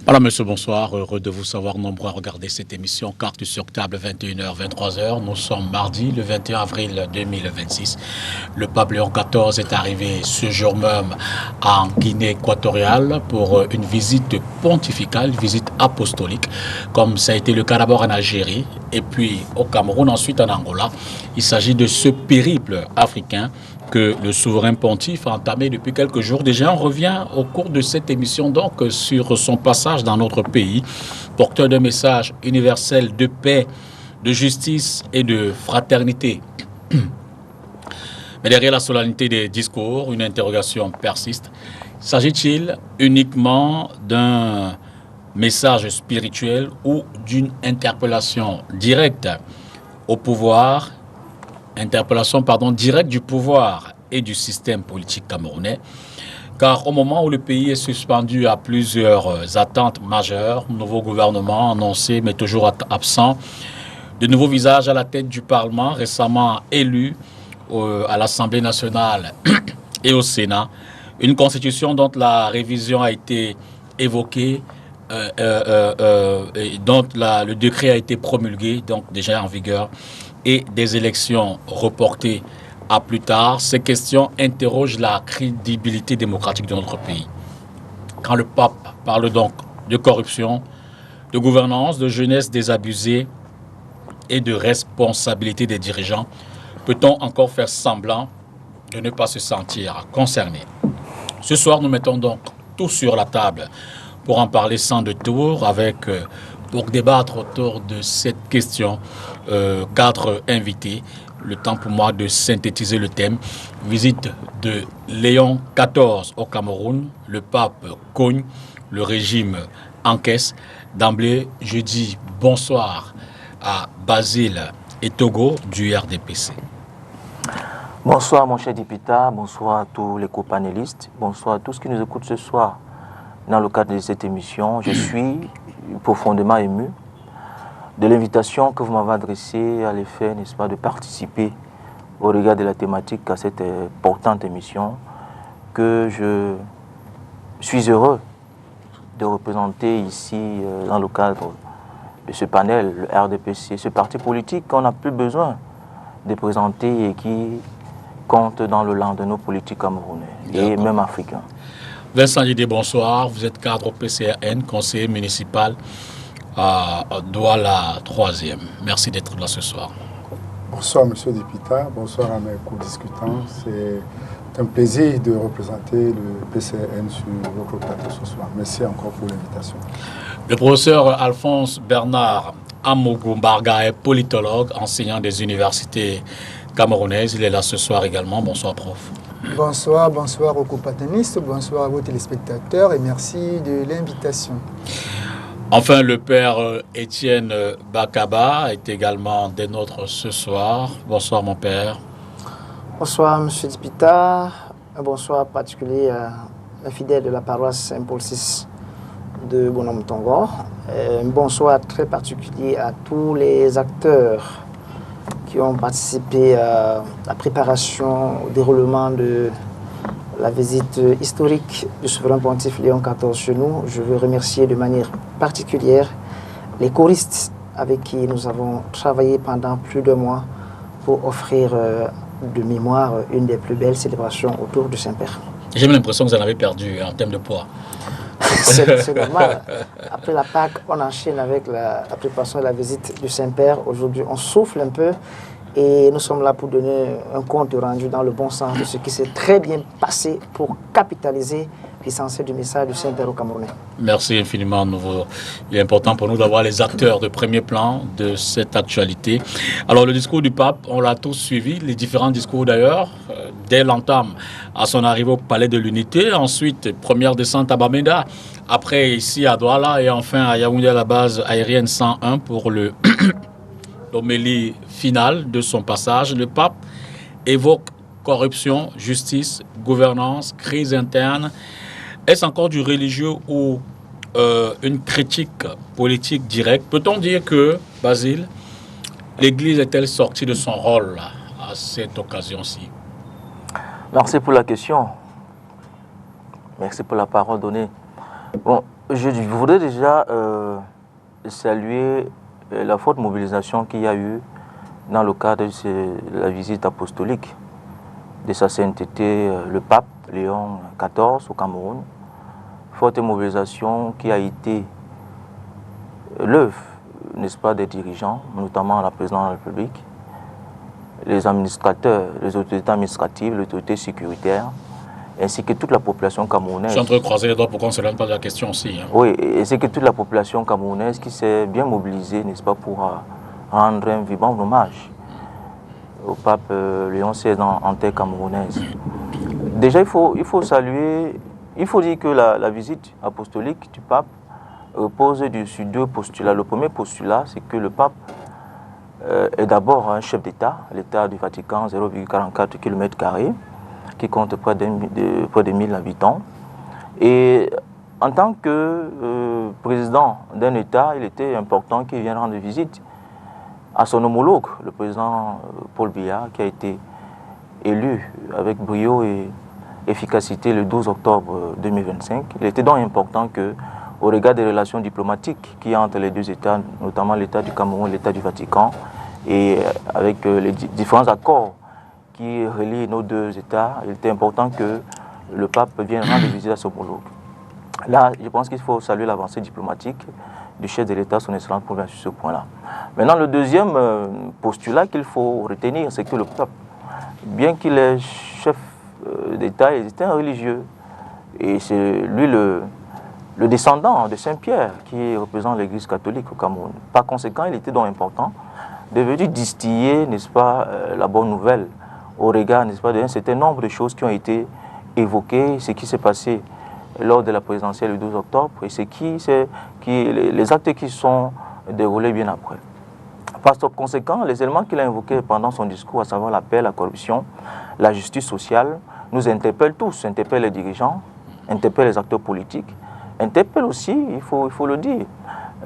Voilà, monsieur, bonsoir. Heureux de vous savoir nombreux à regarder cette émission Carte sur table 21h, 23h. Nous sommes mardi, le 21 avril 2026. Le pape Léon XIV est arrivé ce jour même en Guinée équatoriale pour une visite pontificale, une visite apostolique, comme ça a été le cas d'abord en Algérie et puis au Cameroun, ensuite en Angola. Il s'agit de ce périple africain que le souverain pontife a entamé depuis quelques jours. Déjà, on revient au cours de cette émission donc sur son passage dans notre pays, porteur d'un message universel de paix, de justice et de fraternité. Mais derrière la solennité des discours, une interrogation persiste. S'agit-il uniquement d'un message spirituel ou d'une interpellation directe au pouvoir, directe du pouvoir et du système politique camerounais? Car au moment où le pays est suspendu à plusieurs attentes majeures, nouveau gouvernement annoncé mais toujours absent, de nouveaux visages à la tête du Parlement récemment élus à l'Assemblée nationale et au Sénat, une constitution dont la révision a été évoquée, dont le décret a été promulgué, donc déjà en vigueur, et des élections reportées à plus tard, ces questions interrogent la crédibilité démocratique de notre pays. Quand le pape parle donc de corruption, de gouvernance, de jeunesse désabusée et de responsabilité des dirigeants, peut-on encore faire semblant de ne pas se sentir concerné? Ce soir, nous mettons donc tout sur la table pour en parler sans détour, pour débattre autour de cette question, 4 invités. Le temps pour moi de synthétiser le thème. Visite de Léon XIV au Cameroun, le pape cogne, le régime encaisse. D'emblée, je dis bonsoir à Basile et Togo du RDPC. Bonsoir mon cher Dipita, bonsoir à tous les co-panélistes, bonsoir à tous qui nous écoutent ce soir. Dans le cadre de cette émission, je suis profondément ému de l'invitation que vous m'avez adressée à l'effet, n'est-ce pas, de participer au regard de la thématique à cette importante émission que je suis heureux de représenter ici dans le cadre de ce panel, le RDPC, ce parti politique qu'on n'a plus besoin de présenter et qui compte dans le land de nos politiques camerounais et même africains. Vincent Didier, bonsoir. Vous êtes cadre au PCRN, conseiller municipal à Douala 3e. Merci d'être là ce soir. Bonsoir M. Dipita, bonsoir à mes co-discutants. C'est un plaisir de représenter le PCRN sur votre plateau ce soir. Merci encore pour l'invitation. Le professeur Alphonse Bernard Amougou-Mbarga est politologue, enseignant des universités camerounaises. Il est là ce soir également. Bonsoir, prof. Bonsoir aux compatriotes, bonsoir à vos téléspectateurs et merci de l'invitation. Enfin, le père Étienne Bakaba est également des nôtres ce soir. Bonsoir, mon père. Bonsoir, M. Dipita. Un bonsoir particulier à un fidèle de la paroisse Saint-Paul VI de Bonhomme-Tongo. Un bonsoir très particulier à tous les acteurs qui ont participé à la préparation, au déroulement de la visite historique du souverain pontife Léon XIV chez nous. Je veux remercier de manière particulière les choristes avec qui nous avons travaillé pendant plus de mois pour offrir de mémoire une des plus belles célébrations autour du Saint-Père. J'ai l'impression que vous en avez perdu en termes de poids. C'est normal. Après la Pâque, on enchaîne avec la préparation de la visite du Saint-Père. Aujourd'hui, on souffle un peu et nous sommes là pour donner un compte rendu dans le bon sens de ce qui s'est très bien passé pour capitaliser l'essentiel du message du Saint-Père au Camerounais. Merci infiniment. Il est important pour nous d'avoir les acteurs de premier plan de cette actualité. Alors, le discours du pape, on l'a tous suivi, les différents discours d'ailleurs, dès l'entame à son arrivée au Palais de l'Unité, ensuite première descente à Bamenda, après ici à Douala et enfin à Yaoundé à la base aérienne 101 pour l'homélie finale de son passage. Le pape évoque corruption, justice, gouvernance, crise interne. Est-ce encore du religieux ou une critique politique directe? Peut-on dire que, Basile, l'Église est-elle sortie de son rôle à cette occasion-ci? Merci pour la question. Merci pour la parole donnée. Bon, Je voudrais déjà saluer la forte mobilisation qu'il y a eu dans le cadre de la visite apostolique de sa sainteté, le pape Léon XIV au Cameroun. Forte mobilisation qui a été l'œuvre, n'est-ce pas, des dirigeants, notamment la présidente de la République, les administrateurs, les autorités administratives, les autorités sécuritaires, ainsi que toute la population camerounaise. Je suis en train de croiser les doigts pour qu'on ne se lance pas de la question aussi. Hein. Oui, et c'est que toute la population camerounaise qui s'est bien mobilisée, n'est-ce pas, pour rendre un vibrant hommage au pape Léon XVI en terre camerounaise. Déjà, il faut saluer, il faut dire que la visite apostolique du pape repose sur deux postulats. Le premier postulat, c'est que le pape est d'abord un chef d'État, l'État du Vatican, 0,44 km², qui compte près de 1000 habitants. Et en tant que président d'un État, il était important qu'il vienne rendre visite à son homologue, le président Paul Biya, qui a été élu avec brio et efficacité le 12 octobre 2025. Il était donc important que, au regard des relations diplomatiques qu'il y a entre les deux États, notamment l'État du Cameroun et l'État du Vatican, et avec les différents accords qui relient nos deux États, il était important que le pape vienne rendre visite à son homologue. Là, je pense qu'il faut saluer l'avancée diplomatique du chef de l'État, son Excellence, pour sur ce point-là. Maintenant, le deuxième postulat qu'il faut retenir, c'est que le pape, bien qu'il est chef d'État, il était un religieux. Et c'est lui le descendant de Saint-Pierre qui représente l'Église catholique au Cameroun. Par conséquent, il était donc important de venir distiller, n'est-ce pas, la bonne nouvelle au regard, n'est-ce pas, d'un certain nombre de choses qui ont été évoquées, ce qui s'est passé lors de la présidentielle du 12 octobre et les actes qui sont déroulés bien après. Par conséquent, les éléments qu'il a invoqués pendant son discours, à savoir la paix, la corruption, la justice sociale, nous interpellent tous, interpellent les dirigeants, interpellent les acteurs politiques, interpellent aussi, il faut le dire,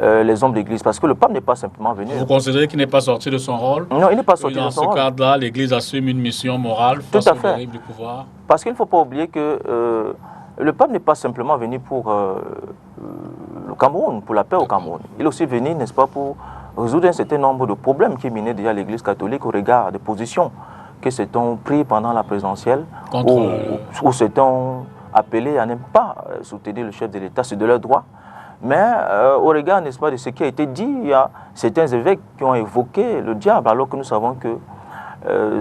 les hommes d'église, parce que le pape n'est pas simplement venu. Vous considérez qu'il n'est pas sorti de son rôle? Non, il n'est pas sorti de son rôle. Dans ce cadre-là, l'Église assume une mission morale face aux dérives du pouvoir. Parce qu'il ne faut pas oublier que le pape n'est pas simplement venu pour le Cameroun, pour la paix au Cameroun. Il est aussi venu, n'est-ce pas, pour résoudre un certain nombre de problèmes qui minaient déjà l'Église catholique au regard des positions que s'est-on pris pendant la présidentielle, où s'est-on appelé à ne pas soutenir le chef de l'État, c'est de leur droit. Mais au regard, n'est-ce pas, de ce qui a été dit, il y a certains évêques qui ont évoqué le diable, alors que nous savons que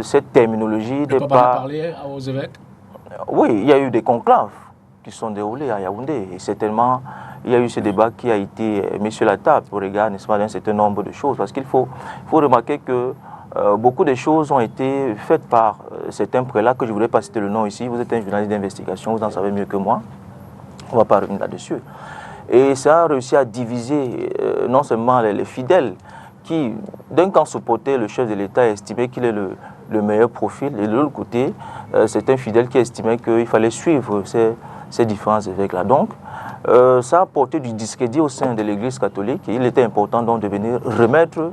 cette terminologie n'est pas... On peut parler aux évêques? Oui, il y a eu des conclaves qui sont déroulés à Yaoundé. Et certainement, il y a eu ce débat qui a été mis sur la table au regard, n'est-ce pas, d'un certain nombre de choses. Parce qu'il faut remarquer que beaucoup de choses ont été faites par certains prélats, que je ne voudrais pas citer le nom ici. Vous êtes un journaliste d'investigation, vous en savez mieux que moi. On ne va pas revenir là-dessus. Et ça a réussi à diviser non seulement les fidèles qui, d'un camp supportait le chef de l'État et estimait qu'il est le meilleur profil, et de l'autre côté, c'est un fidèle qui estimait qu'il fallait suivre ces différents évêques-là. Donc, ça a porté du discrédit au sein de l'Église catholique et il était important donc de venir remettre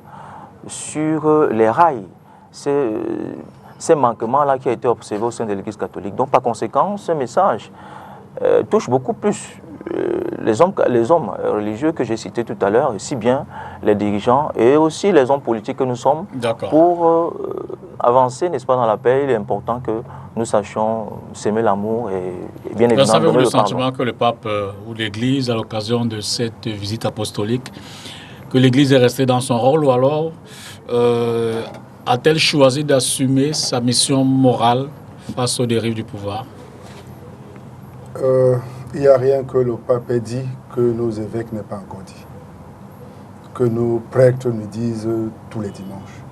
sur les rails ces manquements-là qui ont été observés au sein de l'Église catholique. Donc, par conséquent, ce message touche beaucoup plus les hommes religieux que j'ai cités tout à l'heure, aussi bien les dirigeants et aussi les hommes politiques que nous sommes. Pour avancer, n'est-ce pas, dans la paix, il est important que nous sachions s'aimer l'amour et bien évidemment... Avez-vous le sentiment que le pape ou l'Église, à l'occasion de cette visite apostolique, que l'Église est restée dans son rôle ou alors a-t-elle choisi d'assumer sa mission morale face aux dérives du pouvoir? Il n'y a rien que le pape ait dit que nos évêques n'aient pas encore dit, que nos prêtres nous disent tous les dimanches.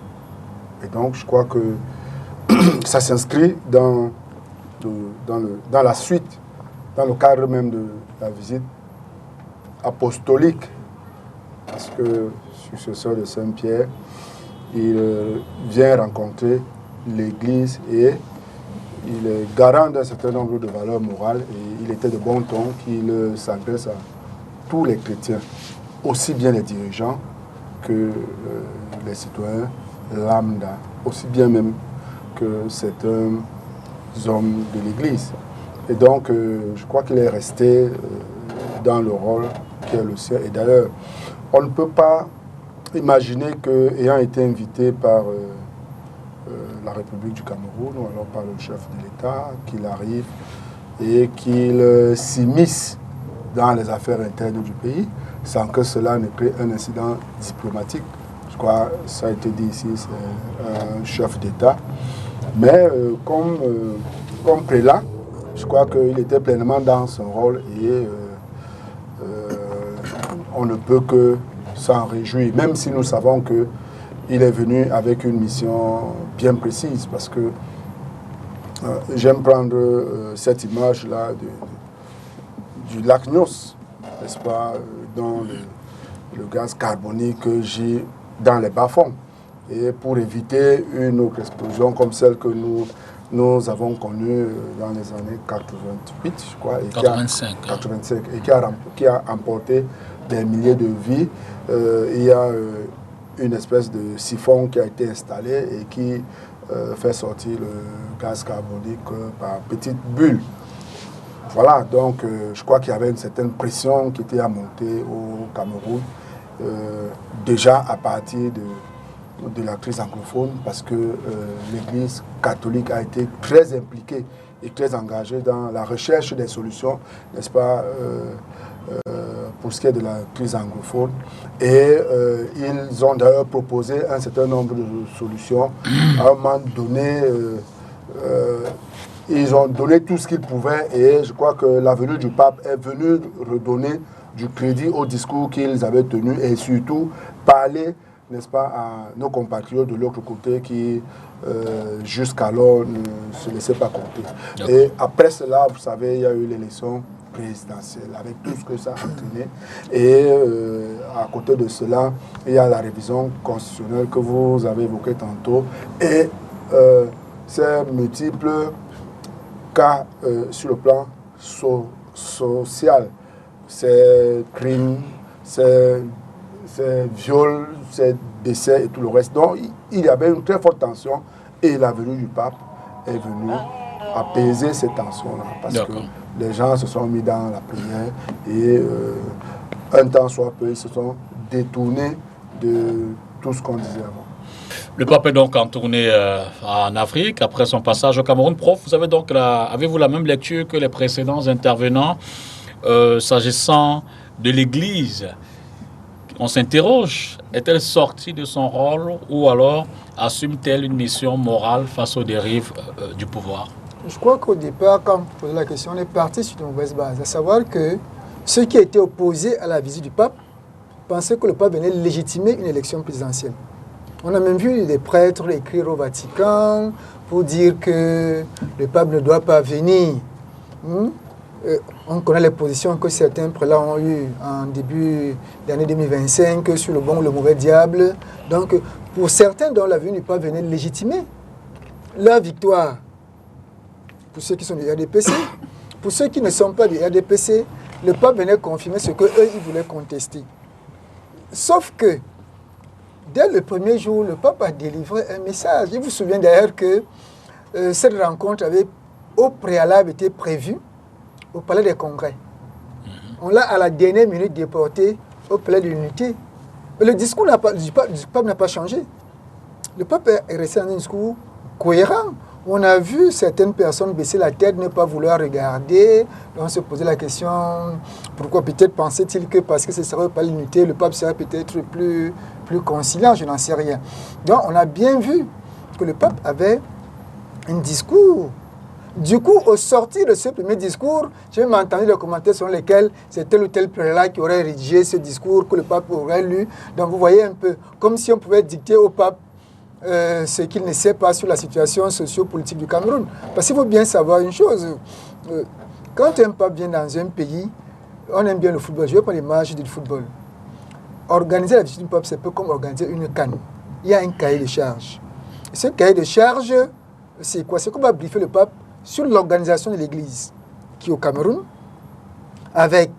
Et donc, je crois que ça s'inscrit dans la suite, dans le cadre même de la visite apostolique, parce que successeur de Saint-Pierre, il vient rencontrer l'Église et il est garant d'un certain nombre de valeurs morales et il était de bon ton qu'il s'adresse à tous les chrétiens, aussi bien les dirigeants que les citoyens lambda, aussi bien même que certains hommes de l'Église. Et donc, je crois qu'il est resté dans le rôle qui est le sien. Et d'ailleurs, on ne peut pas imaginer qu'ayant été invité par la République du Cameroun, ou alors par le chef de l'État, qu'il arrive et qu'il s'immisce dans les affaires internes du pays, sans que cela ne crée un incident diplomatique. Je crois que ça a été dit ici, c'est un chef d'État. Mais comme prélat, je crois qu'il était pleinement dans son rôle et on ne peut que s'en réjouir, même si nous savons qu'il est venu avec une mission bien précise, parce que j'aime prendre cette image-là du lac Nyos, n'est-ce pas, dans le gaz carbonique j'ai dans les bas-fonds. Et pour éviter une autre explosion comme celle que nous avons connue dans les années 88, je crois, et 85. 85, et qui a emporté des milliers de vies, il y a une espèce de siphon qui a été installé et qui fait sortir le gaz carbonique par petites bulles. Voilà, donc je crois qu'il y avait une certaine pression qui était à monter au Cameroun, déjà à partir de la crise anglophone, parce que l'Église catholique a été très impliquée et très engagée dans la recherche des solutions, n'est-ce pas, pour ce qui est de la crise anglophone. Et ils ont d'ailleurs proposé un certain nombre de solutions. À un moment donné, ils ont donné tout ce qu'ils pouvaient, et je crois que la venue du pape est venue redonner du crédit au discours qu'ils avaient tenu, et surtout parler, n'est-ce pas, à nos compatriotes de l'autre côté qui, jusqu'alors, ne se laissaient pas compter. Et après cela, vous savez, il y a eu l'élection présidentielle, avec tout ce que ça a entraîné. Et à côté de cela, il y a la révision constitutionnelle que vous avez évoquée tantôt. Et ces multiples cas sur le plan social, ces crimes, ces viols, ces décès et tout le reste. Donc, il y avait une très forte tension, et la venue du pape est venue apaiser cette tension-là, parce que les gens se sont mis dans la prière et un temps soit peu, ils se sont détournés de tout ce qu'on disait avant. Le pape est donc en tournée en Afrique après son passage au Cameroun. Prof, vous avez donc avez-vous la même lecture que les précédents intervenants s'agissant de l'Église? On s'interroge, est-elle sortie de son rôle, ou alors assume-t-elle une mission morale face aux dérives du pouvoir? Je crois qu'au départ, quand vous posez la question, on est parti sur une mauvaise base, à savoir que ceux qui étaient opposés à la visite du pape pensaient que le pape venait légitimer une élection présidentielle. On a même vu des prêtres écrire au Vatican pour dire que le pape ne doit pas venir. On connaît les positions que certains prélats ont eues en début d'année 2025 sur le bon ou le mauvais diable. Donc, pour certains dont la venue du pape venait légitimer la victoire, pour ceux qui sont du RDPC, pour ceux qui ne sont pas du RDPC, le pape venait confirmer ce qu'eux, ils voulaient contester. Sauf que, dès le premier jour, le pape a délivré un message. Je vous souviens d'ailleurs que cette rencontre avait au préalable été prévue au Palais des Congrès. On l'a à la dernière minute déporté au Palais de l'Unité. Mais le discours du pape n'a pas changé. Le pape est resté dans un discours cohérent. On a vu certaines personnes baisser la tête, ne pas vouloir regarder. On se posait la question, pourquoi peut-être pensait-il que parce que ce serait pas l'unité, le pape serait peut-être plus conciliant, je n'en sais rien. Donc on a bien vu que le pape avait un discours. Du coup, au sortir de ce premier discours, j'ai même entendu des commentaires selon lesquels c'est tel ou tel prélat qui aurait rédigé ce discours que le pape aurait lu. Donc vous voyez un peu, comme si on pouvait dicter au pape ce qu'il ne sait pas sur la situation socio-politique du Cameroun. Parce qu'il faut bien savoir une chose, quand un pape vient dans un pays, on aime bien le football, je vais prendre l'image du football. Organiser la visite du pape, c'est peu comme organiser une CAN. Il y a un cahier de charge. Et ce cahier de charge, c'est quoi? C'est qu'on va briefer le pape sur l'organisation de l'Église qui est au Cameroun, avec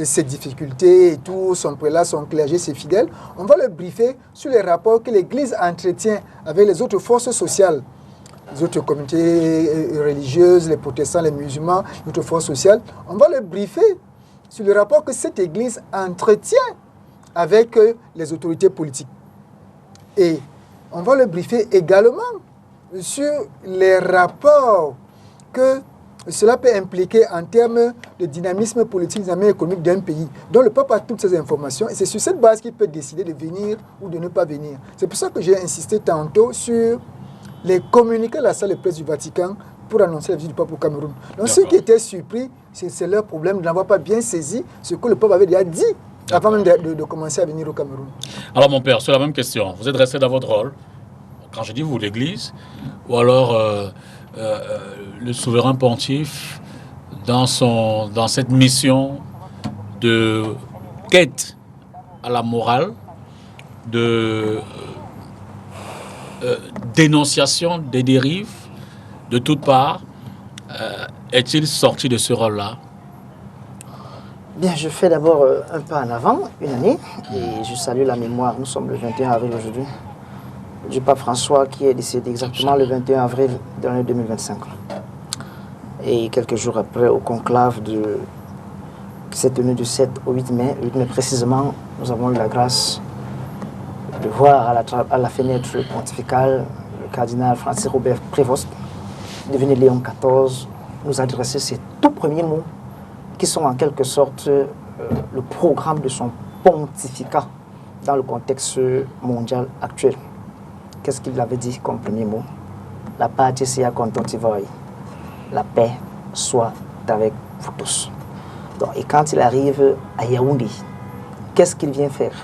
ses difficultés et tout, son prélat, son clergé, ses fidèles. On va le briefer sur les rapports que l'Église entretient avec les autres forces sociales, les autres communautés religieuses, les protestants, les musulmans, les autres forces sociales. On va le briefer sur le rapport que cette Église entretient avec les autorités politiques. Et on va le briefer également sur les rapports que cela peut impliquer en termes de dynamisme politique, dynamisme économique d'un pays. Donc le pape a toutes ces informations et c'est sur cette base qu'il peut décider de venir ou de ne pas venir. C'est pour ça que j'ai insisté tantôt sur les communiqués de la salle de presse du Vatican pour annoncer la visite du pape au Cameroun. Donc ceux qui étaient surpris, c'est leur problème de n'avoir pas bien saisi ce que le pape avait déjà dit avant même de commencer à venir au Cameroun. Alors mon père, c'est la même question. Vous êtes resté dans votre rôle, quand je dis vous, l'Église, ou alors le souverain pontife dans cette mission de quête à la morale, de dénonciation des dérives de toutes parts. Est-il sorti de ce rôle-là? Bien, je fais d'abord un pas en avant, une année, et je salue la mémoire. Nous sommes le 21 avril aujourd'hui, du pape François qui est décédé exactement le 21 avril de l'année 2025. Et quelques jours après, au conclave qui s'est tenu du 7 au 8 mai, précisément, nous avons eu la grâce de voir à la fenêtre pontificale le cardinal Francis Robert Prévost, devenu Léon XIV, nous adresser ses tout premiers mots qui sont en quelque sorte le programme de son pontificat dans le contexte mondial actuel. Qu'est-ce qu'il avait dit comme premier mot? La pace sia contentivoi. La paix soit avec vous tous. Donc, et quand il arrive à Yaoundé, qu'est-ce qu'il vient faire?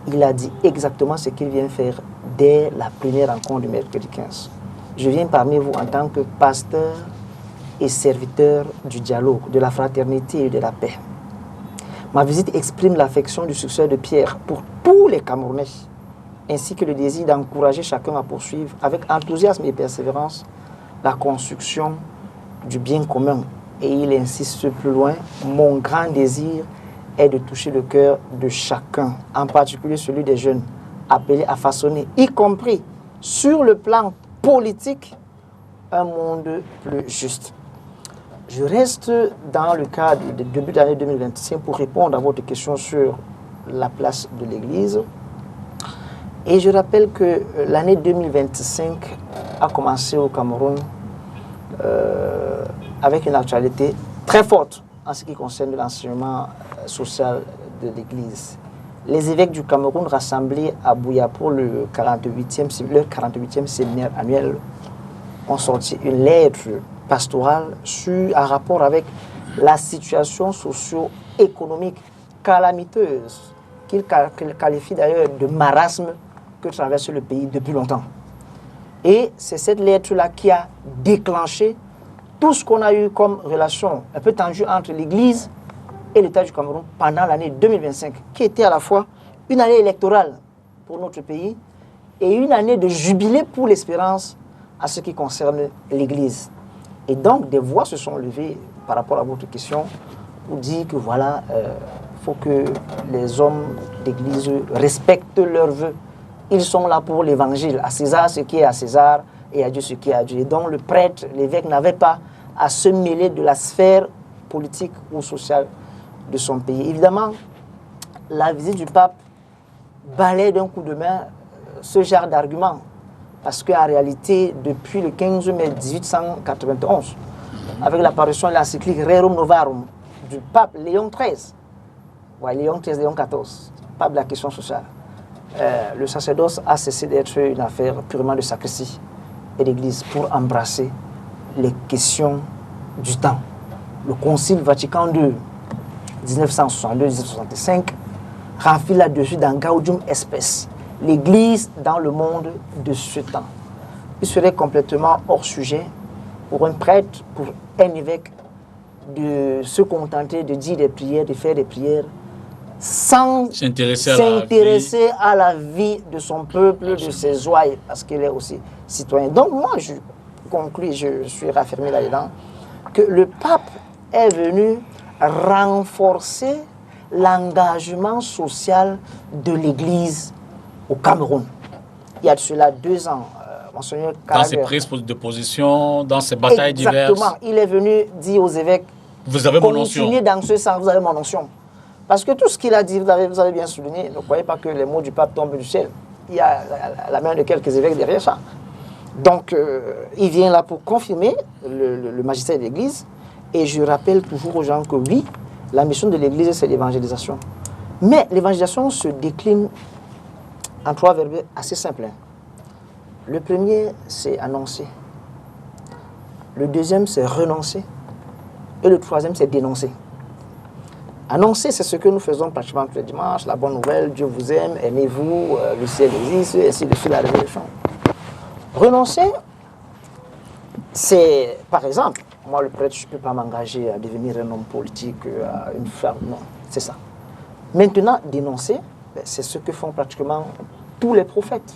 Il a dit exactement ce qu'il vient faire dès la première rencontre du mercredi 15. Je viens parmi vous en tant que pasteur et serviteur du dialogue, de la fraternité et de la paix. Ma visite exprime l'affection du successeur de Pierre pour tous les Camerounais, ainsi que le désir d'encourager chacun à poursuivre avec enthousiasme et persévérance la construction du bien commun. Et il insiste plus loin, mon grand désir est de toucher le cœur de chacun, en particulier celui des jeunes, appelés à façonner, y compris sur le plan politique, un monde plus juste. Je reste dans le cadre du début de l'année 2025 pour répondre à votre question sur la place de l'Église. Et je rappelle que l'année 2025 a commencé au Cameroun avec une actualité très forte en ce qui concerne l'enseignement social de l'Église. Les évêques du Cameroun rassemblés à Bouya pour le 48e séminaire annuel ont sorti une lettre pastorale en rapport avec la situation socio-économique calamiteuse qu'ils qualifient d'ailleurs de marasme que traverse le pays depuis longtemps. Et c'est cette lettre-là qui a déclenché tout ce qu'on a eu comme relation un peu tendue entre l'Église et l'État du Cameroun pendant l'année 2025, qui était à la fois une année électorale pour notre pays et une année de jubilé pour l'espérance à ce qui concerne l'Église. Et donc, des voix se sont levées par rapport à votre question pour dire que voilà, faut que les hommes d'Église respectent leurs vœux. Ils sont là pour l'Évangile, à César ce qui est à César et à Dieu ce qui est à Dieu. Et donc, le prêtre, l'évêque n'avait pas à se mêler de la sphère politique ou sociale de son pays. Évidemment, la visite du pape balaie d'un coup de main ce genre d'argument. Parce qu'en réalité, depuis le 15 mai 1891, avec l'apparition de l'encyclique Rerum Novarum du pape Léon XIII, Léon XIV, pape de la question sociale, le sacerdoce a cessé d'être une affaire purement de sacristie et d'église pour embrasser les questions du temps. Le Concile Vatican II, 1962-1965, remplit là-dessus dans Gaudium et Spes, l'Église dans le monde de ce temps. Il serait complètement hors sujet pour un prêtre, pour un évêque, de se contenter de dire des prières, de faire des prières, sans s'intéresser à la vie de son peuple, de ses ouailles, parce qu'il est aussi citoyen. Donc moi, je conclus, je suis raffermé là-dedans, que le pape est venu renforcer l'engagement social de l'Église au Cameroun. Il y a de cela 2 ans, Monseigneur Carragher, dans ses prises de position, dans ses batailles diverses. Exactement. Il est venu dire aux évêques, Vous avez mon notion. Continuez dans ce sens, vous avez mon notion. Parce que tout ce qu'il a dit, vous avez bien souligné, ne croyez pas que les mots du pape tombent du ciel. Il y a la main de quelques évêques derrière ça. Donc, il vient là pour confirmer le magistère de l'Église. Et je rappelle toujours aux gens que oui, la mission de l'Église, c'est l'évangélisation. Mais l'évangélisation se décline en 3 verbes assez simples. Le premier, c'est annoncer. Le deuxième, c'est renoncer. Et le troisième, c'est dénoncer. Annoncer, c'est ce que nous faisons pratiquement tous les dimanches. La bonne nouvelle, Dieu vous aime, aimez-vous, le ciel existe, ainsi de suite, la révélation. Renoncer, c'est, par exemple, moi le prêtre, je ne peux pas m'engager à devenir un homme politique, à une femme, non, c'est ça. Maintenant, dénoncer, c'est ce que font pratiquement tous les prophètes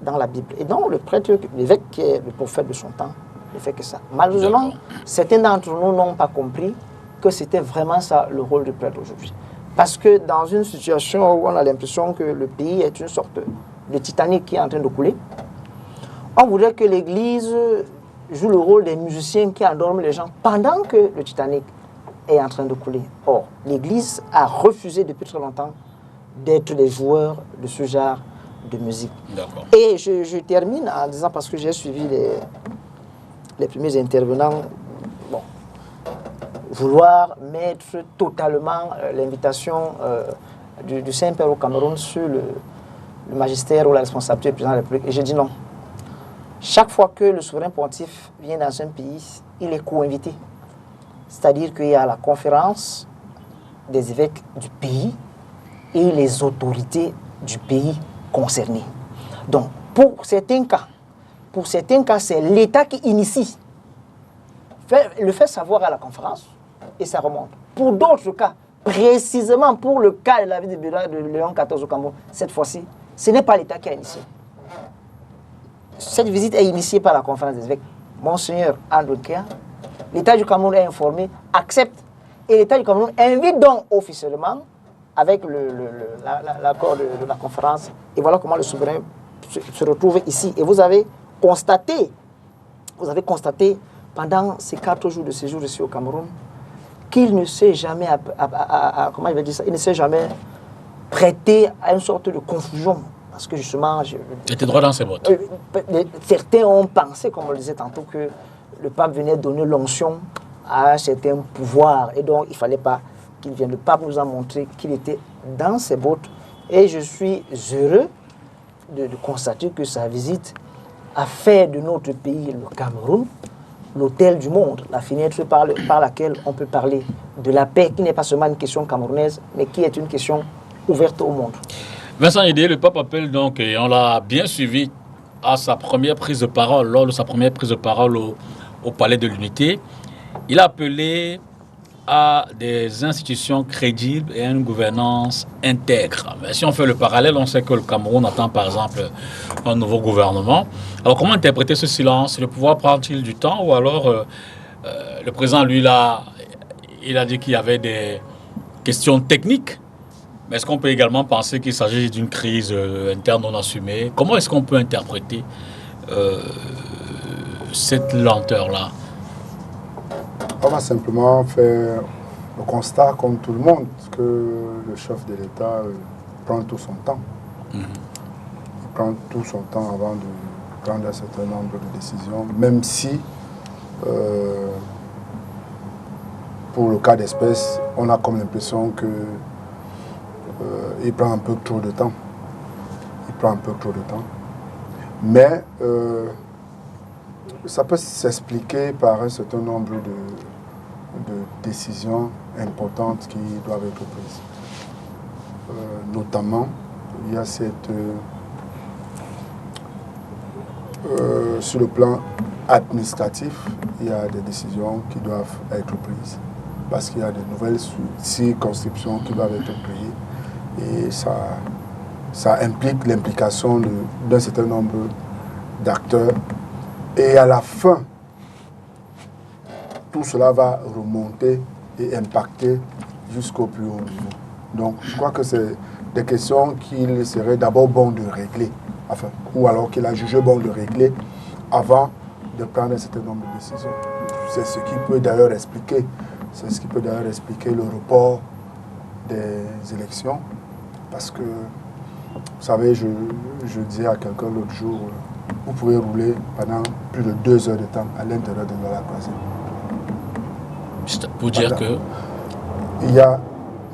dans la Bible. Et donc, le prêtre, l'évêque qui est le prophète de son temps, ne fait que ça. Malheureusement, certains d'entre nous n'ont pas compris que c'était vraiment ça le rôle du prêtre aujourd'hui. Parce que dans une situation où on a l'impression que le pays est une sorte de Titanic qui est en train de couler, on voudrait que l'Église joue le rôle des musiciens qui endorment les gens pendant que le Titanic est en train de couler. Or, l'Église a refusé depuis très longtemps d'être les joueurs de ce genre de musique. Et je termine en disant, parce que j'ai suivi les premiers intervenants, bon, vouloir mettre totalement l'invitation du Saint-Père au Cameroun sur le magistère ou la responsabilité du président de la République. Et j'ai dit non. Chaque fois que le souverain pontife vient dans un pays, il est co-invité. C'est-à-dire qu'il y a la conférence des évêques du pays et les autorités du pays concerné. Donc, pour certains cas, c'est l'État qui initie, le fait savoir à la conférence et ça remonte. Pour d'autres cas, précisément pour le cas de la vie de Léon XIV au Cameroun, cette fois-ci, ce n'est pas l'État qui a initié. Cette visite est initiée par la conférence des évêques. Monseigneur Andrew Kea, l'État du Cameroun est informé, accepte, et l'État du Cameroun invite donc officiellement avec l'accord de la conférence. Et voilà comment le souverain se retrouve ici. Et vous avez constaté pendant ces 4 jours de séjour ici au Cameroun qu'il ne s'est jamais, comment je vais dire ça, il ne s'est jamais prêté à une sorte de confusion. Parce que justement... J'étais droit dans ses bottes. Certains ont pensé, comme on le disait tantôt, que le pape venait donner l'onction à un certain pouvoir. Et donc, il ne fallait pas qu'il vienne. Le pape nous a montré qu'il était dans ses bottes. Et je suis heureux de constater que sa visite a fait de notre pays, le Cameroun, l'hôtel du monde, la fenêtre par laquelle on peut parler de la paix, qui n'est pas seulement une question camerounaise, mais qui est une question ouverte au monde. Vincent Yédé, le pape appelle donc, et on l'a bien suivi à sa première prise de parole, lors de sa première prise de parole au Palais de l'Unité. Il a appelé à des institutions crédibles et à une gouvernance intègre. Mais si on fait le parallèle, on sait que le Cameroun attend par exemple un nouveau gouvernement. Alors comment interpréter ce silence? Le pouvoir prend-il du temps ou alors le président, lui, il a dit qu'il y avait des questions techniques? Mais est-ce qu'on peut également penser qu'il s'agit d'une crise interne non assumée? Comment est-ce qu'on peut interpréter cette lenteur-là? On va simplement faire le constat, comme tout le monde, que le chef de l'État prend tout son temps. Il prend tout son temps avant de prendre un certain nombre de décisions, même si, pour le cas d'espèce, on a comme l'impression que il prend un peu trop de temps. Mais ça peut s'expliquer par un certain nombre de décisions importantes qui doivent être prises. Notamment, il y a sur le plan administratif, il y a des décisions qui doivent être prises parce qu'il y a de nouvelles circonscriptions qui doivent être créées. Et ça implique l'implication d'un certain nombre d'acteurs. Et à la fin, tout cela va remonter et impacter jusqu'au plus haut niveau. Donc, je crois que c'est des questions qu'il serait d'abord bon de régler, enfin, ou alors qu'il a jugé bon de régler avant de prendre un certain nombre de décisions. C'est ce qui peut d'ailleurs expliquer C'est ce qui peut d'ailleurs expliquer le report des élections. Parce que, vous savez, je disais à quelqu'un l'autre jour, vous pouvez rouler pendant plus de 2 heures de temps à l'intérieur de la croisée. Pour dire que... Il y a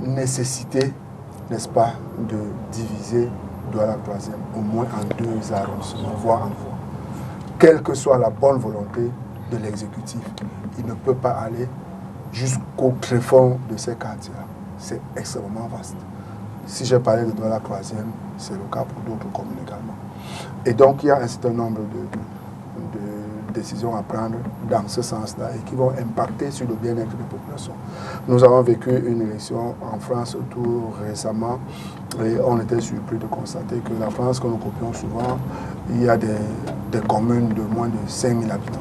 nécessité, n'est-ce pas, de diviser Douala Troisième au moins en 2 arrondissements, voire en voie. Quelle que soit la bonne volonté de l'exécutif, il ne peut pas aller jusqu'au tréfonds de ces quartiers-là. C'est extrêmement vaste. Si j'ai parlé de Douala Troisième, c'est le cas pour d'autres communes également. Et donc, il y a un certain nombre de décisions à prendre dans ce sens-là et qui vont impacter sur le bien-être des populations. Nous avons vécu une élection en France tout récemment et on était surpris de constater que la France que nous copions souvent, il y a des communes de moins de 5 000 habitants.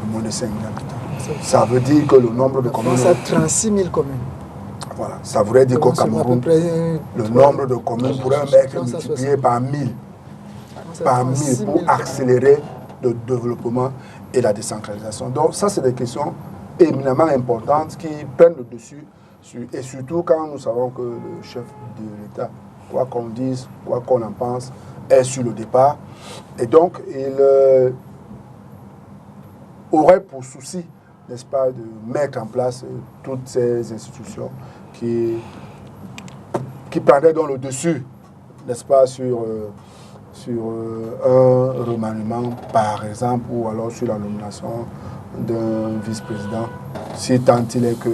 De moins de 5 000 habitants. Ça veut dire que le nombre de communes... Ça a 36 000 communes. Voilà, ça voudrait dire qu'au Cameroun, le nombre de communes pourrait être multiplié par 1000. Par 1000 pour accélérer le développement et la décentralisation. Donc ça, c'est des questions éminemment importantes qui prennent le dessus, et surtout quand nous savons que le chef de l'État, quoi qu'on dise, quoi qu'on en pense, est sur le départ. Et donc, il aurait pour souci, n'est-ce pas, de mettre en place toutes ces institutions qui prendraient donc le dessus, n'est-ce pas, sur un remaniement, par exemple, ou alors sur la nomination d'un vice-président, si tant il est que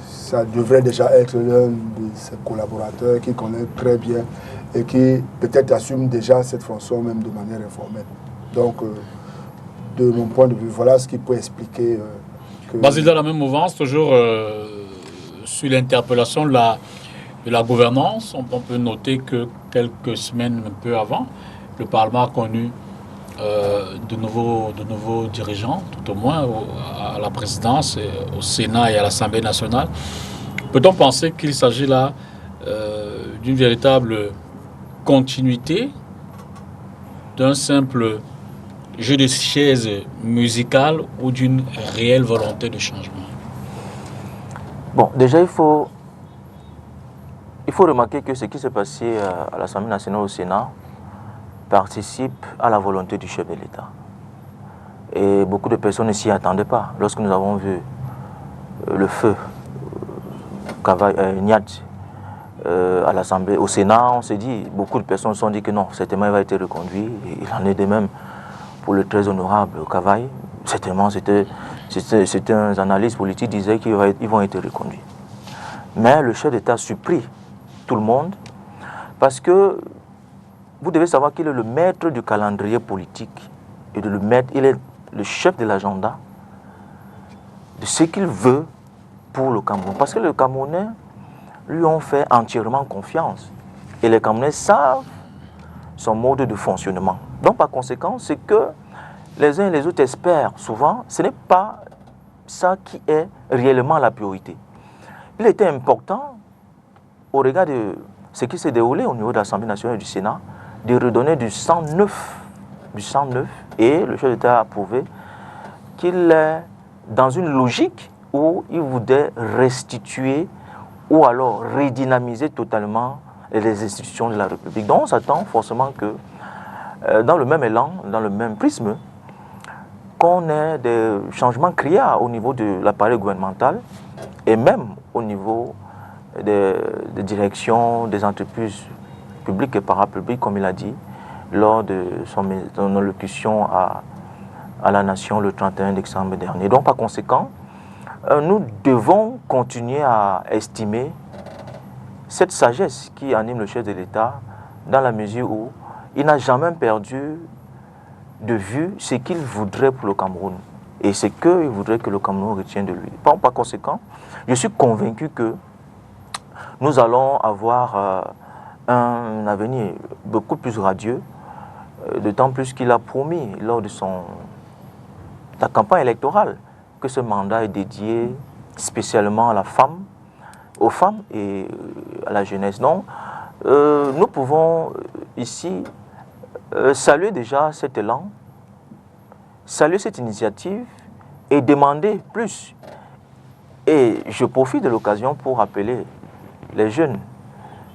ça devrait déjà être l'un de ses collaborateurs qui connaît très bien et qui peut-être assume déjà cette fonction même de manière informelle. Donc, de mon point de vue, voilà ce qui peut expliquer que... Basile, dans la même mouvance, toujours sur l'interpellation de la gouvernance, on peut noter que quelques semaines un peu avant, le Parlement a connu de nouveaux dirigeants, tout au moins à la présidence, au Sénat et à l'Assemblée nationale. Peut-on penser qu'il s'agit là d'une véritable continuité d'un simple jeu de chaises musicales ou d'une réelle volonté de changement? Bon, déjà, il faut remarquer que ce qui s'est passé à l'Assemblée nationale au Sénat participe à la volonté du chef de l'État. Et beaucoup de personnes ne s'y attendaient pas. Lorsque nous avons vu le feu Niat à l'Assemblée, au Sénat, on s'est dit, beaucoup de personnes se sont dit que non, certainement il va être reconduit. Et il en est de même pour le très honorable Kavaï. Certainement, certains analystes politiques disaient qu'ils vont être reconduits. Mais le chef d'État surprit tout le monde parce que vous devez savoir qu'il est le maître du calendrier politique et il est le chef de l'agenda de ce qu'il veut pour le Cameroun. Parce que les Camerounais lui ont fait entièrement confiance et les Camerounais savent son mode de fonctionnement. Donc par conséquent, ce que les uns et les autres espèrent souvent, ce n'est pas ça qui est réellement la priorité. Il était important, au regard de ce qui s'est déroulé au niveau de l'Assemblée nationale et du Sénat, de redonner du sang neuf. Et le chef d'État a approuvé qu'il est dans une logique où il voudrait restituer ou alors redynamiser totalement les institutions de la République. Donc on s'attend forcément que dans le même élan, dans le même prisme, qu'on ait des changements criards au niveau de l'appareil gouvernemental et même au niveau des directions des entreprises publiques et parapubliques, comme il a dit, lors de son allocution à la nation le 31 décembre dernier. Donc par conséquent, nous devons continuer à estimer cette sagesse qui anime le chef de l'État dans la mesure où il n'a jamais perdu de vue ce qu'il voudrait pour le Cameroun et ce qu'il voudrait que le Cameroun retienne de lui. Par conséquent, je suis convaincu que nous allons avoir un avenir beaucoup plus radieux, d'autant plus qu'il a promis lors de la campagne électorale que ce mandat est dédié spécialement à la femme, aux femmes et à la jeunesse. Donc, nous pouvons ici saluer déjà cet élan, saluer cette initiative et demander plus. Et je profite de l'occasion pour appeler les jeunes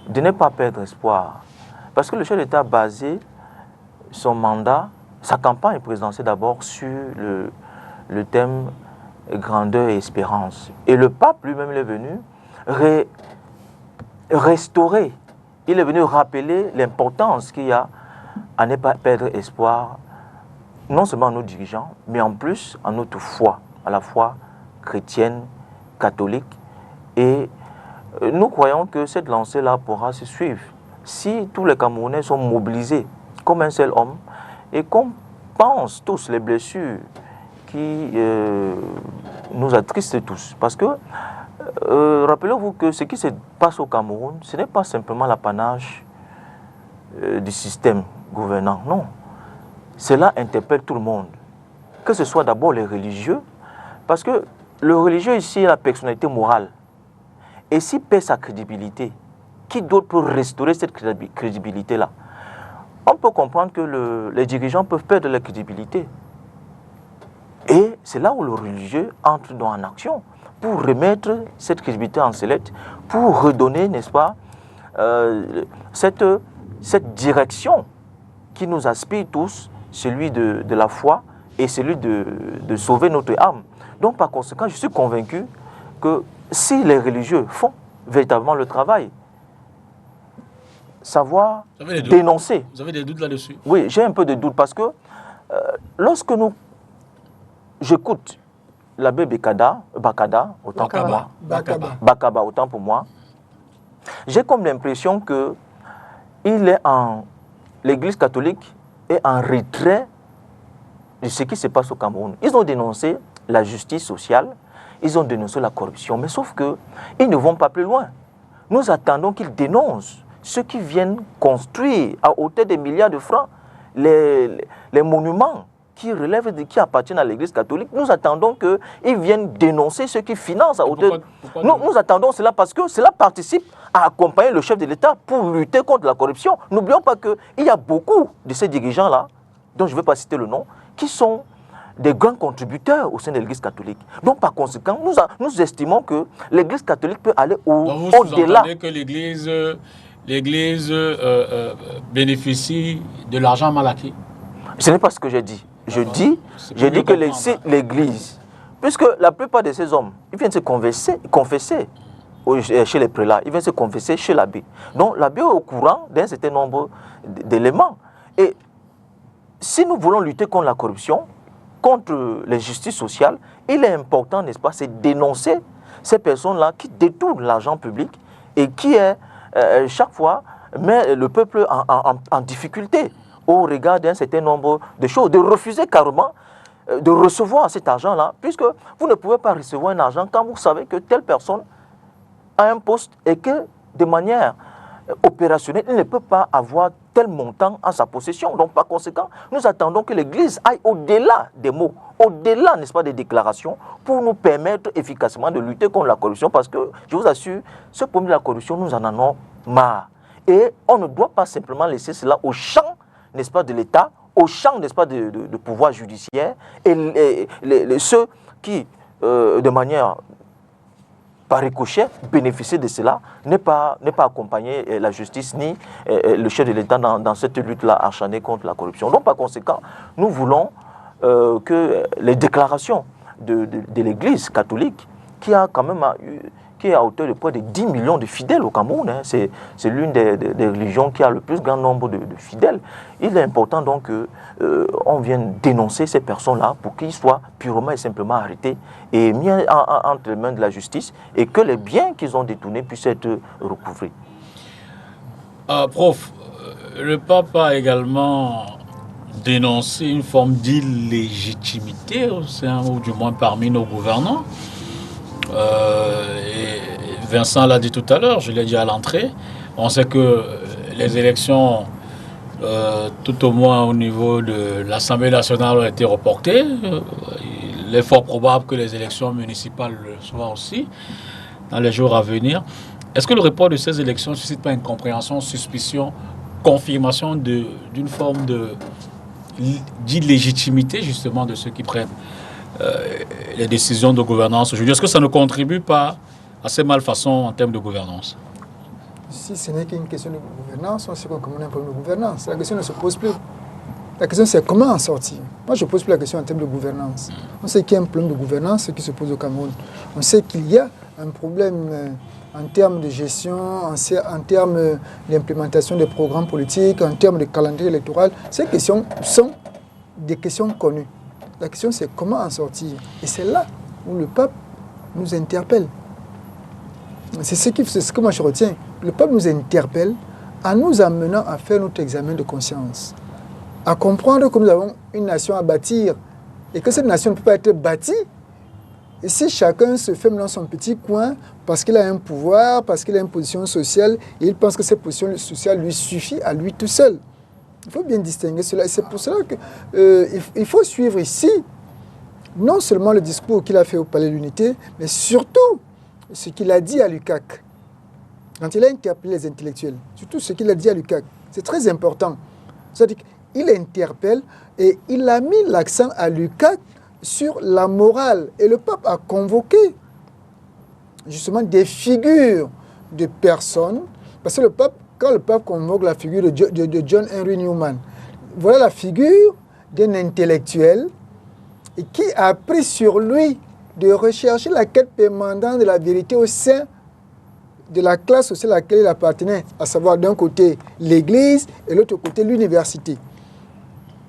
de ne pas perdre espoir. Parce que le chef d'État a basé son mandat, sa campagne présidentielle d'abord sur le thème grandeur et espérance. Et le pape lui-même est venu restaurer, il est venu rappeler l'importance qu'il y a à ne pas perdre espoir, non seulement à nos dirigeants, mais en plus à notre foi, à la foi chrétienne, catholique. Et nous croyons que cette lancée-là pourra se suivre si tous les Camerounais sont mobilisés comme un seul homme et qu'on pense tous les blessures qui nous attristent tous. Parce que, rappelez-vous que ce qui se passe au Cameroun, ce n'est pas simplement l'apanage du système gouvernant, non. Cela interpelle tout le monde, que ce soit d'abord les religieux, parce que le religieux ici est la personnalité morale. Et s'il perd sa crédibilité, qui d'autre peut restaurer cette crédibilité-là? On peut comprendre que les dirigeants peuvent perdre leur crédibilité. Et c'est là où le religieux entre en action pour remettre cette crédibilité en sellette, pour redonner, n'est-ce pas, cette direction qui nous aspire tous, celui de la foi et celui de sauver notre âme. Donc par conséquent, je suis convaincu que si les religieux font véritablement le travail, savoir dénoncer. Vous avez des doutes là-dessus? Oui, j'ai un peu de doute parce que lorsque j'écoute l'abbé Bakada, autant pour moi, Bakaba, autant pour moi, j'ai comme l'impression que l'Église catholique est en retrait de ce qui se passe au Cameroun. Ils ont dénoncé la justice sociale, ils ont dénoncé la corruption, mais sauf qu'ils ne vont pas plus loin. Nous attendons qu'ils dénoncent ceux qui viennent construire à hauteur des milliards de francs les monuments qui appartiennent à l'Église catholique. Nous attendons qu'ils viennent dénoncer ceux qui financent à hauteur... Nous attendons cela parce que cela participe à accompagner le chef de l'État pour lutter contre la corruption. N'oublions pas qu'il y a beaucoup de ces dirigeants-là, dont je ne vais pas citer le nom, qui sont des grands contributeurs au sein de l'Église catholique. Donc par conséquent, nous estimons que l'Église catholique peut aller au-delà. Vous entendez que l'Église bénéficie de l'argent mal acquis? Ce n'est pas ce que j'ai dit. Je dis que l'Église, puisque la plupart de ces hommes, ils viennent se confesser chez les prélats, ils viennent se confesser chez l'abbé. Donc l'abbé est au courant d'un certain nombre d'éléments. Et si nous voulons lutter contre la corruption, contre l'injustice sociale, il est important, n'est-ce pas, c'est dénoncer ces personnes-là qui détournent l'argent public et qui, chaque fois, met le peuple en difficulté au regard d'un certain nombre de choses, de refuser carrément de recevoir cet argent-là, puisque vous ne pouvez pas recevoir un argent quand vous savez que telle personne a un poste et que, de manière opérationnelle, il ne peut pas avoir tel montant en sa possession. Donc, par conséquent, nous attendons que l'Église aille au-delà des mots, au-delà, n'est-ce pas, des déclarations, pour nous permettre efficacement de lutter contre la corruption, parce que, je vous assure, ce problème de la corruption, nous en avons marre. Et on ne doit pas simplement laisser cela au champ, n'est-ce pas, de l'État, au champ, n'est-ce pas, de pouvoir judiciaire, et ceux qui, de manière par ricochet, bénéficier de cela, n'est pas accompagner la justice ni le chef de l'État dans cette lutte-là acharnée contre la corruption. Donc, par conséquent, nous voulons que les déclarations de l'Église catholique, qui a quand même qui est à hauteur de près de 10 millions de fidèles au Cameroun, hein, c'est l'une des religions qui a le plus grand nombre de fidèles. Il est important donc qu'on vienne dénoncer ces personnes-là pour qu'ils soient purement et simplement arrêtés et mis entre les mains de la justice et que les biens qu'ils ont détournés puissent être recouvrés. Prof, le pape a également dénoncé une forme d'illégitimité au sein, ou du moins parmi nos gouvernants. Et Vincent l'a dit tout à l'heure, je l'ai dit à l'entrée, on sait que les élections, tout au moins au niveau de l'Assemblée nationale, ont été reportées. Il est fort probable que les élections municipales le soient aussi dans les jours à venir. Est-ce que le report de ces élections ne suscite pas une compréhension, suspicion, confirmation d'une forme d'illégitimité justement de ceux qui prennent les décisions de gouvernance aujourd'hui. Est-ce que ça ne contribue pas à ces malfaçons en termes de gouvernance? Si ce n'est qu'une question de gouvernance, on sait qu'on a un problème de gouvernance. La question ne se pose plus. La question, c'est comment en sortir. Moi, je ne pose plus la question en termes de gouvernance. On sait qu'il y a un problème de gouvernance qui se pose au Cameroun. On sait qu'il y a un problème en termes de gestion, en termes d'implémentation des programmes politiques, en termes de calendrier électoral. Ces questions sont des questions connues. La question, c'est comment en sortir. Et c'est là où le peuple nous interpelle. C'est ce que moi je retiens. Le peuple nous interpelle en nous amenant à faire notre examen de conscience, à comprendre que nous avons une nation à bâtir et que cette nation ne peut pas être bâtie. Et si chacun se fait dans son petit coin parce qu'il a un pouvoir, parce qu'il a une position sociale, et il pense que cette position sociale lui suffit à lui tout seul. Il faut bien distinguer cela. Et c'est pour cela qu'il faut suivre ici non seulement le discours qu'il a fait au Palais de l'Unité, mais surtout ce qu'il a dit à l'UCAC. Quand il a interpellé les intellectuels, surtout ce qu'il a dit à l'UCAC, c'est très important. C'est-à-dire qu'il interpelle et il a mis l'accent à l'UCAC sur la morale. Et le pape a convoqué justement des figures de personnes, parce que quand le pape convoque la figure de John Henry Newman, voilà la figure d'un intellectuel et qui a pris sur lui de rechercher la quête permanente de la vérité au sein de la classe sociale à laquelle il appartenait, à savoir d'un côté l'Église et de l'autre côté l'université.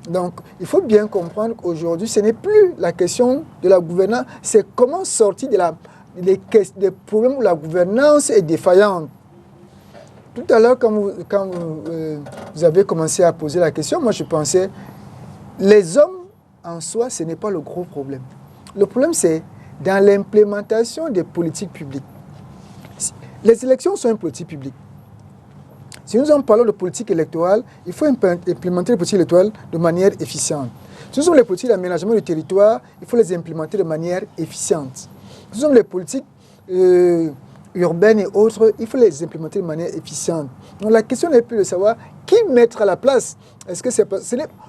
Donc, il faut bien comprendre qu'aujourd'hui, ce n'est plus la question de la gouvernance, c'est comment sortir des problèmes où la gouvernance est défaillante. Tout à l'heure, quand vous avez commencé à poser la question, moi je pensais, les hommes en soi, ce n'est pas le gros problème. Le problème, c'est dans l'implémentation des politiques publiques. Les élections sont une politique publique. Si nous en parlons de politique électorale, il faut implémenter les politiques électorales de manière efficiente. Si nous sommes les politiques d'aménagement du territoire, il faut les implémenter de manière efficiente. Si nous sommes les politiques urbaines et autres, il faut les implémenter de manière efficiente. Donc la question n'est plus de savoir qui mettre à la place. Est-ce que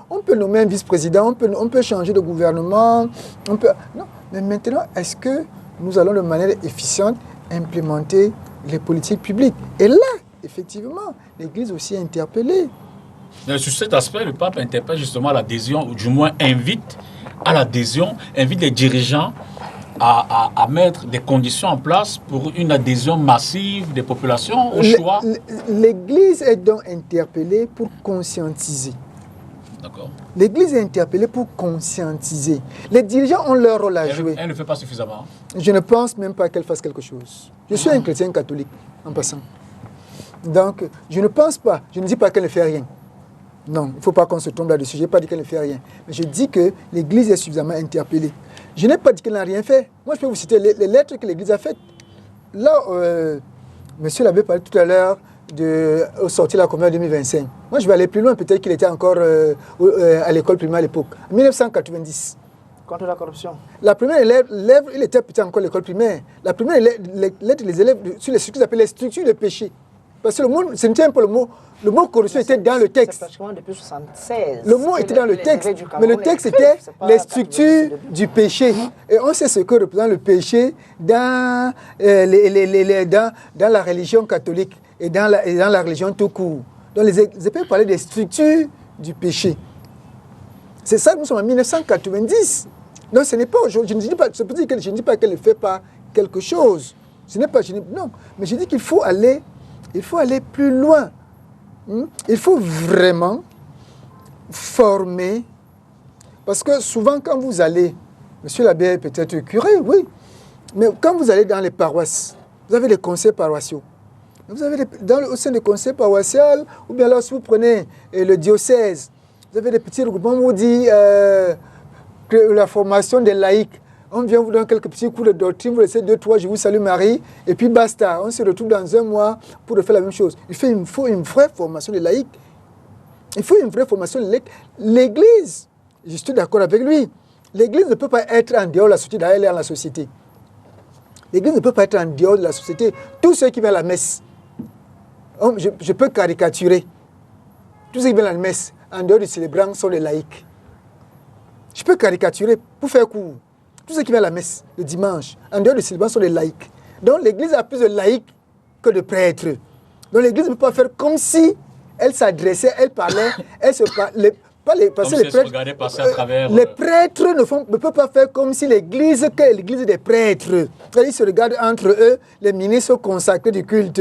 on peut nommer un vice-président, on peut changer de gouvernement, non. Mais maintenant, est-ce que nous allons de manière efficiente implémenter les politiques publiques? Et là, effectivement, l'Église aussi est interpellée. Sur cet aspect, le pape interpelle justement l'adhésion, ou du moins invite à l'adhésion, invite les dirigeants à mettre des conditions en place pour une adhésion massive des populations au choix. L'Église est donc interpellée pour conscientiser. D'accord. L'Église est interpellée pour conscientiser. Les dirigeants ont leur rôle à jouer. Elle ne fait pas suffisamment. Je ne pense même pas qu'elle fasse quelque chose. Je suis un chrétien catholique, en passant. Donc, je ne pense pas, je ne dis pas qu'elle ne fait rien. Non, il ne faut pas qu'on se trompe là-dessus. Je n'ai pas dit qu'elle ne fait rien. Mais je dis que l'Église est suffisamment interpellée. Je n'ai pas dit qu'elle n'a rien fait. Moi, je peux vous citer les lettres que l'Église a faites. Là, monsieur l'avait parlé tout à l'heure au sortir de la Convention 2025. Moi, je vais aller plus loin. Peut-être qu'il était encore à l'école primaire à l'époque. En 1990. Contre la corruption. La première élève, il était peut-être encore à l'école primaire. La première lettre des élèves sur ce qu'ils appellent les structures de péché. Parce que le mot, ce n'était pas le mot corruption était dans le texte. C'est pratiquement depuis 1976. Le mot était dans le texte, mais le texte était les structures du péché. Et on sait ce que représente le péché dans la religion catholique et dans la religion tout court. Donc les épées parlaient des structures du péché. C'est ça, nous sommes en 1990. Donc ce n'est pas aujourd'hui, je ne dis pas qu'elle ne fait pas quelque chose. Ce n'est pas, non, mais je dis qu'il faut aller plus loin. Il faut vraiment former. Parce que souvent, quand vous allez, monsieur l'abbé est peut-être curé, oui, mais quand vous allez dans les paroisses, vous avez les conseils paroissiaux. Vous avez au sein des conseils paroissiaux, ou bien alors si vous prenez le diocèse, vous avez des petits regroupements où on vous dit que la formation des laïcs. On vient vous donner quelques petits cours de doctrine, vous laissez 2-3 jours, vous salut Marie, et puis basta. On se retrouve dans un mois pour refaire la même chose. Il faut une vraie formation des laïcs. Il faut une vraie formation des laïcs. L'Église, je suis d'accord avec lui, l'Église ne peut pas être en dehors de la société, elle est dans la société. L'Église ne peut pas être en dehors de la société. Tous ceux qui viennent à la messe, je peux caricaturer. Tous ceux qui viennent à la messe, en dehors du célébrant, sont les laïcs. Je peux caricaturer pour faire court. tous ceux qui viennent à la messe le dimanche, en dehors du célibat, sont des laïcs. Donc l'église a plus de laïcs que de prêtres. Donc l'église ne peut pas faire comme si elle s'adressait, elle parlait, elle se parlait. Parce que les prêtres ne peuvent pas faire comme si l'église, que l'église des prêtres. Ils se regardent entre eux, les ministres consacrés du culte.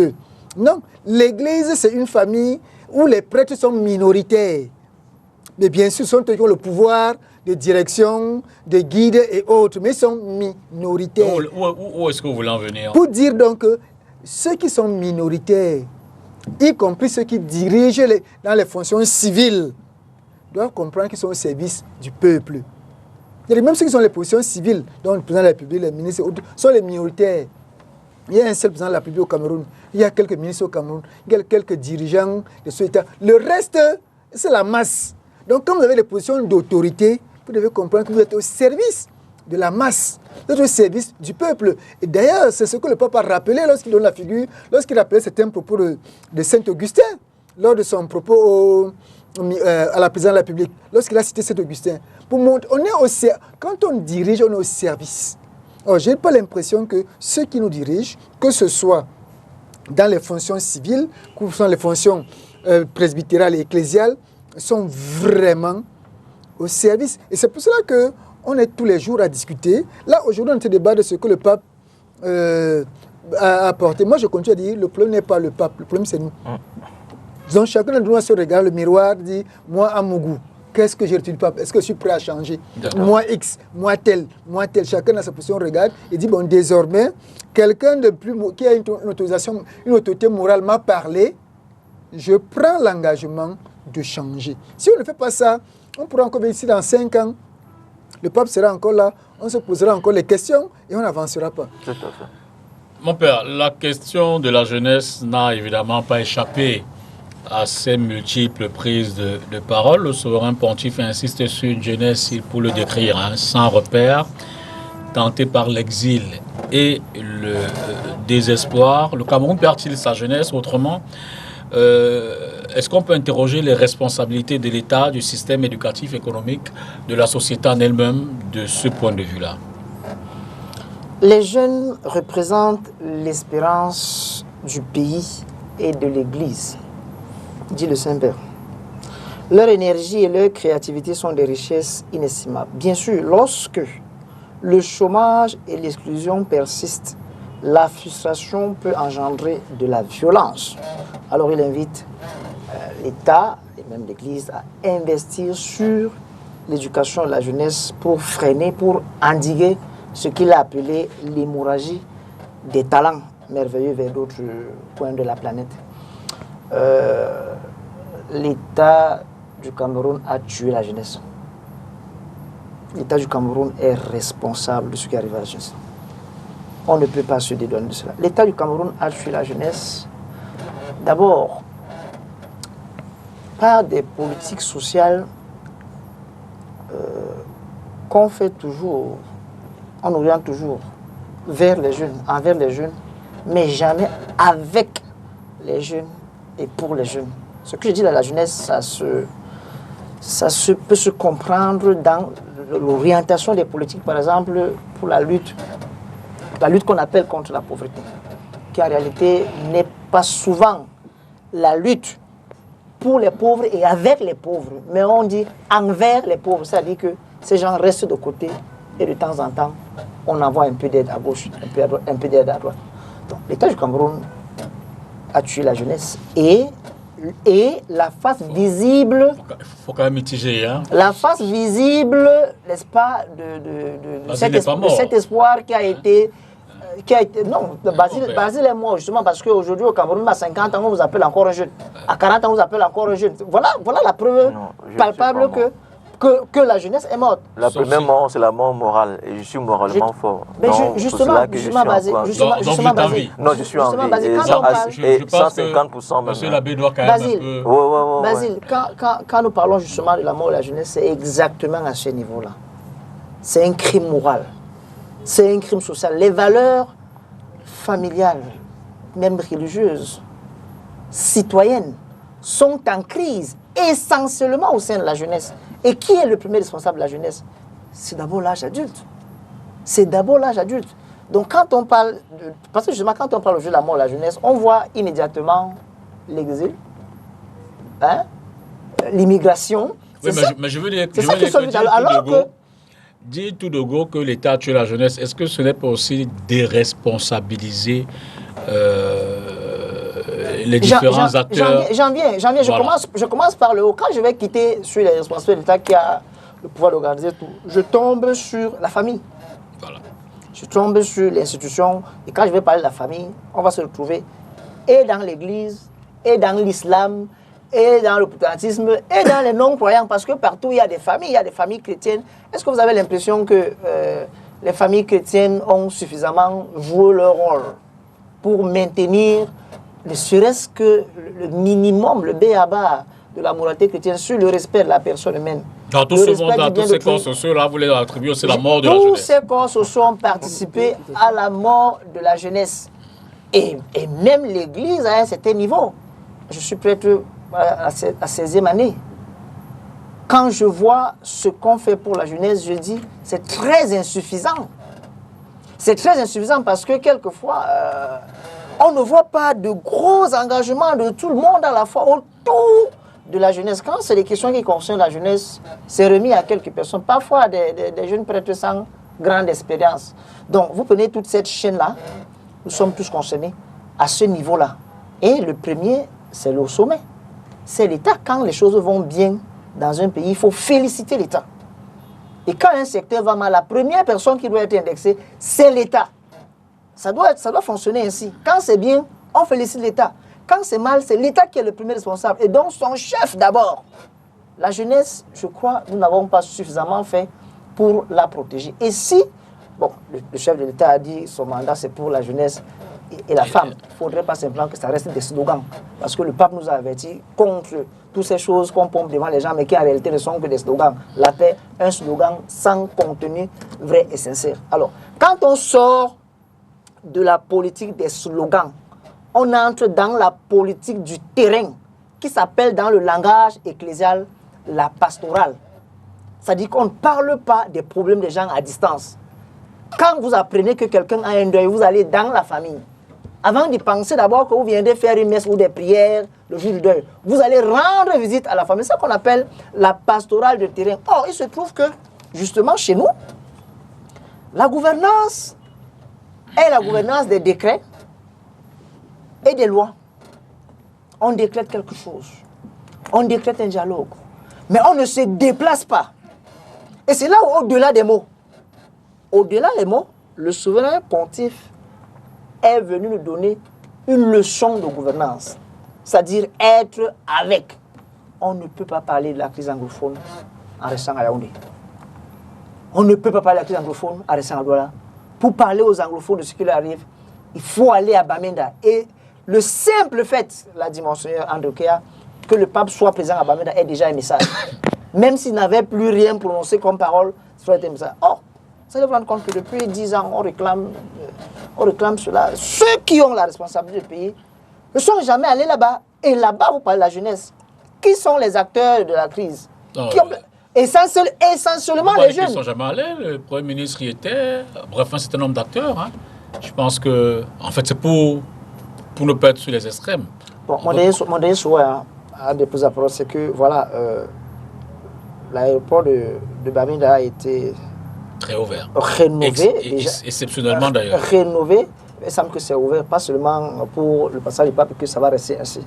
Non, l'église, c'est une famille où les prêtres sont minoritaires. Mais bien sûr, ils ont toujours le pouvoir de direction, de guide et autres, mais ils sont minoritaires. Où est-ce que vous voulez en venir? Pour dire donc que ceux qui sont minoritaires, y compris ceux qui dirigent dans les fonctions civiles, doivent comprendre qu'ils sont au service du peuple. Même ceux qui sont les positions civiles, dont le président de la République, les ministres, sont les minoritaires. Il y a un seul président de la République au Cameroun, il y a quelques ministres au Cameroun, il y a quelques dirigeants de ce État. Le reste, c'est la masse. Donc quand vous avez des positions d'autorité, vous devez comprendre que vous êtes au service de la masse, vous êtes au service du peuple. Et d'ailleurs, c'est ce que le pape a rappelé lorsqu'il donne la figure, lorsqu'il rappelait certains propos de Saint-Augustin, lors de son propos à la présidence de la République, lorsqu'il a cité Saint-Augustin. Pour montrer, quand on dirige, on est au service. Je n'ai pas l'impression que ceux qui nous dirigent, que ce soit dans les fonctions civiles, que ce soit les fonctions presbytérales et ecclésiales, sont vraiment au service. Et c'est pour cela qu'on est tous les jours à discuter. Là, aujourd'hui, on se débat de ce que le pape a apporté. Moi, je continue à dire, le problème n'est pas le pape, le problème c'est nous. Donc, chacun de nous se regarde le miroir, dit, moi, à mon goût, qu'est-ce que j'ai retenu du pape? Est-ce que je suis prêt à changer? Moi X, moi tel. Chacun dans sa position regarde et dit, bon, désormais, quelqu'un de plus qui a une autorisation, une autorité morale m'a parlé, je prends l'engagement de changer. Si on ne fait pas ça, on pourra encore venir ici dans 5 ans. Le pape sera encore là, on se posera encore les questions et on n'avancera pas. Tout à fait. Mon père, la question de la jeunesse n'a évidemment pas échappé à ces multiples prises de parole. Le souverain pontife insiste sur une jeunesse, il faut le décrire, sans repère, tentée par l'exil et le désespoir. Le Cameroun perd-il sa jeunesse autrement? Est-ce qu'on peut interroger les responsabilités de l'État, du système éducatif, économique, de la société en elle-même, de ce point de vue-là? Les jeunes représentent l'espérance du pays et de l'Église, dit le Saint-Père. Leur énergie et leur créativité sont des richesses inestimables. Bien sûr, lorsque le chômage et l'exclusion persistent, la frustration peut engendrer de la violence. Alors il invite l'État et même l'Église à investir sur l'éducation de la jeunesse pour freiner, pour endiguer ce qu'il a appelé l'hémorragie des talents merveilleux vers d'autres points de la planète. L'État du Cameroun a tué la jeunesse. L'État du Cameroun est responsable de ce qui arrive à la jeunesse. On ne peut pas se dédouaner de cela. L'État du Cameroun a tué la jeunesse d'abord par des politiques sociales qu'on fait toujours, on oriente toujours vers les jeunes, envers les jeunes, mais jamais avec les jeunes et pour les jeunes. Ce que je dis à la jeunesse, ça peut se comprendre dans l'orientation des politiques, par exemple, pour la lutte qu'on appelle contre la pauvreté, qui en réalité n'est pas souvent la lutte pour les pauvres et avec les pauvres, mais on dit envers les pauvres, c'est-à-dire que ces gens restent de côté et de temps en temps, on envoie un peu d'aide à gauche, un peu d'aide à droite. Donc l'État du Cameroun a tué la jeunesse et la face visible... Il faut quand même mitiger, hein. La face visible, n'est-ce pas, de cet espoir qui a été... non, Basile est mort justement parce qu'aujourd'hui au Cameroun, à 50 ans, on vous appelle encore un jeune. À 40 ans, on vous appelle encore un jeune. Voilà la preuve palpable que la jeunesse est morte. La première mort, c'est la mort morale. Et je suis moralement fort. Mais justement, Basile. Non, je suis en vie. Et 150% même. Monsieur l'abbé doit quand même un peu... Basile, quand nous parlons justement de la mort de la jeunesse, c'est exactement à ce niveau-là. C'est un crime moral. C'est un crime social. Les valeurs familiales, même religieuses, citoyennes, sont en crise essentiellement au sein de la jeunesse. Et qui est le premier responsable de la jeunesse? C'est d'abord l'âge adulte. c'est d'abord l'âge adulte. Donc quand on parle, parce que justement quand on parle au jeu de la mort de la jeunesse, on voit immédiatement l'exil, hein, l'immigration. Oui, mais je veux dire, c'est ça qui sont alors que dit tout de go que l'État a tué la jeunesse. Est-ce que ce n'est pas aussi déresponsabiliser les différents acteurs? J'en viens. Voilà. Je commence par le haut. Quand je vais quitter sur les responsables de l'État qui a le pouvoir d'organiser tout, je tombe sur la famille. Voilà. Je tombe sur l'institution. Et quand je vais parler de la famille, on va se retrouver et dans l'église, et dans l'islam, et dans le protestantisme, et dans les non-croyants, parce que partout il y a des familles chrétiennes. Est-ce que vous avez l'impression que les familles chrétiennes ont suffisamment joué leur rôle pour maintenir ne serait-ce que le minimum, le b.a.-ba de la moralité chrétienne sur le respect de la personne humaine? Dans tout ce monde, dans tous ces corps sociaux, là, vous les attribuez aussi la mort de la jeunesse. Tous ces corps sociaux ont participé à la mort de la jeunesse. Et même l'Église à un certain niveau. Je suis prêtre à 16e année. Quand je vois ce qu'on fait pour la jeunesse, je dis, c'est très insuffisant. C'est très insuffisant parce que quelquefois, on ne voit pas de gros engagements de tout le monde à la fois autour de la jeunesse. Quand c'est des questions qui concernent la jeunesse, c'est remis à quelques personnes, parfois des jeunes prêtres sans grande expérience. Donc, vous prenez toute cette chaîne-là, nous sommes tous concernés à ce niveau-là. Et le premier, c'est le sommet. C'est l'État. Quand les choses vont bien dans un pays, il faut féliciter l'État. Et quand un secteur va mal, la première personne qui doit être indexée, c'est l'État. Ça doit fonctionner ainsi. Quand c'est bien, on félicite l'État. Quand c'est mal, c'est l'État qui est le premier responsable. Et donc son chef d'abord. La jeunesse, je crois, nous n'avons pas suffisamment fait pour la protéger. Et si, bon, le chef de l'État a dit son mandat c'est pour la jeunesse et la femme, il ne faudrait pas simplement que ça reste des slogans. Parce que le pape nous a avertis contre toutes ces choses qu'on pompe devant les gens, mais qui en réalité ne sont que des slogans. La paix, un slogan sans contenu vrai et sincère. Alors, quand on sort de la politique des slogans, on entre dans la politique du terrain, qui s'appelle dans le langage ecclésial la pastorale. C'est-à-dire qu'on ne parle pas des problèmes des gens à distance. Quand vous apprenez que quelqu'un a un deuil, vous allez dans la famille. Avant d'y penser d'abord que vous viendrez faire une messe ou des prières le jour du deuil, vous allez rendre visite à la famille. C'est ce qu'on appelle la pastorale de terrain. Or, il se trouve que, justement, chez nous, la gouvernance est la gouvernance des décrets et des lois. On décrète quelque chose. On décrète un dialogue. Mais on ne se déplace pas. Et c'est là où, au-delà des mots, le souverain pontife est venu nous donner une leçon de gouvernance. C'est-à-dire être avec. On ne peut pas parler de la crise anglophone en restant à Yaoundé. On ne peut pas parler de la crise anglophone en restant à Douala. Pour parler aux anglophones de ce qui leur arrive, il faut aller à Bamenda. Et le simple fait, l'a dit Monseigneur André Kea, que le pape soit présent à Bamenda est déjà un message. Même s'il n'avait plus rien prononcé comme parole, ça aurait été un message. Or, ça doit rendre compte que depuis 10 ans, on réclame cela. Ceux qui ont la responsabilité du pays ne sont jamais allés là-bas. Et là-bas, vous parlez de la jeunesse. Qui sont les acteurs de la crise? Essentiellement les jeunes. Ils ne sont jamais allés. Le Premier ministre y était. Bref, un certain nombre d'acteurs. Hein. Je pense que, en fait, c'est pour ne pas être sur les extrêmes. Bon, mon dernier souhait à déposer la parole, c'est que, voilà, l'aéroport de Bamenda a été très ouvert. Rénové. Exceptionnellement d'ailleurs. Rénové. Il semble que c'est ouvert, pas seulement pour le passage du pape, que ça va rester ainsi.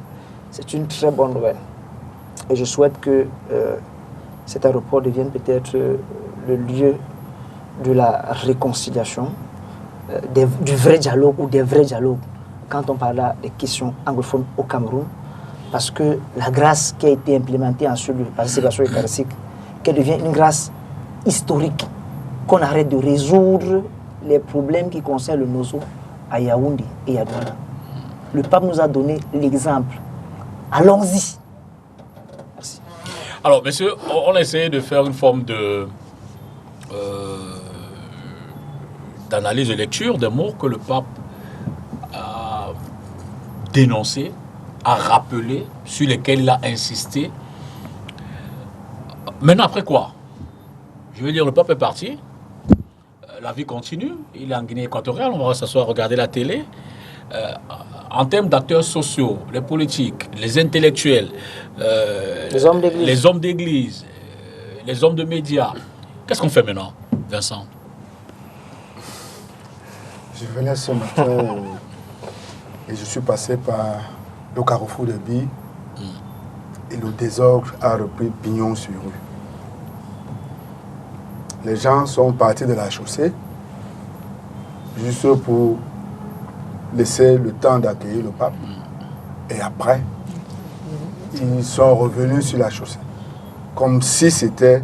C'est une très bonne nouvelle. Et je souhaite que cet aéroport devienne peut-être le lieu de la réconciliation, du vrai dialogue ou des vrais dialogues, quand on parle des questions anglophones au Cameroun, parce que la grâce qui a été implémentée en sur la célébration eucharistique, qu'elle devient une grâce historique, qu'on arrête de résoudre les problèmes qui concernent le Nozo à Yaoundé et à Douala. Le pape nous a donné l'exemple. Allons-y. Merci. Alors, monsieur, on a essayé de faire une forme d'analyse de lecture des mots que le pape a dénoncés, a rappelés, sur lesquels il a insisté. Maintenant, après quoi? Je veux dire, le pape est parti. la vie continue. Il est en Guinée équatoriale, on va s'asseoir, regarder la télé. En termes d'acteurs sociaux, les politiques, les intellectuels, les hommes d'église, les hommes de médias, qu'est-ce qu'on fait maintenant, Vincent? Je venais ce matin et je suis passé par le carrefour de Billes et le désordre a repris pignon sur rue. Les gens sont partis de la chaussée juste pour laisser le temps d'accueillir le pape. Et après, ils sont revenus sur la chaussée. Comme si c'était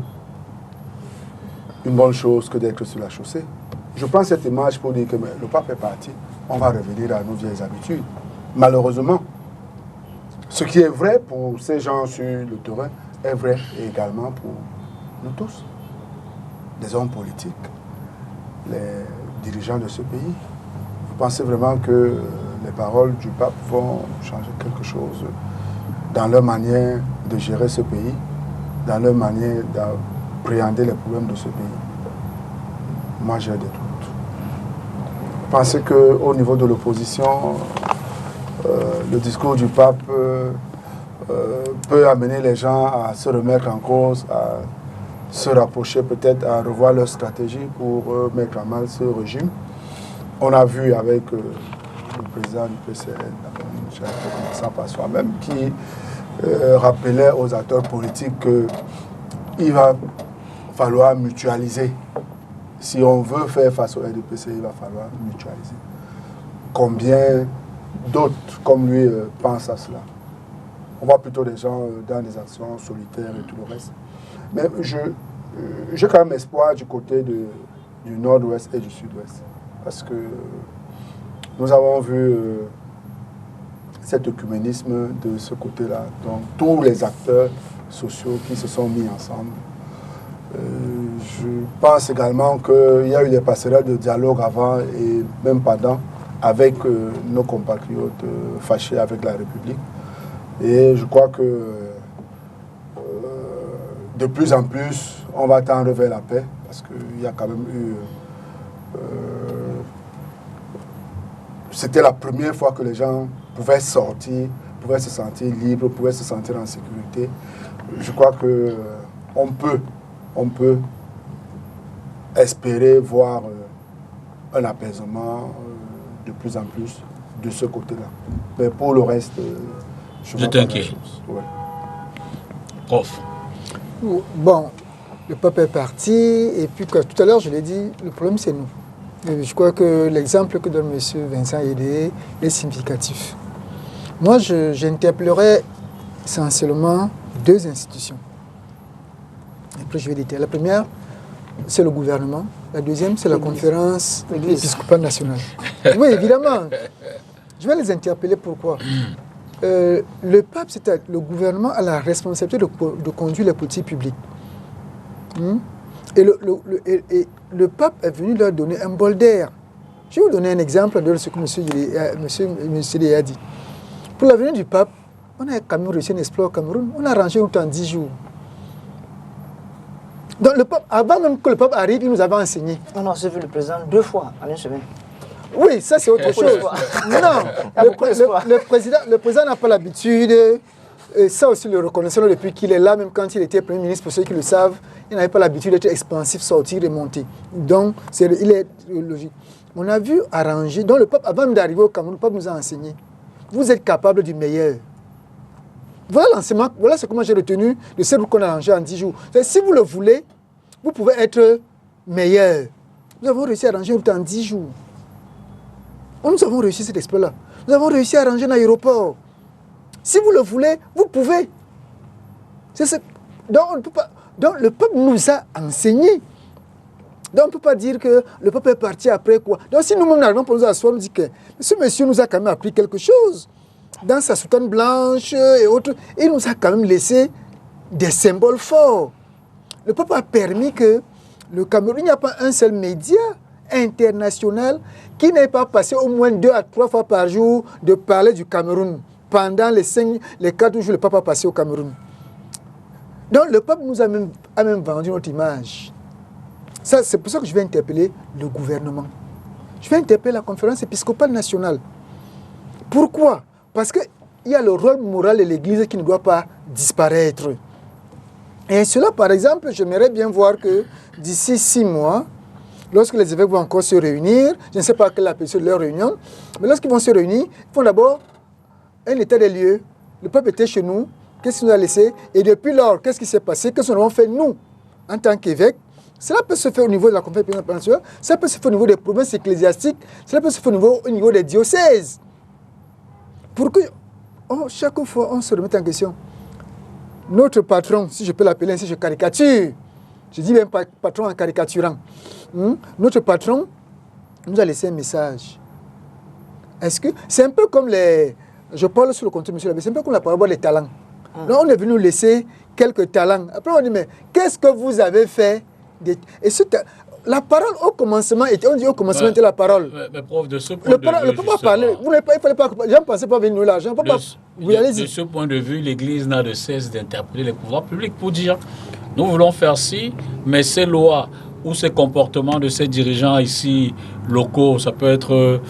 une bonne chose que d'être sur la chaussée. Je prends cette image pour dire que le pape est parti. On va revenir à nos vieilles habitudes. Malheureusement, ce qui est vrai pour ces gens sur le terrain est vrai également pour nous tous. Les hommes politiques, les dirigeants de ce pays. Vous pensez vraiment que les paroles du pape vont changer quelque chose dans leur manière de gérer ce pays, dans leur manière d'appréhender les problèmes de ce pays? Moi, j'ai des doutes. Vous pensez qu'au niveau de l'opposition, le discours du pape peut amener les gens à se remettre en cause, à se rapprocher, peut-être à revoir leur stratégie pour mettre en mal ce régime? On a vu avec le président du PCN, j'ai commencé par soi-même, qui rappelait aux acteurs politiques qu'il va falloir mutualiser. Si on veut faire face au RDPC, il va falloir mutualiser. Combien d'autres, comme lui, pensent à cela? On voit plutôt des gens dans des actions solitaires et tout le reste. Mais j'ai quand même espoir du côté du nord-ouest et du sud-ouest. Parce que nous avons vu cet œcuménisme de ce côté-là. Donc tous les acteurs sociaux qui se sont mis ensemble. Je pense également qu'il y a eu des passerelles de dialogue avant et même pendant avec nos compatriotes fâchés avec la République. Et je crois que de plus en plus, on va tendre vers la paix parce qu'il y a quand même eu... c'était la première fois que les gens pouvaient sortir, pouvaient se sentir libres, pouvaient se sentir en sécurité. Je crois qu'on peut espérer voir un apaisement de plus en plus de ce côté-là. Mais pour le reste, je t'inquiète. Ouais. Prof. Bon, le pape est parti, et puis tout à l'heure, je l'ai dit, le problème c'est nous. Et je crois que l'exemple que donne M. Vincent Yédé est significatif. Moi, j'interpellerai essentiellement deux institutions. Après, je vais détailler. La première, c'est le gouvernement. La deuxième, c'est la conférence épiscopale nationale. Oui, évidemment. Je vais les interpeller. Pourquoi? Le pape, le gouvernement a la responsabilité de conduire les politiques publiques. Et le pape est venu leur donner un bol d'air. Je vais vous donner un exemple de ce que M. Yédé a dit. Pour la venue du pape, on a quand même réussi un exploit au Cameroun. On a arrangé autant 10 jours. Donc le pape, avant même que le pape arrive, il nous avait enseigné. On a vu le président 2 fois en une semaine. Oui, ça c'est autre chose. Non, le président n'a pas l'habitude. Et ça aussi, le reconnaissons depuis qu'il est là, même quand il était Premier ministre, pour ceux qui le savent, il n'avait pas l'habitude d'être expansif, sortir et monter. Donc, il est logique. On a vu arranger. Donc, le pape, avant d'arriver au Cameroun, le pape nous a enseigné. Vous êtes capable du meilleur. Voilà l'enseignement, voilà ce que moi j'ai retenu de ce qu'on a arrangé en 10 jours. Si vous le voulez, vous pouvez être meilleur. Nous avons réussi à arranger en 10 jours. Nous avons réussi cet exploit-là. Nous avons réussi à arranger un aéroport. Si vous le voulez, vous pouvez. Donc, on ne peut pas... Donc le peuple nous a enseigné. Donc on ne peut pas dire que le peuple est parti après quoi. Donc si nous-mêmes arrivons pour nous asseoir, nous dit que ce monsieur nous a quand même appris quelque chose. Dans sa soutane blanche et autres, il nous a quand même laissé des symboles forts. Le peuple a permis que le Cameroun, il n'y a pas un seul média international qui n'ait pas passé au moins 2 à 3 fois par jour de parler du Cameroun. Pendant les 4 jours, le pape a passé au Cameroun. Donc le pape nous a même vendu notre image. Ça, c'est pour ça que je vais interpeller le gouvernement. Je vais interpeller la conférence épiscopale nationale. Pourquoi? Parce qu'il y a le rôle moral de l'Église qui ne doit pas disparaître. Et cela, par exemple, j'aimerais bien voir que d'ici 6 mois, lorsque les évêques vont encore se réunir, je ne sais pas quelle est l'appellation de leur réunion, mais lorsqu'ils vont se réunir, ils font d'abord un état des lieux. Le peuple était chez nous, qu'est-ce qu'il nous a laissé? Et depuis lors, qu'est-ce qui s'est passé? Qu'est-ce que nous avons fait, nous, en tant qu'évêques? Cela peut se faire au niveau de la conférence nationale, ça peut se faire au niveau des provinces ecclésiastiques, cela peut se faire au niveau des diocèses. Pour que chaque fois, on se remette en question. Notre patron, si je peux l'appeler ainsi, je caricature. Je dis même patron en caricaturant. Notre patron nous a laissé un message. Est-ce que c'est un peu comme les... Je parle sur le contenu, monsieur l'abbé, c'est un peu comme la parabole des talents. Là, on est venu nous laisser quelques talents. Après, on dit, mais qu'est-ce que vous avez fait? Et la parole au commencement était, on dit au commencement était la parole. Mais prof, de ce point de vue, ne peut pas parler. Vous n'avez pas, il fallait pas. J'en pensais pas venir nous là. De ce point de vue, l'Église n'a de cesse d'interpeller les pouvoirs publics pour dire nous voulons faire ci, mais ces lois ou ces comportements de ces dirigeants ici locaux, ça peut être